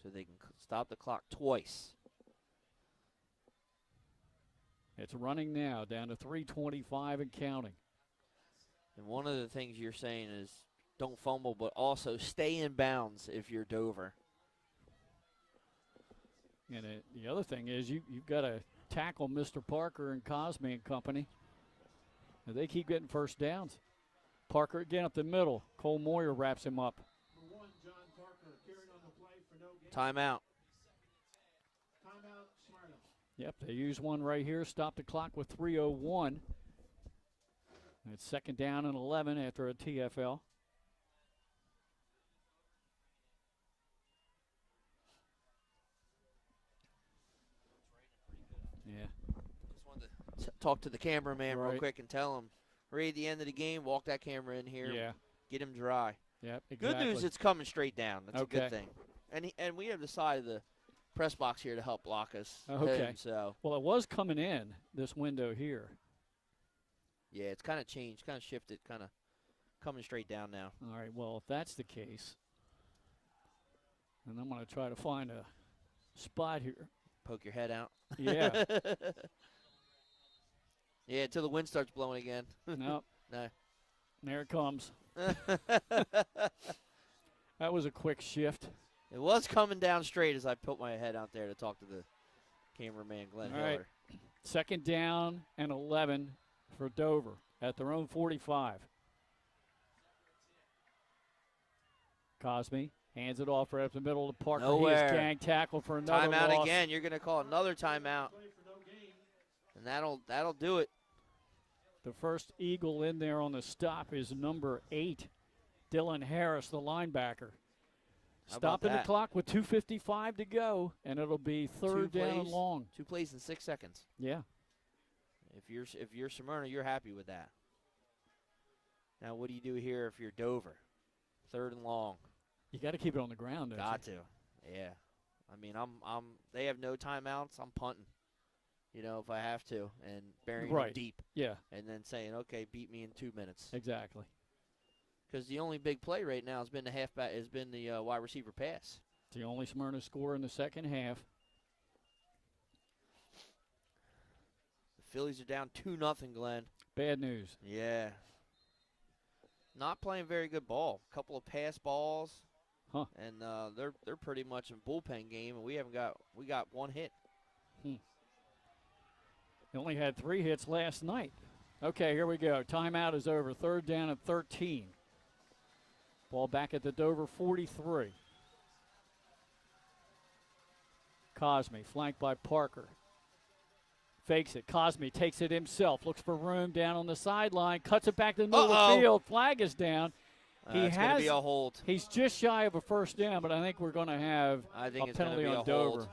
So they can stop the clock twice. It's running now, down to 3:25 and counting. And one of the things you're saying is don't fumble, but also stay in bounds if you're Dover. And the other thing is you've got to tackle Mr. Parker and Cosme and company. And they keep getting first downs. Parker again up the middle. Cole Moyer wraps him up. Timeout. Timeout, Smyrna. Yep, they use 1 right here. Stop the clock with 3:01. It's 2nd down and 11 after a TFL. Yeah. Just wanted to talk to the cameraman real Right. quick and tell him, right at the end of the game, walk that camera in here. Yeah. Get him dry. Yep, exactly. Good news, it's coming straight down. That's Okay. a good thing. And we have the side of the press box here to help block us. Okay. So Well, it was coming in this window here. yeah, it's kind of changed, kind of shifted, kind of coming straight down now. All right, well, if that's the case, then I'm going to try to find a spot here. Poke your head out. Yeah. Yeah, until the wind starts blowing again. Nope. No. There it comes. That was a quick shift. It was coming down straight as I put my head out there to talk to the cameraman, Glenn All Hiller. right. 2nd down and 11 for Dover at their own 45. Cosme hands it off right up the middle to Parker. Nowhere. He is gang tackled for another Timeout loss. again. You're going to call another timeout. And that'll do it. The first Eagle in there on the stop is number 8, Dylan Harris, the linebacker. How about Stopping the that? clock with 2:55 to go, and it'll be third down and long. 2 plays in 6 seconds. Yeah. If you're Smyrna, you're happy with that. Now, what do you do here if you're Dover? Third and long. You got to keep it on the ground. Got to. Yeah. I mean, they have no timeouts. I'm punting. You know, if I have to, and burying them deep. Yeah. And then saying, okay, beat me in 2 minutes. Exactly. Because the only big play right now has been the wide receiver pass. It's the only Smyrna score in the second half. The Phillies are down 2-0, Glenn. Bad news. Yeah. Not playing very good ball. A couple of pass balls. Huh. And they're pretty much in bullpen game, and we got one hit. They only had 3 hits last night. Okay, here we go. Timeout is over. Third down and 13. Ball back at the Dover 43. Cosme flanked by Parker. Fakes it. Cosme takes it himself. Looks for room down on the sideline. Cuts it back to the middle of the field. Flag is down. It's going to be a hold. He's just shy of a first down, but I think we're going to have a penalty on Dover.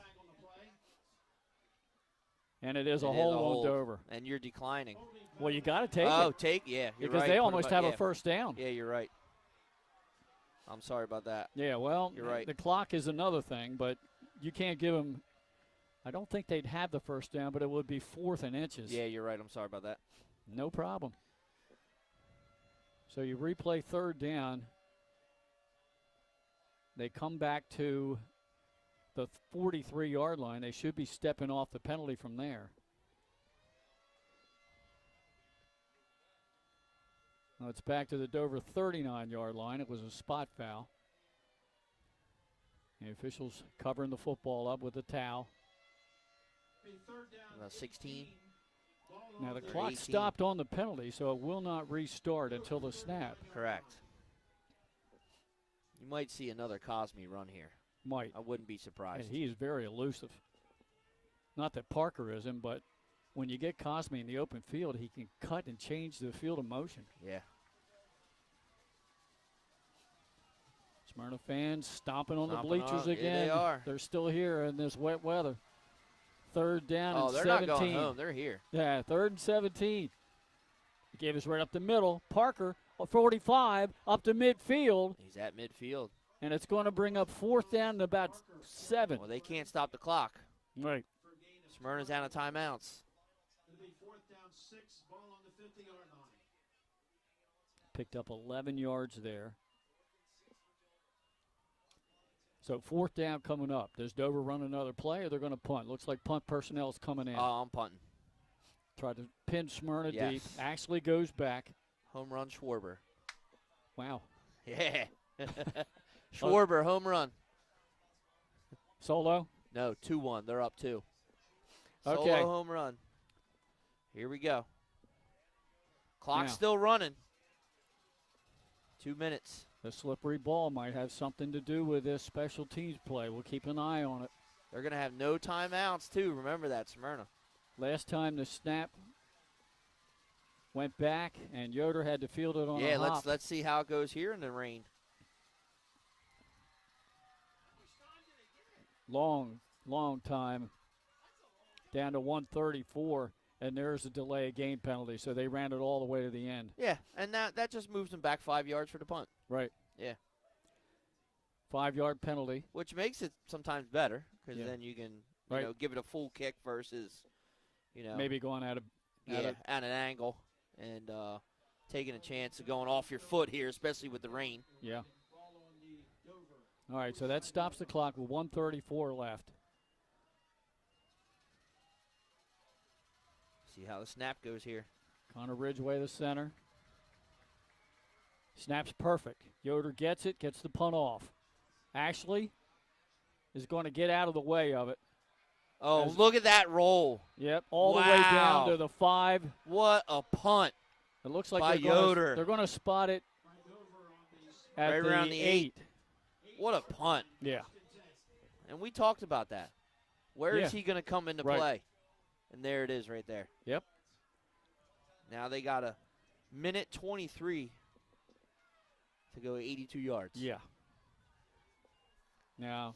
And it is a hold on Dover. And you're declining. Well, you got to take it. You're because right. they almost have a first down. Yeah, you're right. I'm sorry about that. Yeah, well, you're right. The clock is another thing, but you can't give them. I don't think they'd have the first down, but it would be 4th and inches. Yeah, you're right. I'm sorry about that. No problem. So you replay third down. They come back to the 43-yard line. They should be stepping off the penalty from there. Now it's back to the Dover 39-yard line. It was a spot foul. The officials covering the football up with a towel. 16. Now the clock stopped on the penalty, so it will not restart until the snap. Correct. You might see another Cosme run here. Might. I wouldn't be surprised. And he is very elusive. Not that Parker isn't, but when you get Cosme in the open field, he can cut and change the field of motion. Yeah. Smyrna fans stomping on the bleachers again. Yeah, they are. They're still here in this wet weather. Third down and 17. Oh, they're not going home. They're here. Yeah, 3rd and 17. He gave us right up the middle. Parker, 45, up to midfield. He's at midfield. And it's going to bring up 4th down and about 7. Well, they can't stop the clock. Right. Smyrna's out of timeouts. It'll be 4th down 6, ball on the 50-yard line. Picked up 11 yards there. So 4th down coming up. Does Dover run another play or they're going to punt? Looks like punt personnel is coming in. Oh, I'm punting. Tried to pin Smyrna Yes. deep. Ashley goes back. Home run Schwarber. Wow. Yeah. Schwarber, home run. Solo? No, 2-1. They're up 2. Okay. Solo home run. Here we go. Clock's Now. still running. 2 minutes. The slippery ball might have something to do with this special teams play. We'll keep an eye on it. They're going to have no timeouts, too. Remember that, Smyrna. Last time the snap went back, and Yoder had to field it on a hop. let's see how it goes here in the rain. Long time. Down to 134, and there's a delay of game penalty, so they ran it all the way to the end. Yeah, and that just moves them back 5 yards for the punt. Right. Yeah. 5-yard penalty. Which makes it sometimes better, because Yeah. then you can Right. give it a full kick versus, maybe going out of at an angle and taking a chance of going off your foot here, especially with the rain. Yeah. All right, so that stops the clock with 1:34 left. See how the snap goes here. Connor Ridgway, the center. Snap's perfect. Yoder gets it, gets the punt off. Ashley is going to get out of the way of it. Oh, look at that roll. Yep, all the way down to the 5. What a punt. It looks like by Yoder. They're going to spot it at right around the 8. 8. What a punt. Yeah. And we talked about that. Where is Yeah. he going to come into Right. play? And there it is right there. Yep. Now they got a minute 23 to go 82 yards. Yeah. Now,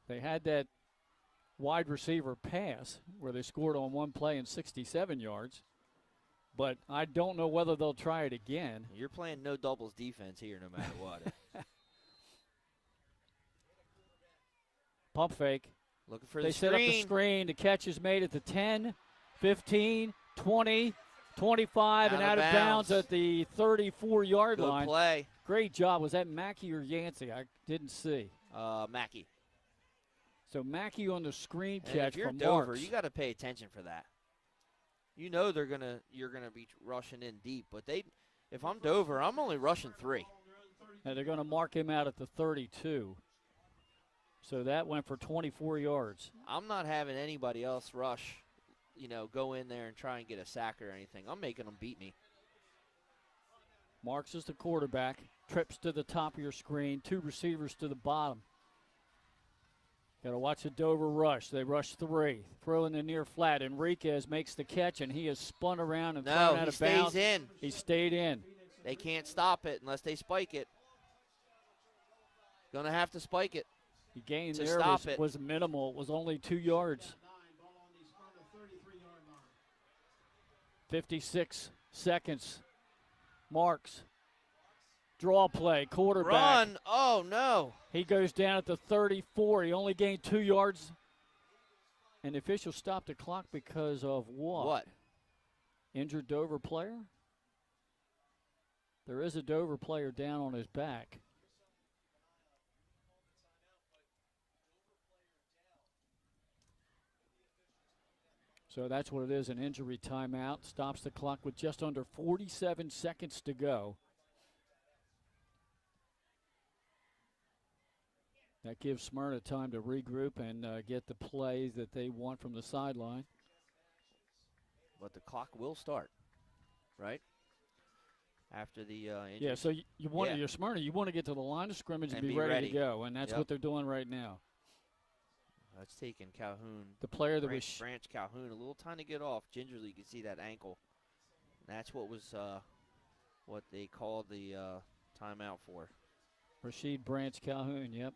they had that wide receiver pass where they scored on one play in 67 yards, but I don't know whether they'll try it again. You're playing no doubles defense here no matter what. Pump fake. Looking for they the set up the screen. The catch is made at the 10, 15, 20, 25, and out of bounds at the 34-yard line. Good play. Great job. Was that Mackey or Yancey? I didn't see. Mackey. So Mackey on the screen And catch if you're from Dover, Marks. you got to pay attention for that. You know you're gonna be rushing in deep, but if I'm Dover, I'm only rushing 3. And they're going to mark him out at the 32. So that went for 24 yards. I'm not having anybody else rush, go in there and try and get a sack or anything. I'm making them beat me. Marks is the quarterback. Trips to the top of your screen. 2 receivers to the bottom. Got to watch the Dover rush. They rush 3. Throw in the near flat. Enriquez makes the catch, and he is spun around and thrown out of bounds. No, he stays in. He stayed in. They can't stop it unless they spike it. Going to have to spike it. The gain to there stop it. was minimal. It was only 2 yards. 56 seconds. Marks. Draw play. Quarterback. Run. Oh, no. He goes down at the 34. He only gained 2 yards. And the official stopped the clock because of what? What? Injured Dover player? There is a Dover player down on his back. So that's what it is, an injury timeout. Stops the clock with just under 47 seconds to go. That gives Smyrna time to regroup and get the plays that they want from the sideline. But the clock will start, right? After the injury. Yeah, so you want your Smyrna, you want to get to the line of scrimmage and be ready to go, and that's what they're doing right now. That's taking Calhoun. The player that Branch Calhoun a little time to get off. Gingerly, you can see that ankle. That's what was what they called the timeout for. Rashid Branch Calhoun, yep.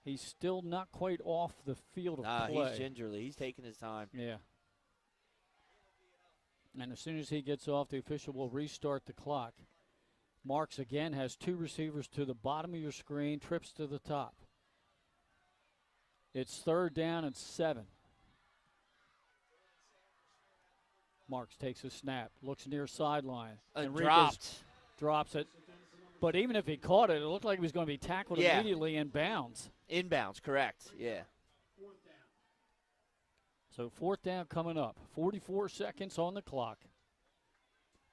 He's still not quite off the field of play. He's gingerly. He's taking his time. Yeah. And as soon as he gets off, the official will restart the clock. Marks again has 2 receivers to the bottom of your screen, trips to the top. It's 3rd down and 7. Marks takes a snap, looks near sideline. Drops it. But even if he caught it, it looked like he was going to be tackled immediately in bounds. Inbounds, correct, yeah. So 4th down coming up. 44 seconds on the clock.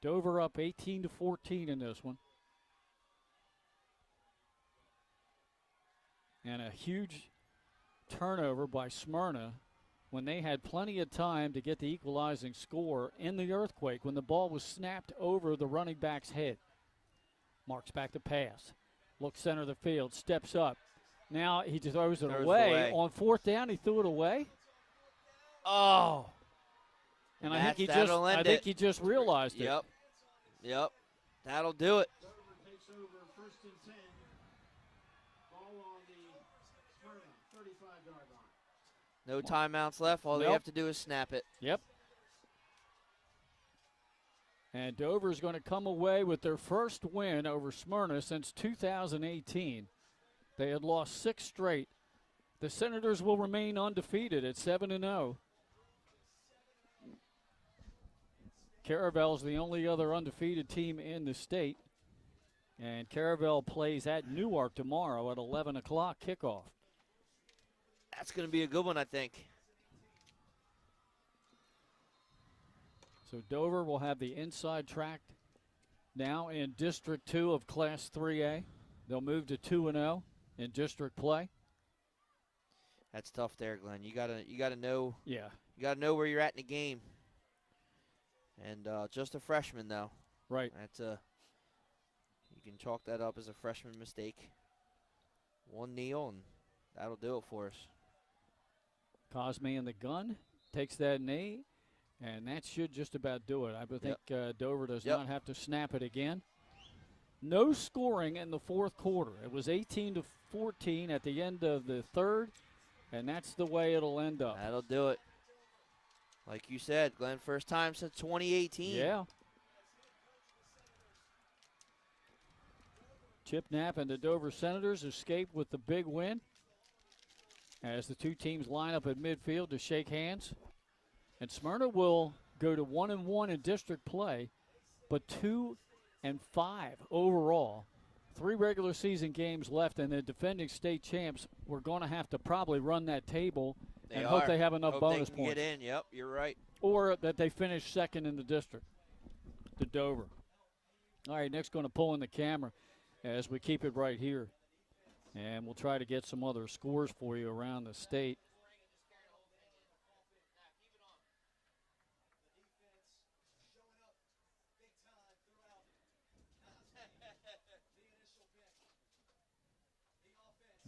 Dover up 18-14 in this one. And a huge turnover by Smyrna when they had plenty of time to get the equalizing score in the earthquake when the ball was snapped over the running back's head. Marks back to pass. Looks center of the field. Steps up. Now he just throws it away. On 4th down, he threw it away. Oh. And I think he just realized it. Yep. That'll do it. Dover takes over 1st and 10. Ball on the Smyrna 35-yard line. No timeouts left. All they have to do is snap it. Yep. And Dover's going to come away with their first win over Smyrna since 2018. They had lost 6 straight. The Senators will remain undefeated at 7-0. Caravel's the only other undefeated team in the state. And Caravel plays at Newark tomorrow at 11 o'clock kickoff. That's going to be a good one, I think. So Dover will have the inside track now in District 2 of Class 3A. They'll move to 2-0 in district play. That's tough there, Glenn. You gotta know. Yeah. You gotta know where you're at in the game. And just a freshman though. Right. That's you can chalk that up as a freshman mistake. 1 kneel and that'll do it for us. Cosme in the gun takes that knee, and that should just about do it. I would think Dover does not have to snap it again. No scoring in the fourth quarter. It was 18-14 at the end of the third, and that's the way it'll end up. That'll do it. Like you said, Glenn, first time since 2018. Yeah. Chip Knapp and the Dover Senators escaped with the big win as the two teams line up at midfield to shake hands. And Smyrna will go to 1-1 in district play, but 2-5 overall. 3 regular season games left, and the defending state champs, we're going to have to probably run that table and hope they have enough bonus points. Get in, yep, you're right. Or that they finish second in the district to Dover. All right, Nick's going to pull in the camera as we keep it right here. And we'll try to get some other scores for you around the state.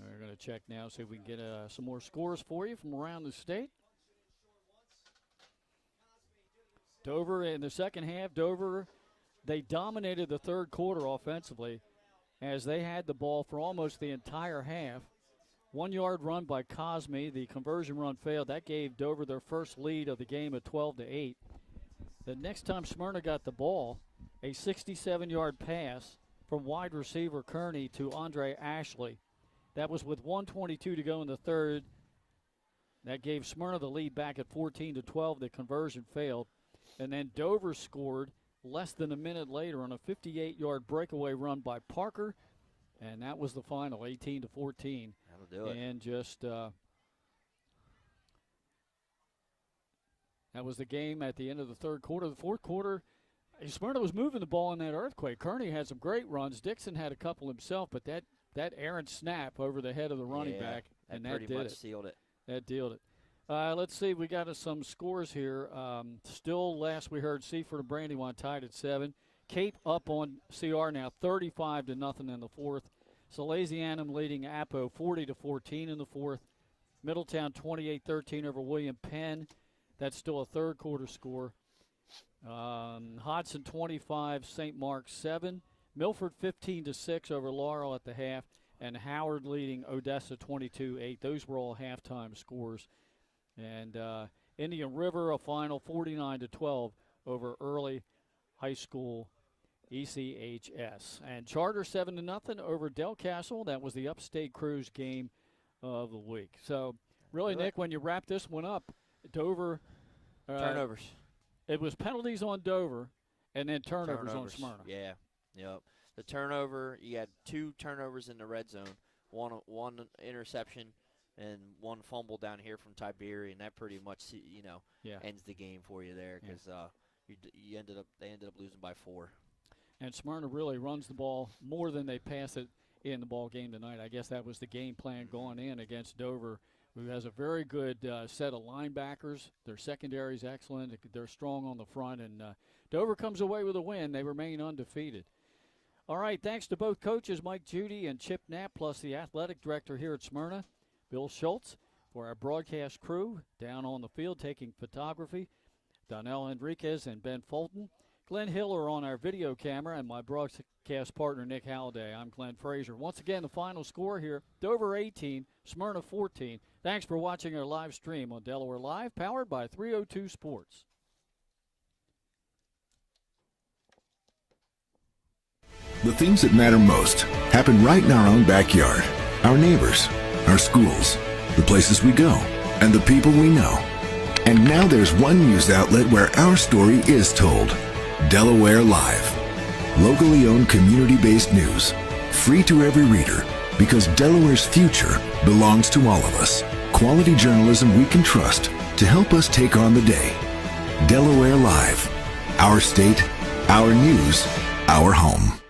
We're going to check now, see if we can get some more scores for you from around the state. Dover in the second half, they dominated the third quarter offensively as they had the ball for almost the entire half. 1 yard run by Cosme. The conversion run failed. That gave Dover their first lead of the game at 12-8. The next time Smyrna got the ball, a 67-yard pass from wide receiver Kearney to Andre Ashley. That was with 1:22 to go in the third. That gave Smyrna the lead back at 14-12. The conversion failed. And then Dover scored less than a minute later on a 58-yard breakaway run by Parker. And that was the final, 18-14. That'll do it. And just that was the game at the end of the third quarter. The fourth quarter, Smyrna was moving the ball in that earthquake. Kearney had some great runs. Dixon had a couple himself, but that errant snap over the head of the running back, and that pretty much sealed it. That dealed it. Let's see. We got some scores here. Still, last we heard, Seaford and Brandywine tied at 7. Cape up on CR now, 35-0 in the fourth. Salesianum leading Apo 40-14 in the fourth. Middletown 28-13 over William Penn. That's still a third quarter score. Hodson 25, St. Mark's 7. Milford 15-6 over Laurel at the half, and Howard leading Odessa 22-8. Those were all halftime scores. And Indian River a final 49-12 over Early High School ECHS. And Charter 7-0 over Del Castle. That was the Upstate Cruise game of the week. So really, Nick, when you wrap this one up, Dover turnovers. It was penalties on Dover, and then turnovers on Smyrna. Yeah. Yep. The turnover, you had 2 turnovers in the red zone, one interception and 1 fumble down here from Tiberi, and that pretty much ends the game for you there because they ended up losing by 4. And Smyrna really runs the ball more than they pass it in the ball game tonight. I guess that was the game plan going in against Dover, who has a very good set of linebackers. Their secondary is excellent. They're strong on the front, and Dover comes away with a win. They remain undefeated. All right, thanks to both coaches, Mike Judy and Chip Knapp, plus the athletic director here at Smyrna, Bill Schultz, for our broadcast crew down on the field taking photography, Donnell Enriquez and Ben Fulton. Glenn Hiller on our video camera, and my broadcast partner, Nick Halliday. I'm Glenn Frazier. Once again, the final score here, Dover 18, Smyrna 14. Thanks for watching our live stream on Delaware Live, powered by 302 Sports. The things that matter most happen right in our own backyard. Our neighbors, our schools, the places we go, and the people we know. And now there's one news outlet where our story is told. Delaware Live. Locally owned, community-based news. Free to every reader, because Delaware's future belongs to all of us. Quality journalism we can trust to help us take on the day. Delaware Live. Our state, our news, our home.